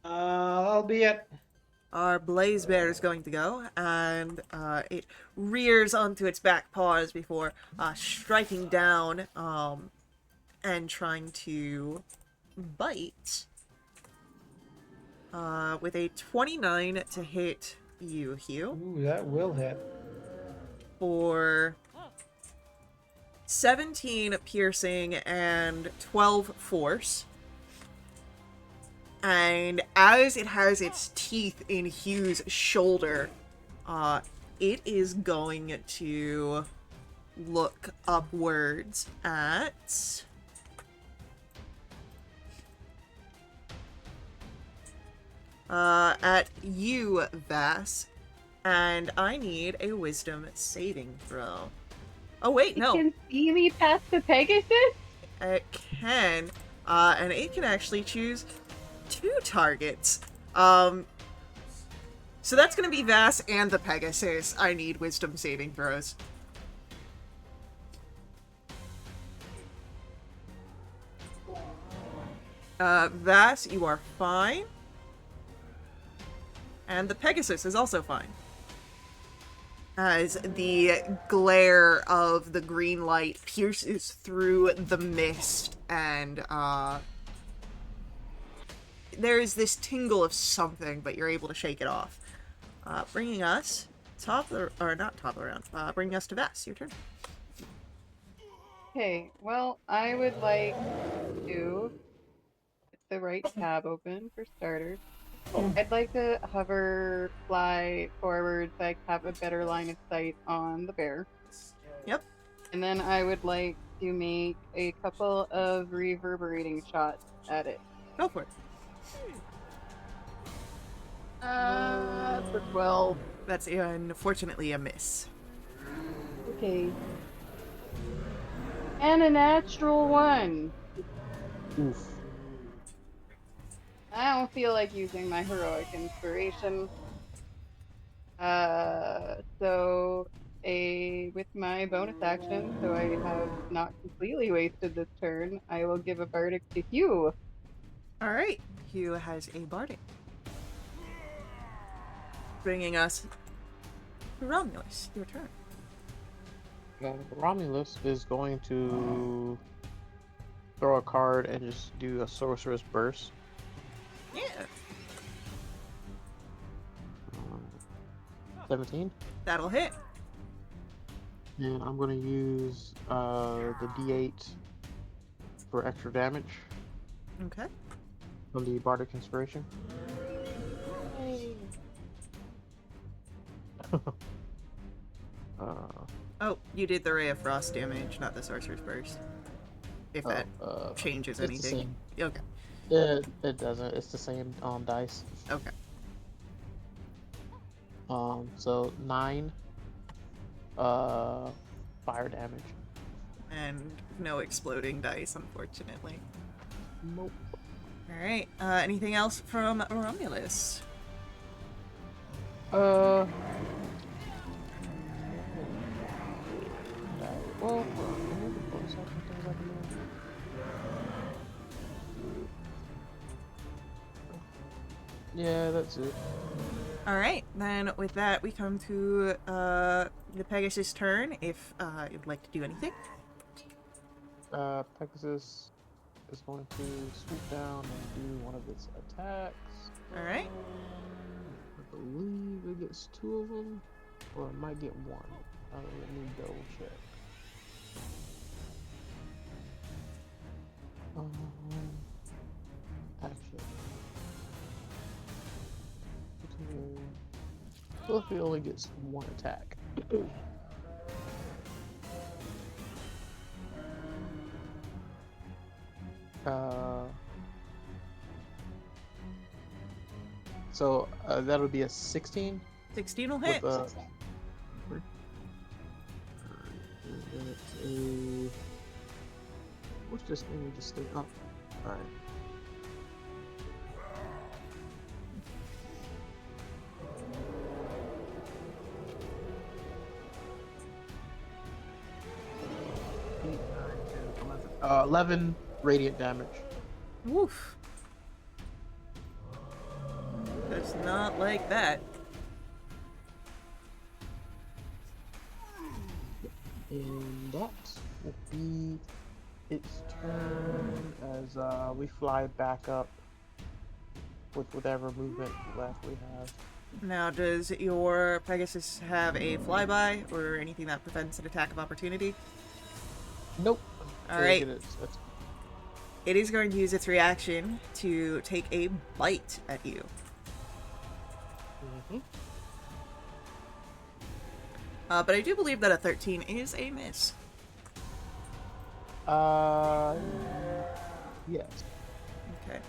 That'll be it. Our Blaze Bear is going to go, and it rears onto its back paws before striking down and trying to bite with a 29 to hit you, Hugh, Ooh, that will hit. for 17 piercing and 12 force. And as it has its teeth in Hugh's shoulder, it is going to look upwards at you, Vass, and I need a wisdom saving throw. Oh wait, It no, can see me past the Pegasus? it can, and it can actually choose 2 targets. So that's gonna be Vass and the Pegasus. I need wisdom saving throws. Vass, you are fine. And the Pegasus is also fine. As the glare of the green light pierces through the mist, and there is this tingle of something, but you're able to shake it off. Bringing us bringing us to Vass. Your turn. Okay, well, I would like to the right tab open for starters. I'd like to hover, fly forward so I have a better line of sight on the bear. Yep. And then I would like to make a couple of reverberating shots at it. Go for it. For 12. That's unfortunately a miss. Okay. And a natural 1. Oof. I don't feel like using my heroic inspiration. So with my bonus action, so I have not completely wasted this turn, I will give a bardic to Hugh. All right. Hugh has a bardic. Bringing us to Romulus. Your turn. Romulus is going to throw a card and just do a sorcerer's burst. Yeah. 17. That'll hit. And I'm going to use the D8 for extra damage Okay. from the bardic inspiration. Oh, you did the Ray of Frost damage, not the Sorcerer's Burst. If that changes it's the anything. same. Okay. It doesn't. It's the same dice. Okay. So 9 fire damage. And no exploding dice, unfortunately. Nope. Alright. Anything else from Romulus? Well, hold on. Remember bonus action things I can do? Yeah, that's it. Alright, then with that we come to the Pegasus turn, if you'd like to do anything. Pegasus is going to swoop down and do one of its attacks. Alright. I believe it gets 2 of them, or it might get 1. Let me double check. Action. Well, if it only gets 1 attack. So that would be a 16. 16 will hit. With, that's a... What's this thing we just stayed up? Alright. Eight, 9, 10, 11. 11 radiant damage. Woof. Does not like that. And that will be its turn as we fly back up with whatever movement left we have. Now, does your Pegasus have a flyby or anything that prevents an attack of opportunity? Nope. Alright. It's It is going to use its reaction to take a bite at you. But I do believe that a 13 is a miss. Yes. Okay.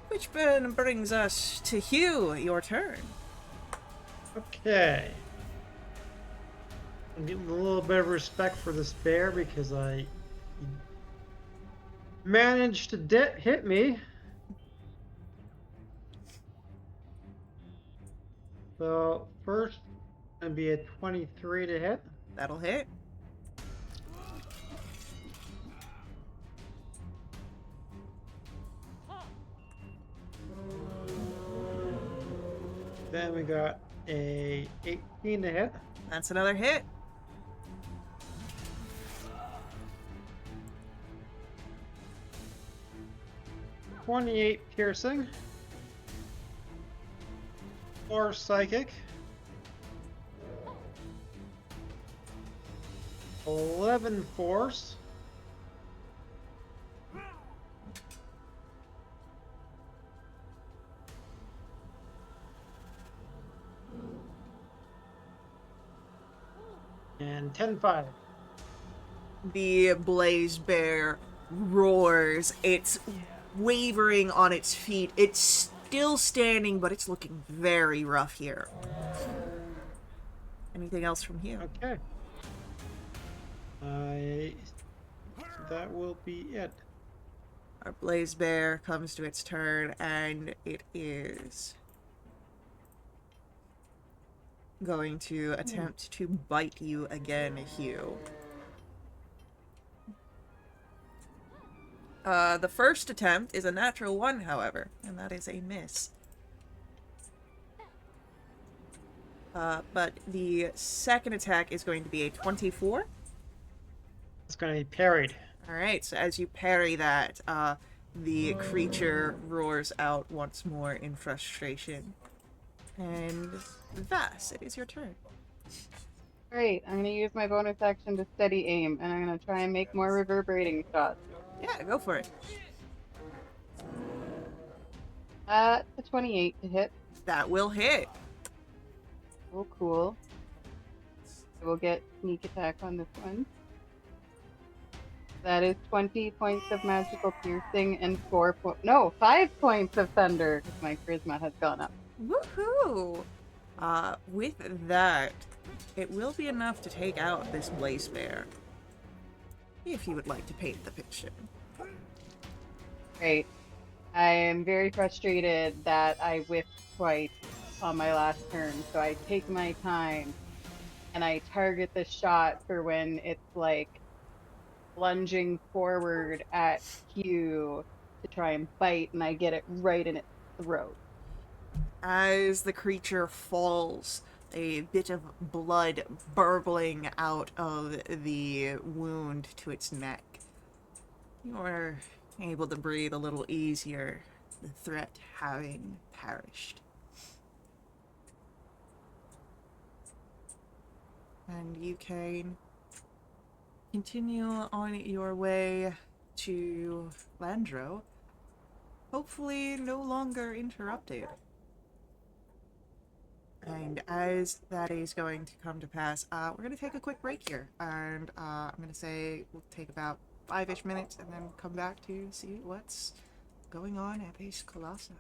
Which then brings us to Hugh, your turn. Okay. I'm getting a little bit of respect for this bear because I managed to hit me. So first, gonna be a 23 to hit. That'll hit. Then we got a 18 to hit. That's another hit. $28 piercing. 4 psychic. 11 force. 10-5. The blaze bear roars. It's wavering on its feet. It's still standing, but it's looking very rough here. Anything else from you? Okay. That will be it. Our blaze bear comes to its turn, and it is going to attempt to bite you again, Hugh. The first attempt is a natural 1, however, and that is a miss. But the second attack is going to be a 24. It's going to be parried. Alright, so as you parry that, the creature roars out once more in frustration. And Vass, it is your turn. Great. I'm gonna use my bonus action to steady aim, and I'm gonna try and make more reverberating shots. Yeah, go for it. A 28 to hit. That will hit. Oh, cool. I will get sneak attack on this one. That is 20 points of magical piercing and 5 points of thunder, because my charisma has gone up. Woohoo! With that, it will be enough to take out this blaze bear. If you would like to paint the picture. Great. I am very frustrated that I whiffed twice on my last turn, so I take my time and I target the shot for when it's like lunging forward at Hugh to try and bite, and I get it right in its throat. As the creature falls, a bit of blood burbling out of the wound to its neck. You are able to breathe a little easier, the threat having perished. And you can continue on your way to Landro, hopefully no longer interrupted. And as that is going to come to pass, we're going to take a quick break here. And I'm going to say we'll take about 5-ish minutes and then come back to see what's going on at Base Colossi.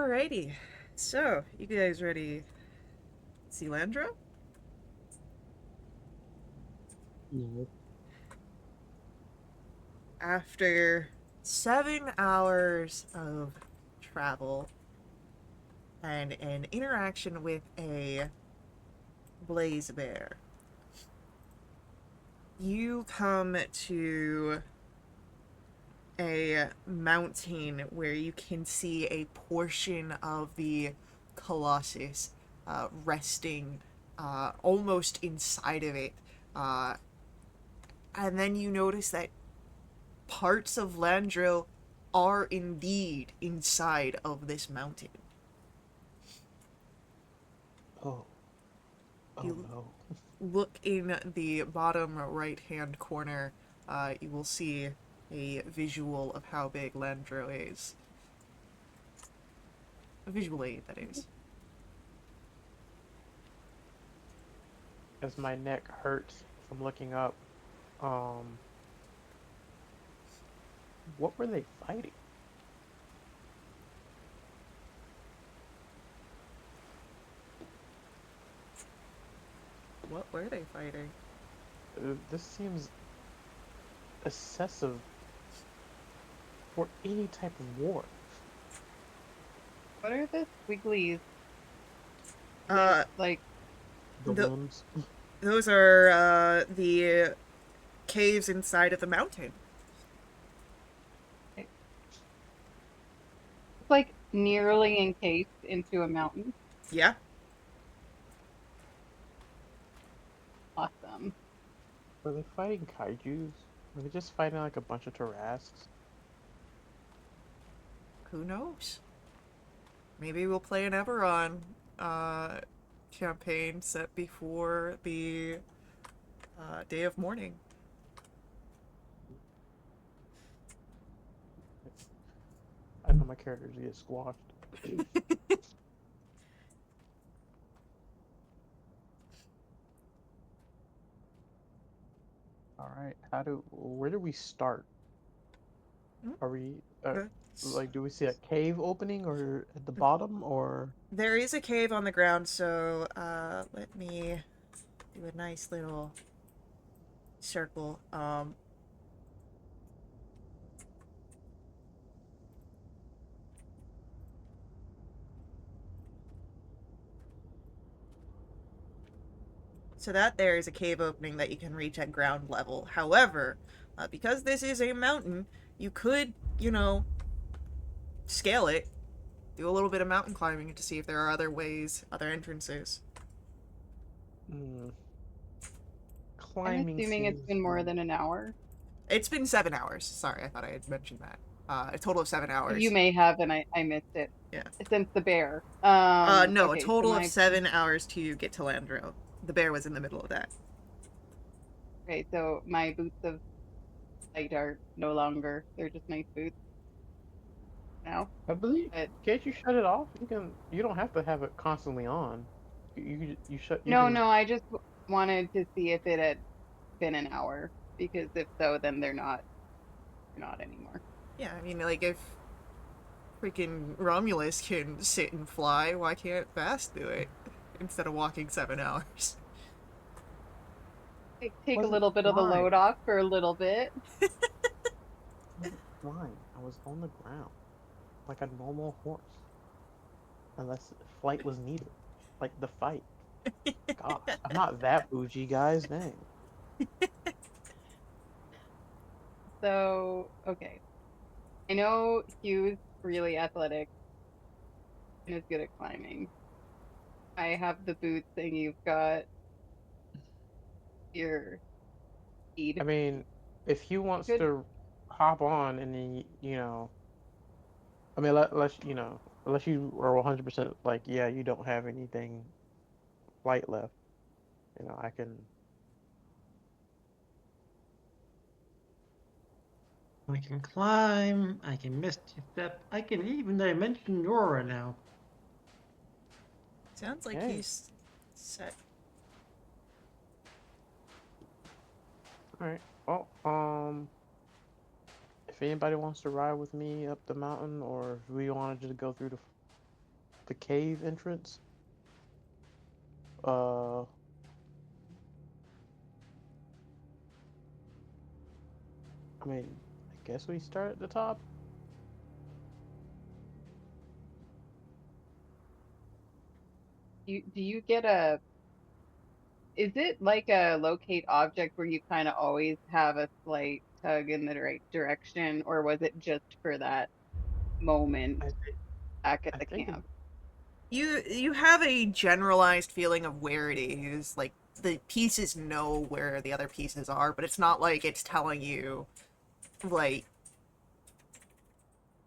Alrighty. So, you guys ready to see Landro? No. After 7 hours of travel and an interaction with a blaze bear, you come to a mountain where you can see a portion of the Colossus resting almost inside of it. Uh, and then you notice that parts of Landro are indeed inside of this mountain. Oh. Oh You no. look in the bottom right hand corner, you will see a visual of how big Landro is. A visual aid, that is. As my neck hurts from looking up, what were they fighting? What were they fighting? This seems excessive for any type of war. What are the squigglies? Uh, Like, The the, limbs. those are the caves inside of the mountain. it's like nearly encased into a mountain. Yeah. Awesome. Were they fighting kaijus? Were they just fighting like a bunch of Tarrasques? Who knows? Maybe we'll play an Eberron campaign set before the day of mourning. I know my characters get squashed. All right. Where do we start? Hmm? Are we That's- like, do we see a cave opening or at the bottom or? There is a cave on the ground, so let me do a nice little circle. So that there is a cave opening that you can reach at ground level. However, because this is a mountain, you could, scale it, do a little bit of mountain climbing to see if there are other ways, other entrances. Hmm, I'm climbing assuming it's seems been more than an hour. It's been 7 hours. Sorry, I thought I had mentioned that. A total of 7 hours. You may have, and I missed it. Yeah. Since the bear. No, a Okay, so total of my 7 hours to get to Landro. The bear was in the middle of that. okay, so my boots of light are no longer. They're just nice boots now. I believe. But Can't you shut it off? You can. You don't have to have it constantly on. You shut. You no, can. no, I just wanted to see if it had been an hour because if so, then they're not anymore. Yeah, I mean, like, if freaking Romulus can sit and fly, why can't Vast do it? Instead of walking 7 hours. Take a Wasn't little bit of the flying. load off for a little bit. I wasn't flying. I was on the ground, like a normal horse. Unless flight was needed, like the fight. Gosh, I'm not that bougie, guys. Dang. So, okay. I know Hugh's really athletic and is good at climbing. I have the boots and you've got your I speed. mean, if he wants Good. to hop on and then I mean, unless you are 100% like, yeah, you don't have anything light left, I can. I can climb, I can misty step, I can even dimension Nora now. Sounds like Okay. he's set. All right. Well, if anybody wants to ride with me up the mountain, or if we want to just go through the the cave entrance. I mean, I guess we start at the top. Do you get a, is it like a locate object where you kind of always have a slight tug in the right direction, or was it just for that moment I think back at I the think it, camp? You have a generalized feeling of where it is. Like the pieces know where the other pieces are, but it's not like it's telling you like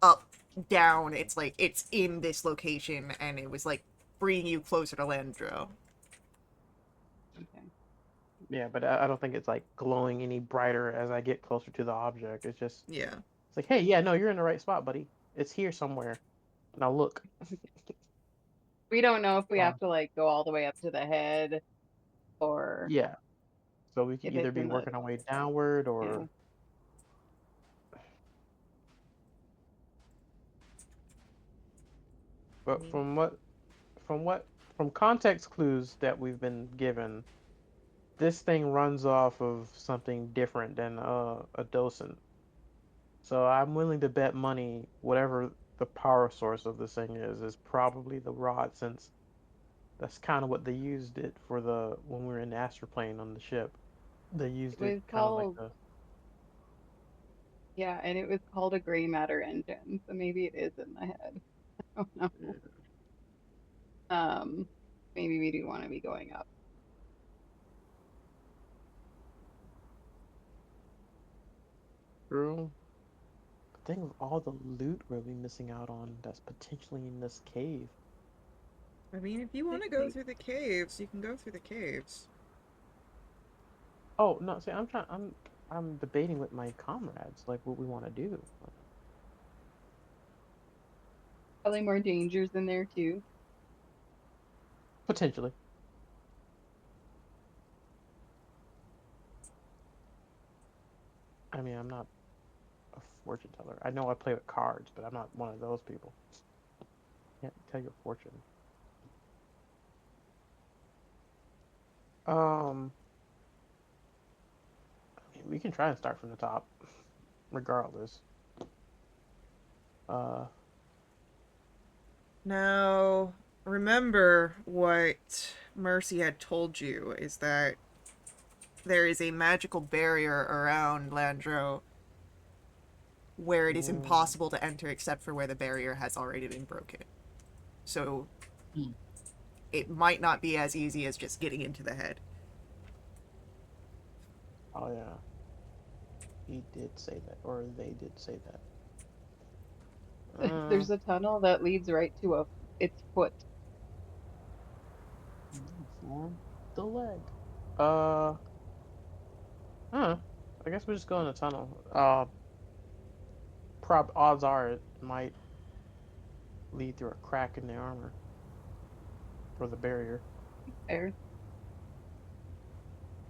up, down. It's like it's in this location, and it was like bringing you closer to Landro. Okay. yeah, but I don't think it's like glowing any brighter as I get closer to the object. Yeah. It's like, hey, yeah, no, you're in the right spot, buddy. It's here somewhere. Now look. We don't know if we Uh, have to like go all the way up to the head or yeah. So we can if either it's be in the, working our way downward yeah. or but from what from context clues that we've been given, this thing runs off of something different than a docent. So I'm willing to bet money whatever the power source of this thing is probably the rod, since that's kind of what they used it for the when we were in the astroplane on the ship. They It used it was kind of like called, the yeah, and it was called a gray matter engine, so maybe it is in the head. I don't know. Um, maybe we do want to be going up. room. But think of all the loot we'll be missing out on that's potentially in this cave. I mean, if you want to go through the caves, you can go through the caves. Oh no, see, I'm debating with my comrades like what we want to do. Probably more dangers in there too. Potentially. I mean, I'm not a fortune teller. I know I play with cards, but I'm not one of those people. Can't tell your fortune. Um, I mean, we can try and start from the top, regardless. Uh, Now, remember what Mercy had told you is that there is a magical barrier around Landro where it is mm, impossible to enter except for where the barrier has already been broken. So Hmm. it might not be as easy as just getting into the head. oh yeah, he did say that, or they did say that. Uh, There's a tunnel that leads right to a its foot. form the leg. Uh, huh. I guess we just go in the tunnel. Prob odds are it might lead through a crack in the armor for the barrier. There,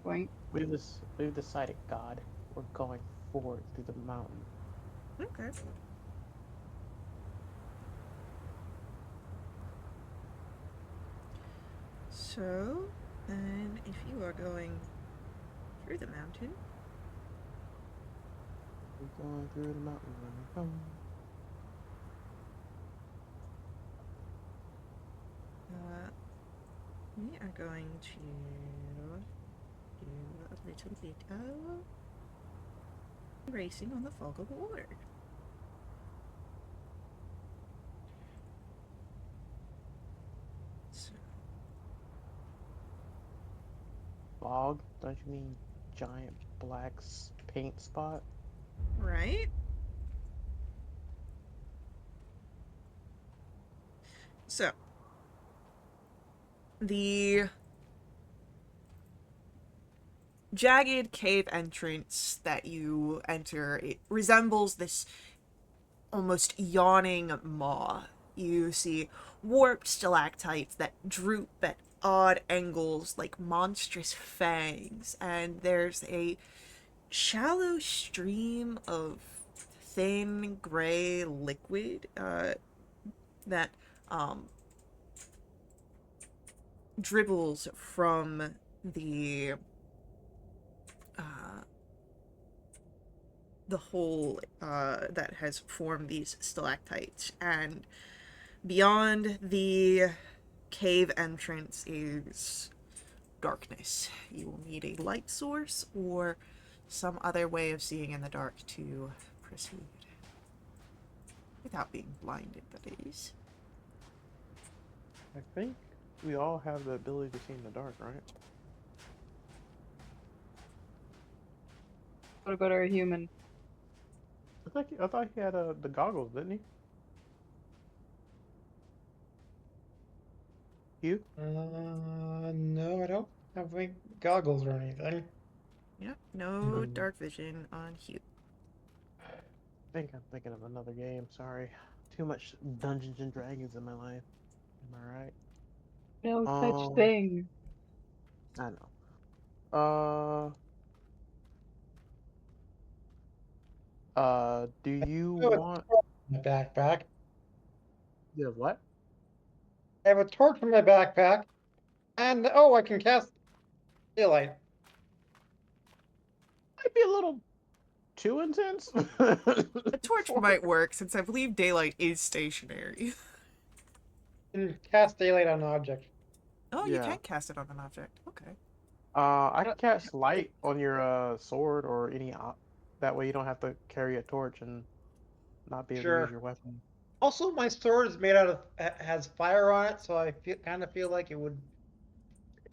point. We've decided, God. We're going forward through the mountain. Okay. So, then if you are going through the mountain, We're going through the mountain. uh, we are going to do a little bit of racing on the fog of war. So, Fog? Don't you mean giant black paint spot? right? So, the jagged cave entrance that you enter, it resembles this almost yawning maw. You see warped stalactites that droop at odd angles like monstrous fangs, and there's a shallow stream of thin gray liquid that um, dribbles from the uh, the hole that has formed these stalactites, and beyond the cave entrance is darkness. You will need a light source or some other way of seeing in the dark to proceed. Without being blinded, that is. I think we all have the ability to see in the dark, right? What about our human? I thought he had the goggles, didn't he? You? No, I don't have any goggles or anything. Yeah, no Hmm. dark vision on Hugh. I think I'm thinking of another game. Sorry, too much Dungeons and Dragons in my life. Am I right? No such Um, thing. I know. Uh, do you I have a want? torch in my backpack. You have what? I have a torch in my backpack, and oh, I can cast daylight. Might be a little too intense. A torch For might work since I believe daylight is stationary. And cast daylight on an object. Oh, you yeah. can cast it on an object. Okay. I Uh, can cast light on your sword or any that way you don't have to carry a torch and not be able to use Sure. your weapon. Also, my sword is made out of has fire on it, so I kind of feel like it would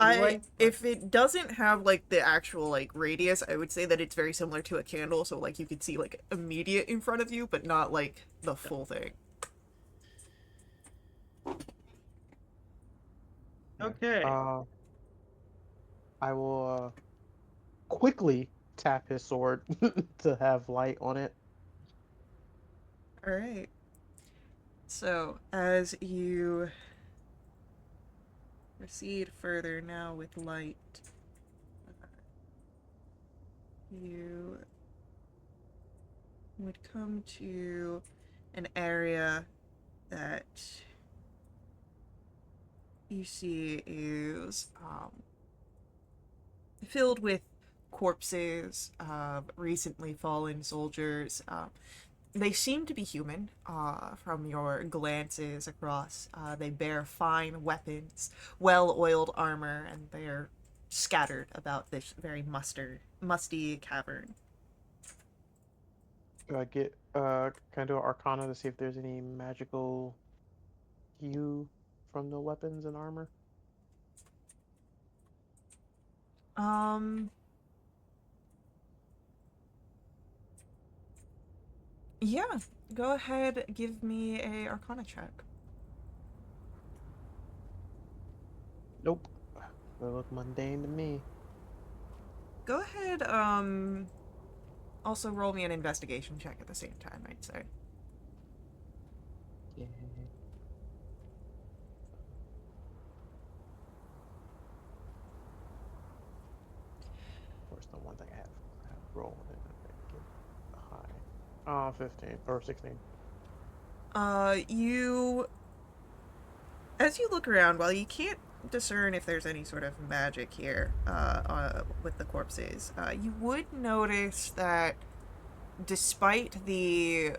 anyway. But If it doesn't have like the actual like radius, I would say that it's very similar to a candle, so like you could see like immediate in front of you, but not like the full thing. Okay. okay. I will quickly tap his sword to have light on it. All right. So, as you proceed further now with light, you would come to an area that you see is filled with corpses of recently fallen soldiers. They seem to be human from your glances across. They bear fine weapons, well oiled armor, and they're scattered about this very musty cavern. Do I get can I do an Arcana to see if there's any magical hue from the weapons and armor? Um, yeah, go ahead, give me a Arcana check. Nope. They look mundane to me. Go ahead, also roll me an investigation check at the same time, I'd say. Yeah. Of course, the one thing I have rolled and I get high. 15 or 16. You as you look around, while you can't discern if there's any sort of magic here with the corpses, you would notice that despite the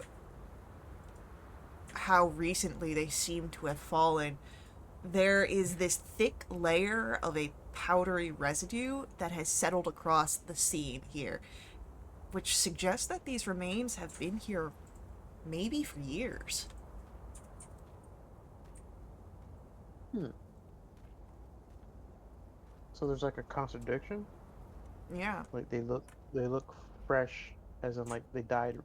how recently they seem to have fallen, there is this thick layer of a powdery residue that has settled across the scene here, which suggests that these remains have been here maybe for years. Hmm. So there's like a contradiction. Yeah. Like they look fresh, as in like they died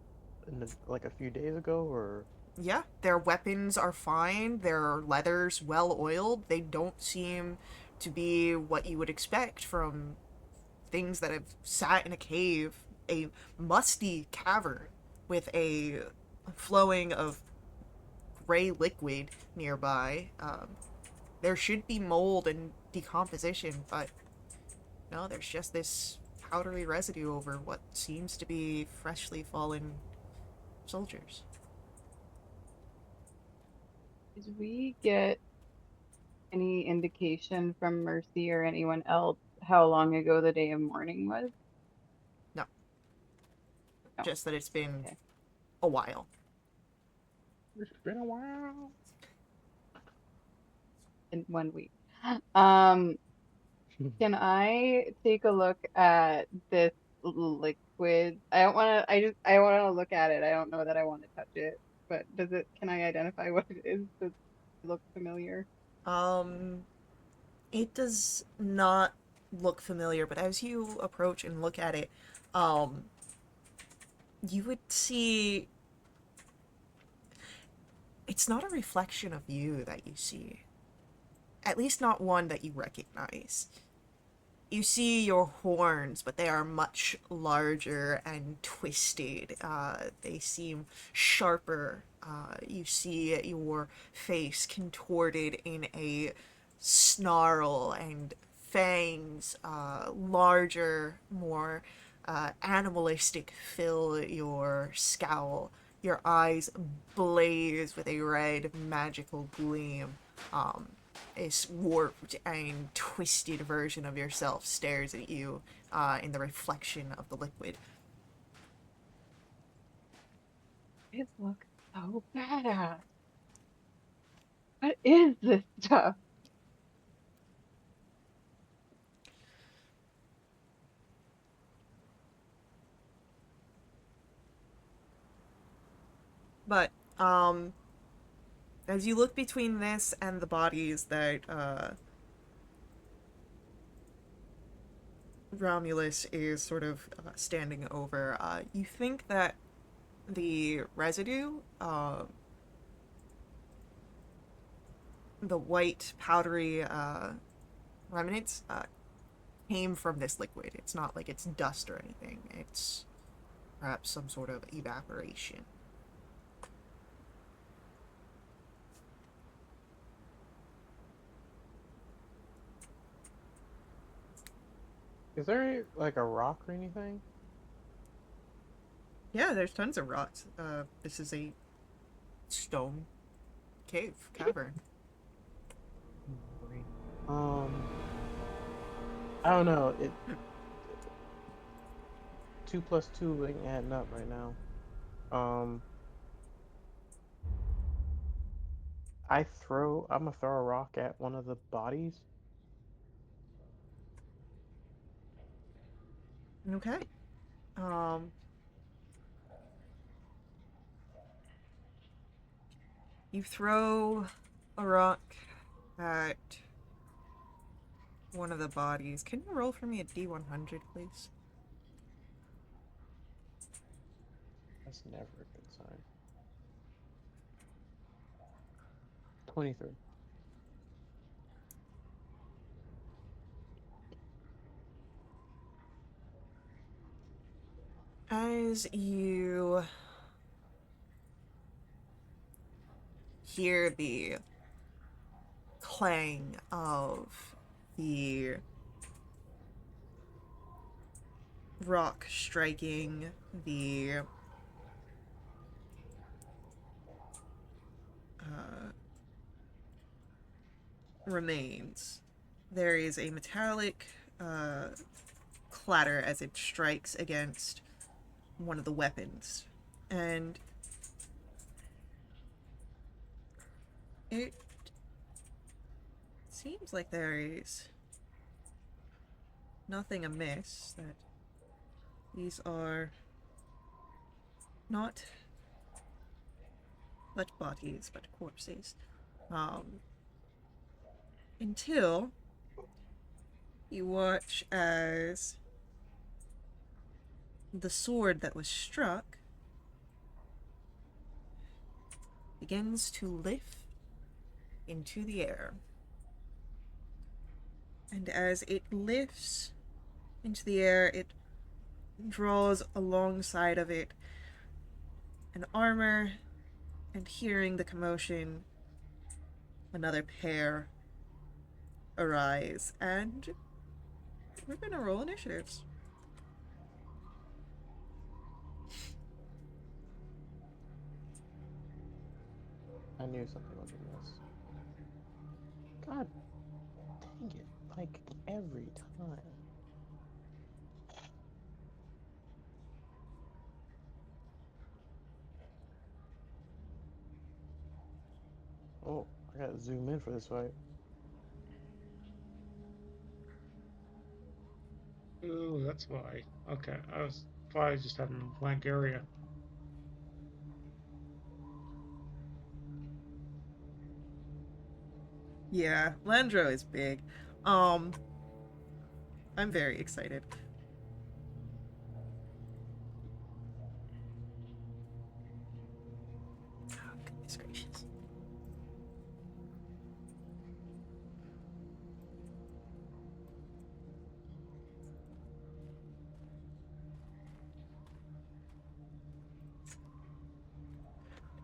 like a few days ago, or Yeah, their weapons are fine. Their leathers well oiled. They don't seem to be what you would expect from things that have sat in a cave, a musty cavern with a flowing of gray liquid nearby. There should be mold and decomposition, but no, there's just this powdery residue over what seems to be freshly fallen soldiers. Did we get any indication from Mercy or anyone else how long ago the day of mourning was? No. No. Just that it's been Okay. a while. It's been a while. In 1 week. Um, can I take a look at this liquid? I don't want to. I want to look at it. I don't know that I want to touch it. But does it? Can I identify what it is? Does it look familiar? Um, it does not look familiar, but as you approach and look at it, um, you would see it's not a reflection of you that you see. At least not one that you recognize. You see your horns, but they are much larger and twisted. They seem sharper. You see your face contorted in a snarl, and fangs, larger, more animalistic, fill your scowl. Your eyes blaze with a red magical gleam. This warped and twisted version of yourself stares at you in the reflection of the liquid. It looks so badass. What is this stuff? But as you look between this and the bodies that Romulus is sort of standing over, you think that the residue, the white powdery remnants, came from this liquid. It's not like it's dust or anything. It's perhaps some sort of evaporation. Is there like a rock or anything? Yeah, there's tons of rocks. This is a stone cavern. Um, I don't know. 2 plus 2 ain't adding up right now. I'm gonna throw a rock at one of the bodies. Okay. Um, you throw a rock at one of the bodies. Can you roll for me a D100, please? That's never a good sign. 23. As you hear the clang of the rock striking the remains, there is a metallic clatter as it strikes against one of the weapons. And it seems like there is nothing amiss, that these are not but bodies, but corpses. Until you watch as the sword that was struck begins to lift into the air. And as it lifts into the air, it draws alongside of it an armor, and hearing the commotion, another pair arise. And we're gonna roll initiatives. I knew something was amiss. God Like every time. Oh, I gotta zoom in for this fight. Oh, that's why. Okay, I was probably just having a blank area. Yeah, Landro is big. I'm very excited. Oh, goodness gracious.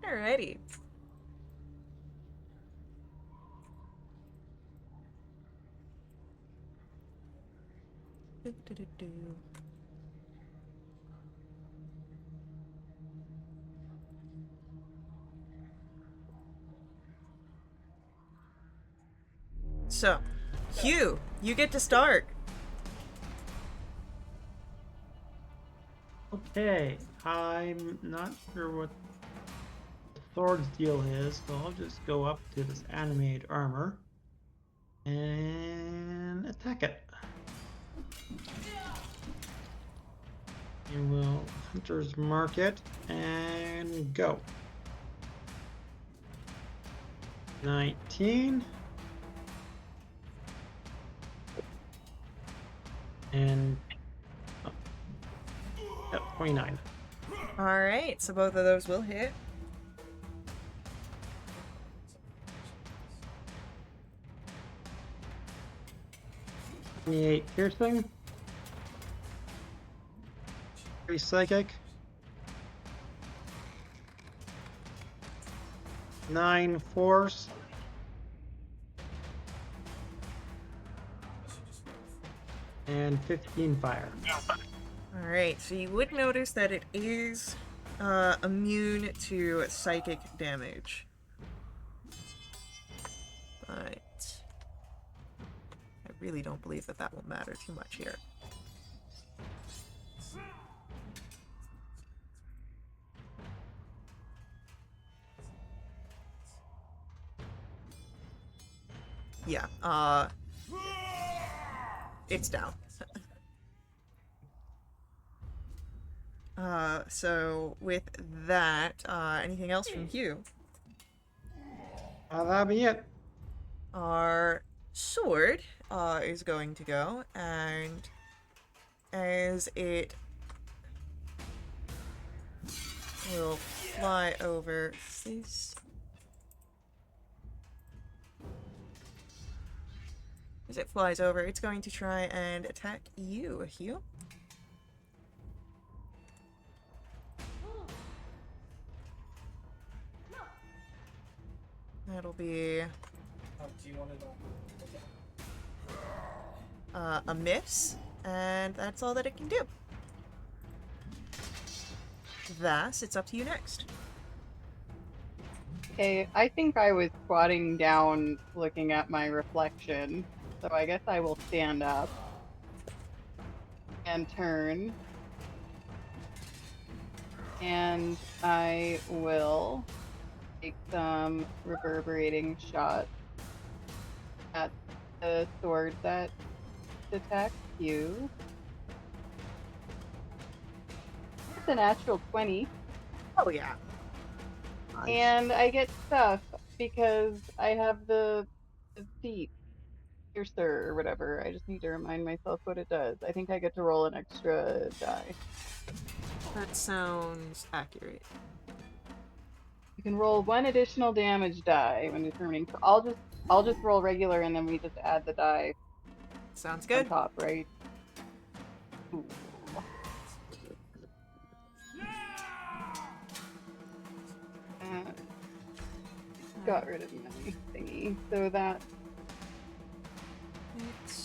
Alrighty. Do. So, Hugh, you get to start. Okay, I'm not sure what the sword's deal is, so I'll just go up to this animated armor and attack it. You will Hunter's Mark it and go. 19 and yep, 29. Alright, so both of those will hit. Piercing. 3 psychic. 9 force. And 15 fire. Alright, so you would notice that it is immune to psychic damage. But I really don't believe that that will matter too much here. Yeah, it's down. So with that, anything else from Hugh? That'll be it. Our sword is going to go, and as it will fly over this. As it flies over, it's going to try and attack you, Hugh. That'll be Do you want it a miss, and that's all that it can do. Vas, it's up to you next. Okay, I think I was squatting down looking at my reflection, so I guess I will stand up and turn. And I will take some reverberating shots at the sword that attacks you. It's a natural 20. Oh yeah. Nice. And I get stuff because I have the feat piercer or whatever. I just need to remind myself what it does. I think I get to roll an extra die. That sounds accurate. You can roll 1 additional damage die when determining. So I'll just roll regular and then we just add the die Sounds on good. top, right? Ooh. Got rid of my thingy. So that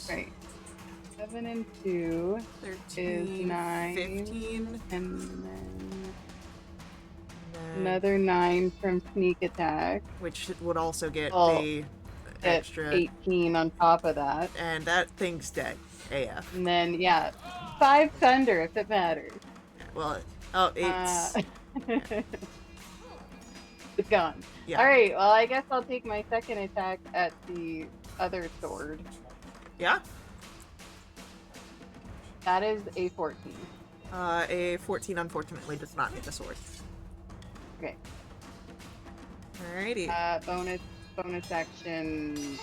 right. 7 and 2 is 13, 9. 15, And then and then- another 9 from sneak attack. which would also get Oh. the Get extra, 18 on top of that. and that thing's dead. AF. And then, yeah, 5 thunder if it matters. Well, oh, it's It's gone. yeah, Alright, well, I guess I'll take my second attack at the other sword. yeah. That is a 14. A 14 unfortunately does not hit the sword. Okay. Alrighty. Bonus action.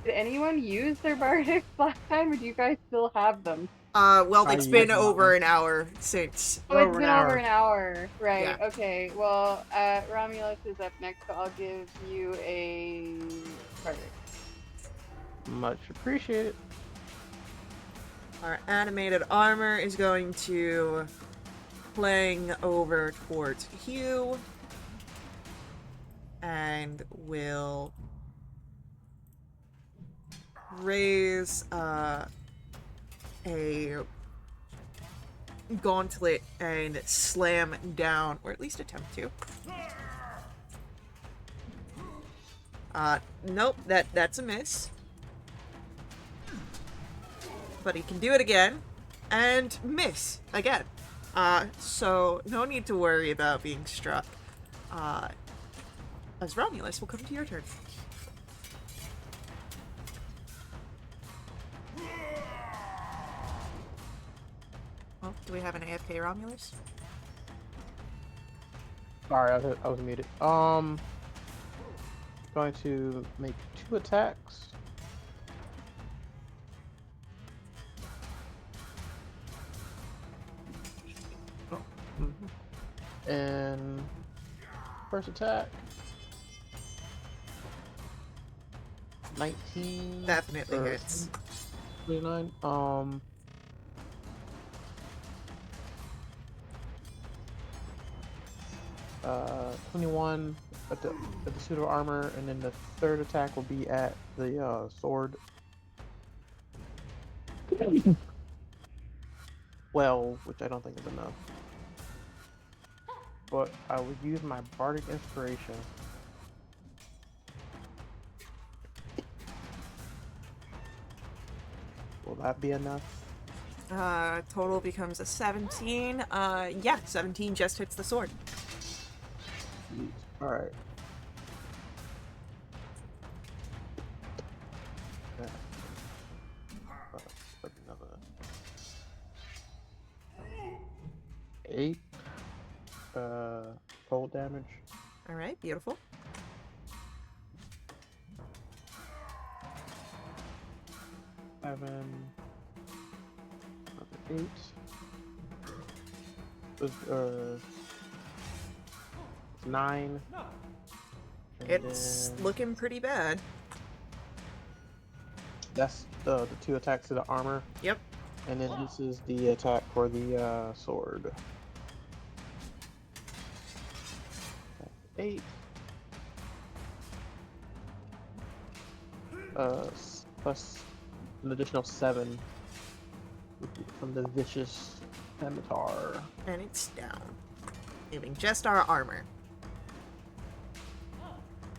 Did anyone use their bardics last time, or do you guys still have them? Well, I it's been used over mine. an hour since. Oh, it's Over an been hour. over an hour. Right, Yeah. okay. Well, Romulus is up next, so I'll give you a bardic. Much appreciated. Our animated armor is going to clang over towards Hugh and will raise a gauntlet and slam down, or at least attempt to. Nope, that's a miss. But he can do it again and miss again. So no need to worry about being struck. As Romulus, will come to your turn. Well, do we have an AFK Romulus? Sorry, I was muted. Going to make 2 attacks. Oh, And first attack. 19. Definitely or hits. 29. 21 at the suit of armor, and then the third attack will be at the sword. 12, which I don't think is enough. But I would use my bardic inspiration. Will that be enough? Total becomes a 17. Yeah, 17 just hits the sword. Alright. Another 8 cold damage. Alright, beautiful. Another 8. Uh, 9. And It's then looking pretty bad. that's the 2 attacks to the armor. Yep. And then this is the attack for the sword. 8. Plus an additional 7 from the vicious scimitar. And it's down. Leaving just our armor.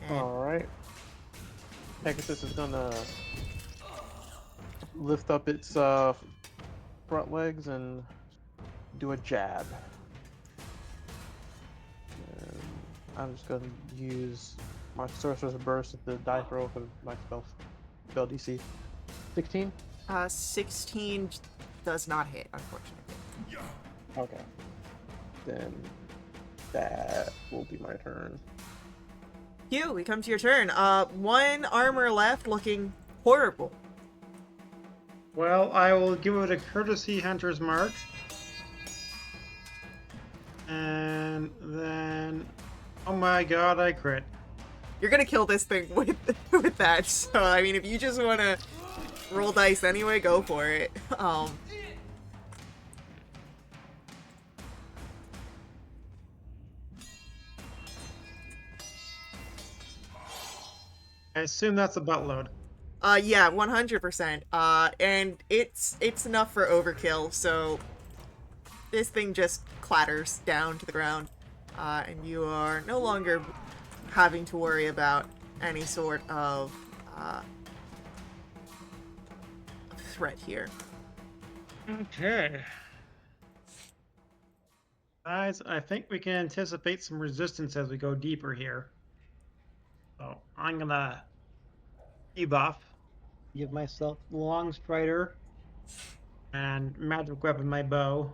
And Alright. Pegasus is gonna lift up its front legs and do a jab. And I'm just gonna use my sorcerer's burst at the dice roll for my spell DC. 16? 16 does not hit, unfortunately. Okay. Then that will be my turn. Hugh, we come to your turn. 1 armor left, looking horrible. Well, I will give it a courtesy hunter's mark. And then, oh my god, I crit. You're gonna kill this thing with with that. So I mean, if you just wanna roll dice anyway, go for it. I assume that's a buttload. Yeah, 100%. And it's enough for overkill. So this thing just clatters down to the ground, and you are no longer having to worry about any sort of threat here. Okay. Guys, I think we can anticipate some resistance as we go deeper here. So I'm gonna debuff, give myself long strider and magic weapon my bow.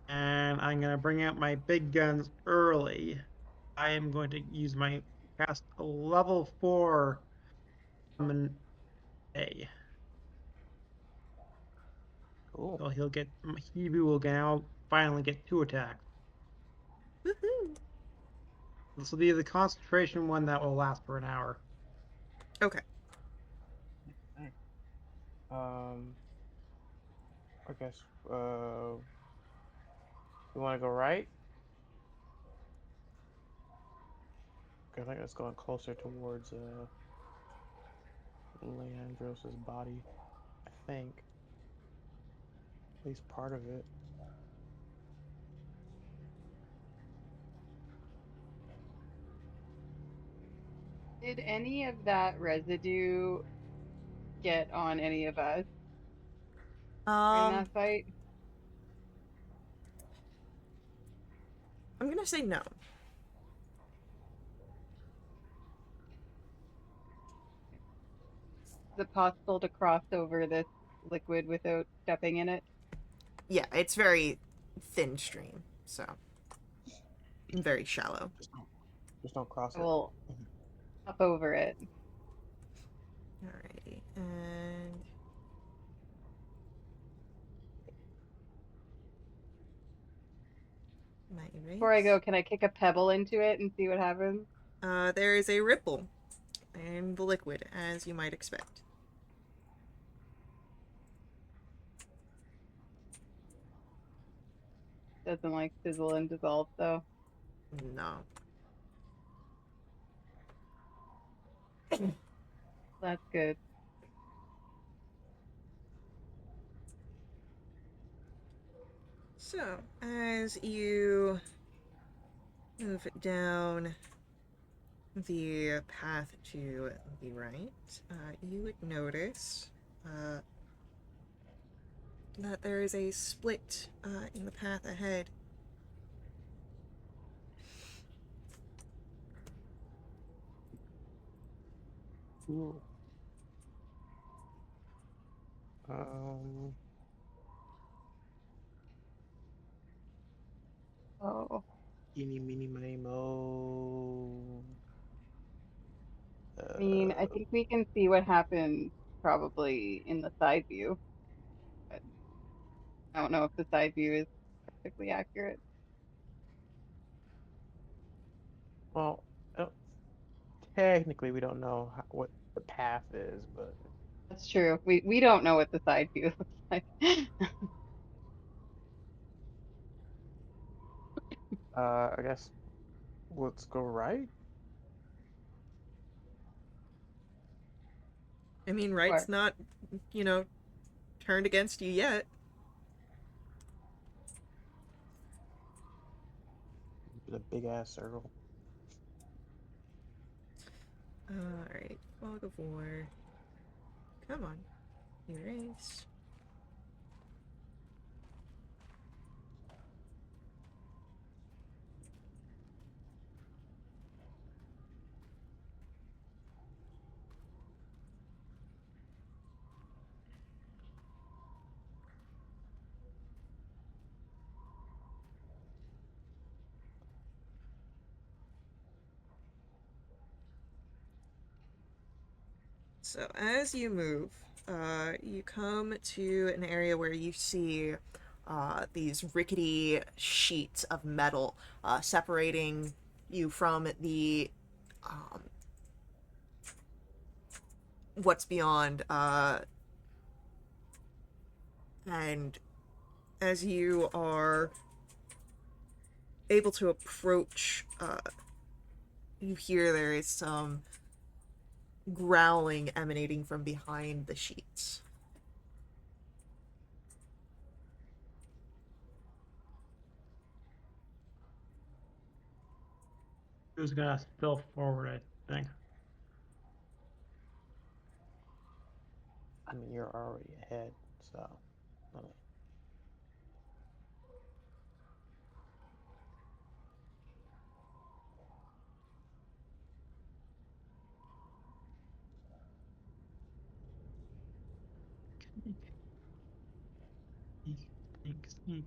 And I'm gonna bring out my big guns early. I am going to use my cast a level 4 summon A. Cool. So he will now finally get 2 attacks. Woohoo! This will be the concentration one that will last for an hour. Okay. Um, I guess you want to go right? 'Cause I think it's going closer towards Leandros's body. I think at least part of it. Did any of that residue get on any of us during Um, that fight? I'm gonna say no. Is it possible to cross over this liquid without stepping in it? Yeah, it's very thin stream, so very shallow. Just don't cross I it. will hop over it. Alrighty, and my erase. Before I go, can I kick a pebble into it and see what happens? There is a ripple in the liquid, as you might expect. Doesn't like sizzle and dissolve though. No. That's good. So, as you move down the path to the right, you would notice that there is a split in the path ahead. Cool. Um, Oh. eeny, meeny, miny, mo. I mean, I think we can see what happens probably in the side view, but I don't know if the side view is perfectly accurate. Well, technically we don't know what the path is, but That's true. We don't know what the side view looks like. I guess let's go right. I mean, right's Or not, you know, turned against you yet. The big ass circle. Alright, fog of war. Come on. Erase. So as you move, you come to an area where you see these rickety sheets of metal separating you from the what's beyond. And as you are able to approach, you hear there is some growling emanating from behind the sheets. Who's gonna spill forward, I think. I mean, you're already ahead, so I mean, Sneak, sneak, sneak.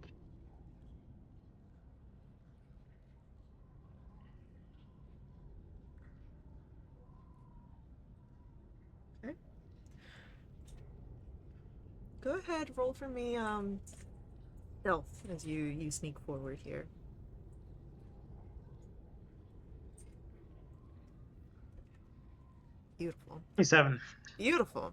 Okay. Go ahead, roll for me, stealth as you sneak forward here. Beautiful. 27. Beautiful.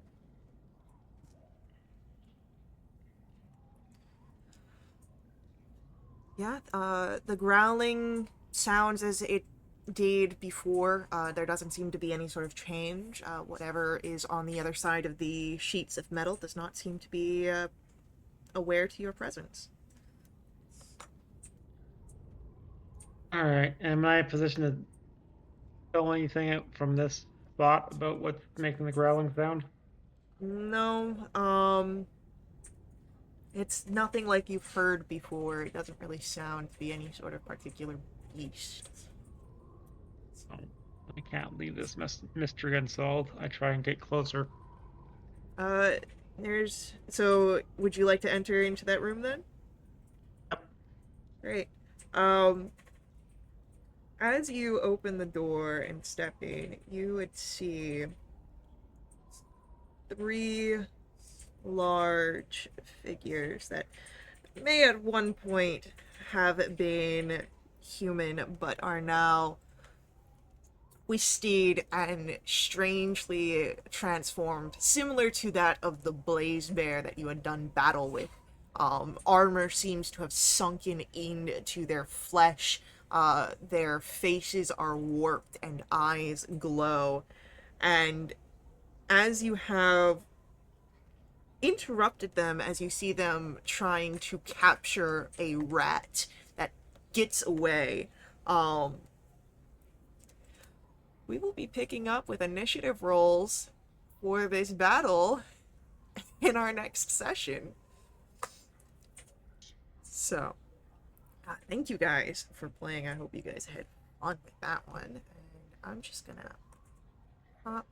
Yeah, the growling sounds as it did before. There doesn't seem to be any sort of change. Whatever is on the other side of the sheets of metal does not seem to be aware to your presence. Alright, am I positioned to tell anything from this spot about what's making the growling sound? No, it's nothing like you've heard before. It doesn't really sound to be any sort of particular beast. Oh, I can't leave this mystery unsolved. I try and get closer. Uh, so would you like to enter into that room then? Yep. Great. As you open the door and step in, you would see three large figures that may at one point have been human but are now twisted and strangely transformed, similar to that of the blaze bear that you had done battle with. Armor seems to have sunken into their flesh. Their faces are warped and eyes glow. And as you have interrupted them, as you see them trying to capture a rat that gets away, we will be picking up with initiative rolls for this battle in our next session. So, thank you guys for playing. I hope you guys had fun with that one. And I'm just gonna pop